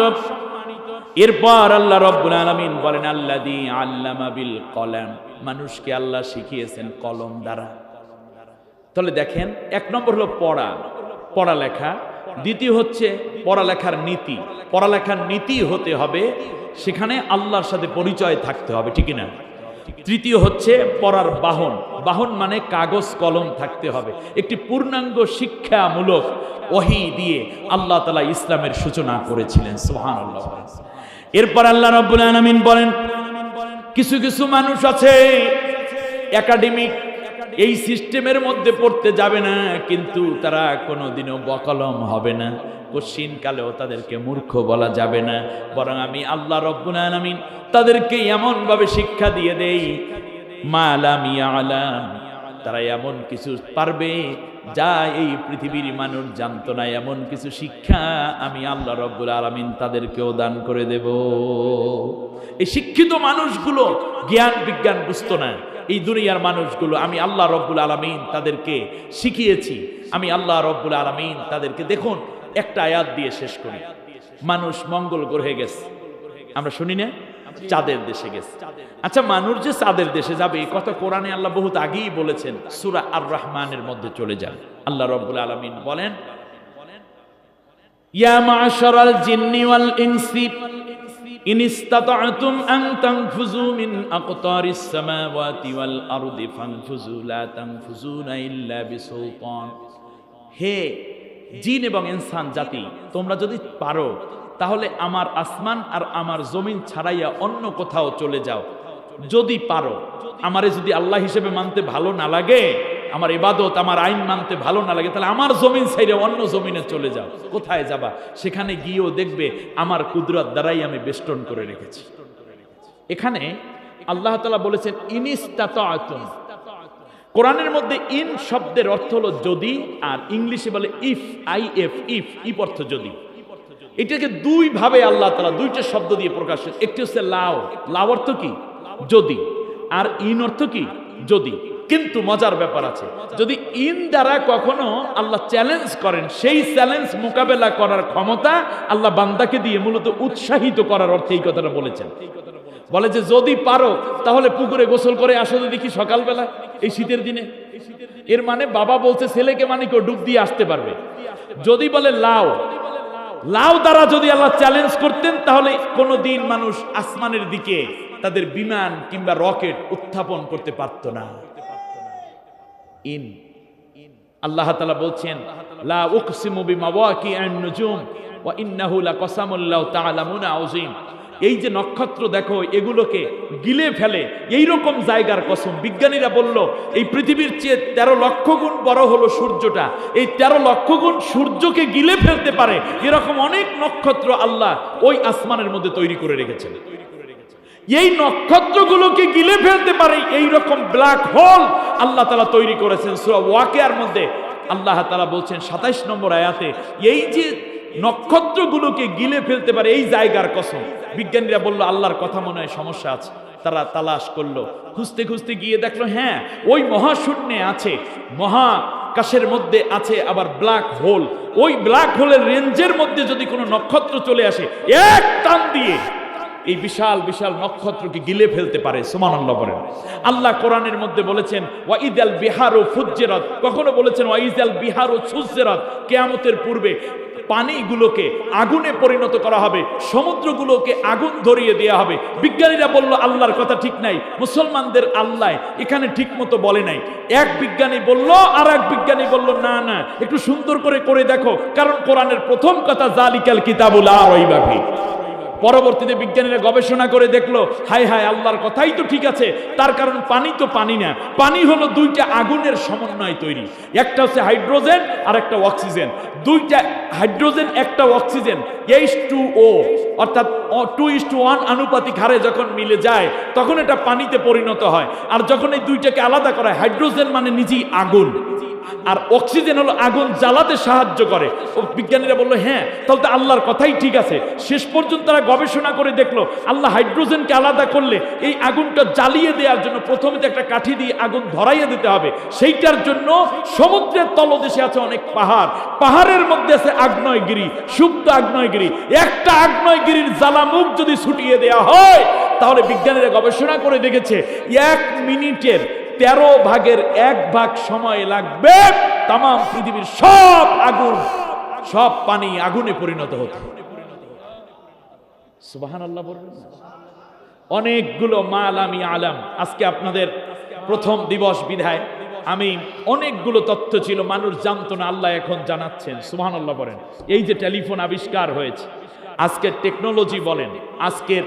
এরপর আল্লাহ রাব্বুল আলামিন বলেন, আল্লাযী আল্লামা বিল কলম, মানুষকে আল্লাহ শিখিয়েছেন কলম দ্বারা। তাহলে দেখেন, এক নম্বর হলো পড়া, পড়ালেখা। দ্বিতীয় হচ্ছে পড়ালেখার নীতি। পড়ালেখার নীতি হতে হবে, সেখানে আল্লাহর সাথে পরিচয় থাকতে হবে, ঠিক না? তৃতীয় হচ্ছে পড়ার বাহন। বাহন মানে কাগজ কলম থাকতে হবে। একটি পূর্ণাঙ্গ শিক্ষামূলক ওহী দিয়ে আল্লাহ তাআলা ইসলামের সূচনা করেছিলেন। সুবহানাল্লাহ। এরপর আল্লাহ রাব্বুল আলামিন বলেন, কিছু কিছু মানুষ আছে একাডেমিক এই সিস্টেমের মধ্যে পড়তে যাবে না, কিন্তু তারা কোনোদিনও বকলম হবে না, কোশ্চিনকালেও তাদেরকে মূর্খ বলা যাবে না। বরং আমি আল্লাহ রাব্বুল আলামিন তাদেরকে এমন ভাবে শিক্ষা দিয়ে দেই, মা লাম ইয়ালাম, তারা এমন কিছু পারবে যা এই পৃথিবীর মানুষ জানতো না। এমন কিছু শিক্ষা আমি আল্লাহ রাব্বুল আলামিন তাদেরকেও দান করে দেব। এই শিক্ষিত মানুষগুলো জ্ঞান বিজ্ঞান বুঝতো না, এই দুনিয়ার মানুষগুলো আমি আল্লাহ রব্বুল আলামিন তাদেরকে শিখিয়েছি, আমি আল্লাহ রব্বুল আলামিন তাদেরকে। দেখুন একটা আয়াত দিয়ে শেষ করি। মানুষ মঙ্গল গ্রহে গেছে, আমরা শুনি না, চাঁদের দেশে গেছে। আচ্ছা, মানুষ যে চাঁদের দেশে যাবে এই কথা কোরআনে আল্লাহ বহুত আগেই বলেছেন, সূরা আর রহমানের মধ্যে চলে যান। আল্লাহ রব্বুল আলামিন বলেন, ইয়া মা'শারাল জিন্নি ওয়াল ইনসি ইন ইসতাতা'তুম আন তানফুযু মিন আকতারিস সামাওয়াতি ওয়াল আরদি ফানফুযু লা তানফুযুনা ইল্লা বিসুলতান। হে জিন এবং ইনসান জাতি, তোমরা যদি পারো তাহলে আমার আসমান আর আমার জমিন ছাড়াইয়া অন্য কোথাও চলে যাও। যদি পারো, আমারে যদি আল্লাহ হিসেবে মানতে ভালো না লাগে, আমার ইবাদত আমার আইন মানতে ভালো না লাগে, তাহলে আমার জমিন ছেড়ে অন্য জমিনে চলে যাও। কোথায় যাবা? সেখানে গিয়েও দেখবে আমার কুদরত দ্বারাই আমি বেষ্টন করে রেখেছি। এখানে আল্লাহ তাআলা বলেছেন ইনিস্তাতা'তুম। কোরআনের মধ্যে ইন শব্দের অর্থ হলো যদি, আর ইংলিশে বলে ইফ, ইফ অর্থ যদি। এটাকে দুই ভাবে আল্লাহ তাআলা দুইটা শব্দ দিয়ে প্রকাশ করেছেন। একটি হচ্ছে লাও, লাও অর্থ কি? যদি। আর ইন অর্থ কি? যদি। কিন্তু মজার ব্যাপার আছে, যদি ইন দ্বারা কখনো আল্লাহ চ্যালেঞ্জ করেন, সেই চ্যালেঞ্জ মোকাবেলা করার ক্ষমতা আল্লাহ বান্দাকে দিয়ে মূলত উৎসাহিত করার অর্থে এই কথাটা বলেছেন। বলে যে যদি পারো তাহলে পুকুরে গোসল করে আসো তো দেখি সকালবেলা এই শীতের দিনে। এর মানে বাবা বলছে ছেলেকে মানে কেউ ডুব দিয়ে আসতে পারবে। যদি বলে লাও, লাও দ্বারা যদি আল্লাহ চ্যালেঞ্জ করতেন তাহলে কোনোদিন মানুষ আসমানের দিকে তাদের বিমান কিংবা রকেট উত্থাপন করতে পারত না। ইন, আল্লাহ তাআলা বলছেন লা উকসিমু বিমাওয়াকিআন নুজুম ওয়া ইন্নাহু লাকাসামুল লাউ তাআলামুনা আযীম। এই যে নক্ষত্র দেখো, এগুলোকে গিলে ফেলে, এই রকম জায়গার কসম। বিজ্ঞানীরা বলল এই পৃথিবীর চেয়ে 13 লক্ষ গুণ বড় হলো সূর্যটা। এই 13 লক্ষ গুণ সূর্যকে গিলে ফেলতে পারে এরকম অনেক নক্ষত্র আল্লাহ ওই আসমানের মধ্যে তৈরি করে রেখেছেন। এই নক্ষত্রগুলোকে গিলে ফেলতে পারে এই রকম ব্ল্যাক হোল আল্লাহ তাআলা তৈরি করেছেন। সূরা ওয়াকিয়ার মধ্যে আল্লাহ তাআলা বলছেন 27 নম্বর আয়াতে, এই যে নক্ষত্রগুলোকে গিলে ফেলতে পারে এই জায়গার কসম। বিজ্ঞানীরা বলল আল্লাহর কথা মনে হয় সমস্যা আছে। তারা তালাশ করলো, খুঁজতে খুঁজতে গিয়ে দেখলো হ্যাঁ, ওই মহাশূন্যে আছে, মহাকাশের মধ্যে আছে আবার ব্ল্যাক হোল। ওই ব্ল্যাক হোলের রেঞ্জের মধ্যে যদি কোনো নক্ষত্র চলে আসে, এক টান দিয়ে এই বিশাল বিশাল নক্ষত্রকে গিলে ফেলতে পারে। সুবহানাল্লাহ বলেন। আল্লাহ কোরআনের মধ্যে বলেছেন ওয়াইদাল বিহারু ফুজ্জিরাত, কখনো বলেছেন ওয়াইদাল বিহারু সুজ্জিরাত। কিয়ামতের পূর্বে পানিগুলোকে আগুনে পরিণত করা হবে, সমুদ্রগুলোকে আগুন ধরিয়ে দেওয়া হবে। বিজ্ঞানীরা বলল আল্লাহর কথা ঠিক নাই, মুসলমানদের আল্লাহ এখানে ঠিক মতো বলে নাই। এক বিজ্ঞানী বলল, আর এক বিজ্ঞানী বলল না না, একটু সুন্দর করে দেখো, কারণ কোরআনের প্রথম কথা জালিকাল কিতাবুল লা রাইবা ফিহি। পরবর্তীতে বিজ্ঞানীরা গবেষণা করে দেখলো হায় হায়, আল্লাহর কথাই তো ঠিক আছে। তার কারণ পানি তো পানি না, পানি হলো দুইটা আগুনের সমন্বয় তৈরি। একটা হচ্ছে হাইড্রোজেন আর একটা অক্সিজেন। দুইটা হাইড্রোজেন একটা অক্সিজেন H2O অর্থাৎ 2:1 আনুপাতিক হারে যখন মিলে যায় তখন এটা পানিতে পরিণত হয়। আর যখন এই দুইটাকে আলাদা করা হয়, হাইড্রোজেন মানে নিজেই আগুন, আর অক্সিজেন হলো আগুন জ্বালাতে সাহায্য করে। বিজ্ঞানীরা বললো হ্যাঁ, তাহলে তো আল্লাহর কথাই ঠিক আছে। শেষ পর্যন্ত তারা গবেষণা করে দেখলো আল্লাহ হাইড্রোজেনকে আলাদা করলে এই আগুনটা জ্বালিয়ে দেওয়ার জন্য প্রথমে তো একটা কাঠি দিয়ে আগুন ধরাইয়ে দিতে হবে। সেইটার জন্য সমুদ্রের তলদেশে আছে অনেক পাহাড়, পাহাড়ের মধ্যে আছে আগ্নেয়গিরি, সুপ্ত আগ্নেয়গিরি। একটা আগ্নেয়গিরির জ্বালামুখ যদি ছুটিয়ে দেওয়া হয় তাহলে বিজ্ঞানীরা গবেষণা করে দেখেছে 1 মিনিটের 13 ভাগের 1 ভাগ সময় লাগবে তাম পৃথিবীর সব আগুন, সব পানি আগুনে পরিণত হতে। সুবহানাল্লাহ বলবেন। অনেকগুলো মাল আমি আলাম, আজকে আপনাদের প্রথম দিবস বিধায় আমি অনেকগুলো তথ্য ছিল মানুষ জানতো না, আল্লাহ এখন জানাচ্ছেন। সুবহানাল্লাহ বলেন। এই যে টেলিফোন আবিষ্কার হয়েছে, আজকের টেকনোলজি বলেন, আজকের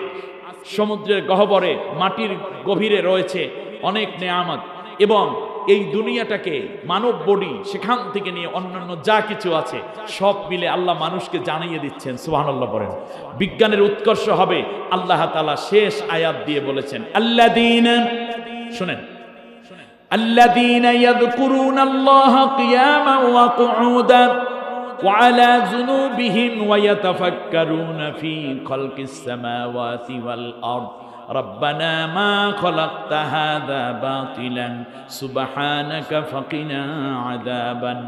সমুদ্রের গহ্বরে মাটির গভীরে রয়েছে অনেক নেয়ামত, এবং এই দুনিয়াটাকে মানব বডি সেখান থেকে নিয়ে অন্যান্য যা কিছু আছে সব মিলে আল্লাহ মানুষকে জানিয়ে দিচ্ছেন। সুবহানাল্লাহ বলেন। বিজ্ঞানের উৎকর্ষ হবে আল্লাহ তাআলা শেষ আয়াত দিয়ে বলেছেন আল্লাযীনা, শুনেন, আল্লাযীনা ইয়াযকুরুনাল্লাহা কিয়ামান ওয়া কুউদান ওয়া আলা যুনুবিহিম ওয়া ইয়াতাফাক্কারুনা ফি খালকিস সামাওয়াতি ওয়াল আরদ রব্বানা মা খলাকতা হাযা বাতিলান সুবহানাকা ফাকিনা আযাবান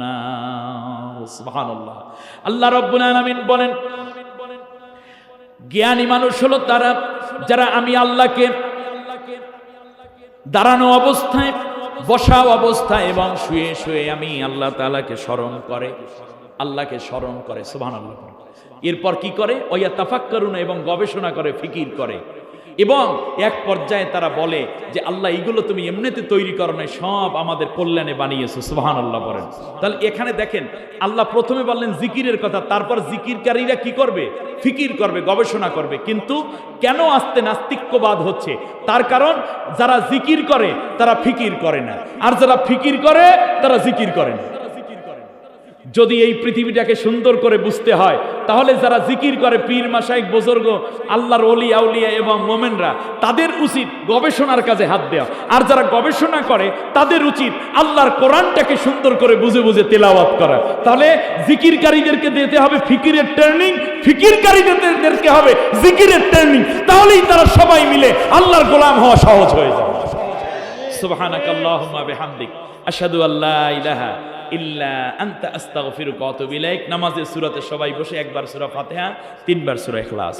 নার। সুবহানাল্লাহ। আল্লাহ রাব্বুল আলামিন বলেন, জ্ঞানী মানুষ হলো তারা যারা আমি আল্লাহকে দাঁড়ানো অবস্থায়, বসা অবস্থায় এবং শুয়ে শুয়ে আমি আল্লাহ তাআলাকে স্মরণ করে, আল্লাহকে স্মরণ করে। সুবহানাল্লাহ। এরপর কি করে? ওয়া তাফাক্কারুন, এবং গবেষণা করে, ফিকির করে, এবং এক পর্যায়ে তারা বলে যে আল্লাহ এগুলো তুমি এমনিতে তৈরি করো নাই, সব আমাদের কল্যাণে বানিয়েছো। সুবহানাল্লাহ বলেন। তাহলে এখানে দেখেন আল্লাহ প্রথমে বললেন জিকিরের কথা, তারপর জিকিরকারীরা কি করবে? ফিকির করবে, গবেষণা করবে। কিন্তু কেন আস্তে নাস্তিক্যবাদ হচ্ছে? তার কারণ যারা জিকির করে তারা ফিকির করে না, আর যারা ফিকির করে তারা জিকির করে না। যদি এই পৃথিবীটাকে সুন্দর করে বুঝতে হয় তাহলে যারা জিকির করে, পীর মাশায়েখ বুজুর্গ, আল্লাহর ওলি আউলিয়া এবং মোমেনরা, তাদের উচিত গবেষণার কাজে হাত দেওয়া। আর যারা গবেষণা করে তাদের উচিত আল্লাহর কোরআনটাকে সুন্দর করে বুঝে বুঝে তেলাওয়াত করা। তাহলে জিকিরকারীদেরকে দিতে হবে ফিকিরের ট্রেনিং, ফিকিরকারীদেরকে হবে জিকিরের ট্রেনিং। তাহলেই তারা সবাই মিলে আল্লাহর গোলাম হওয়া সহজ হয়ে যাবে। সুবহানাকাল্লাহুম্মা বিহামদিক আশহাদু আল্লা ইলাহা ইল্লা আনতা আস্তাগফিরুকা ওয়া আতুবু ইলাইক। নামাজের সূরাতে সবাই বসে একবার সূরা ফাতিহা, তিনবার সূরা ইখলাস।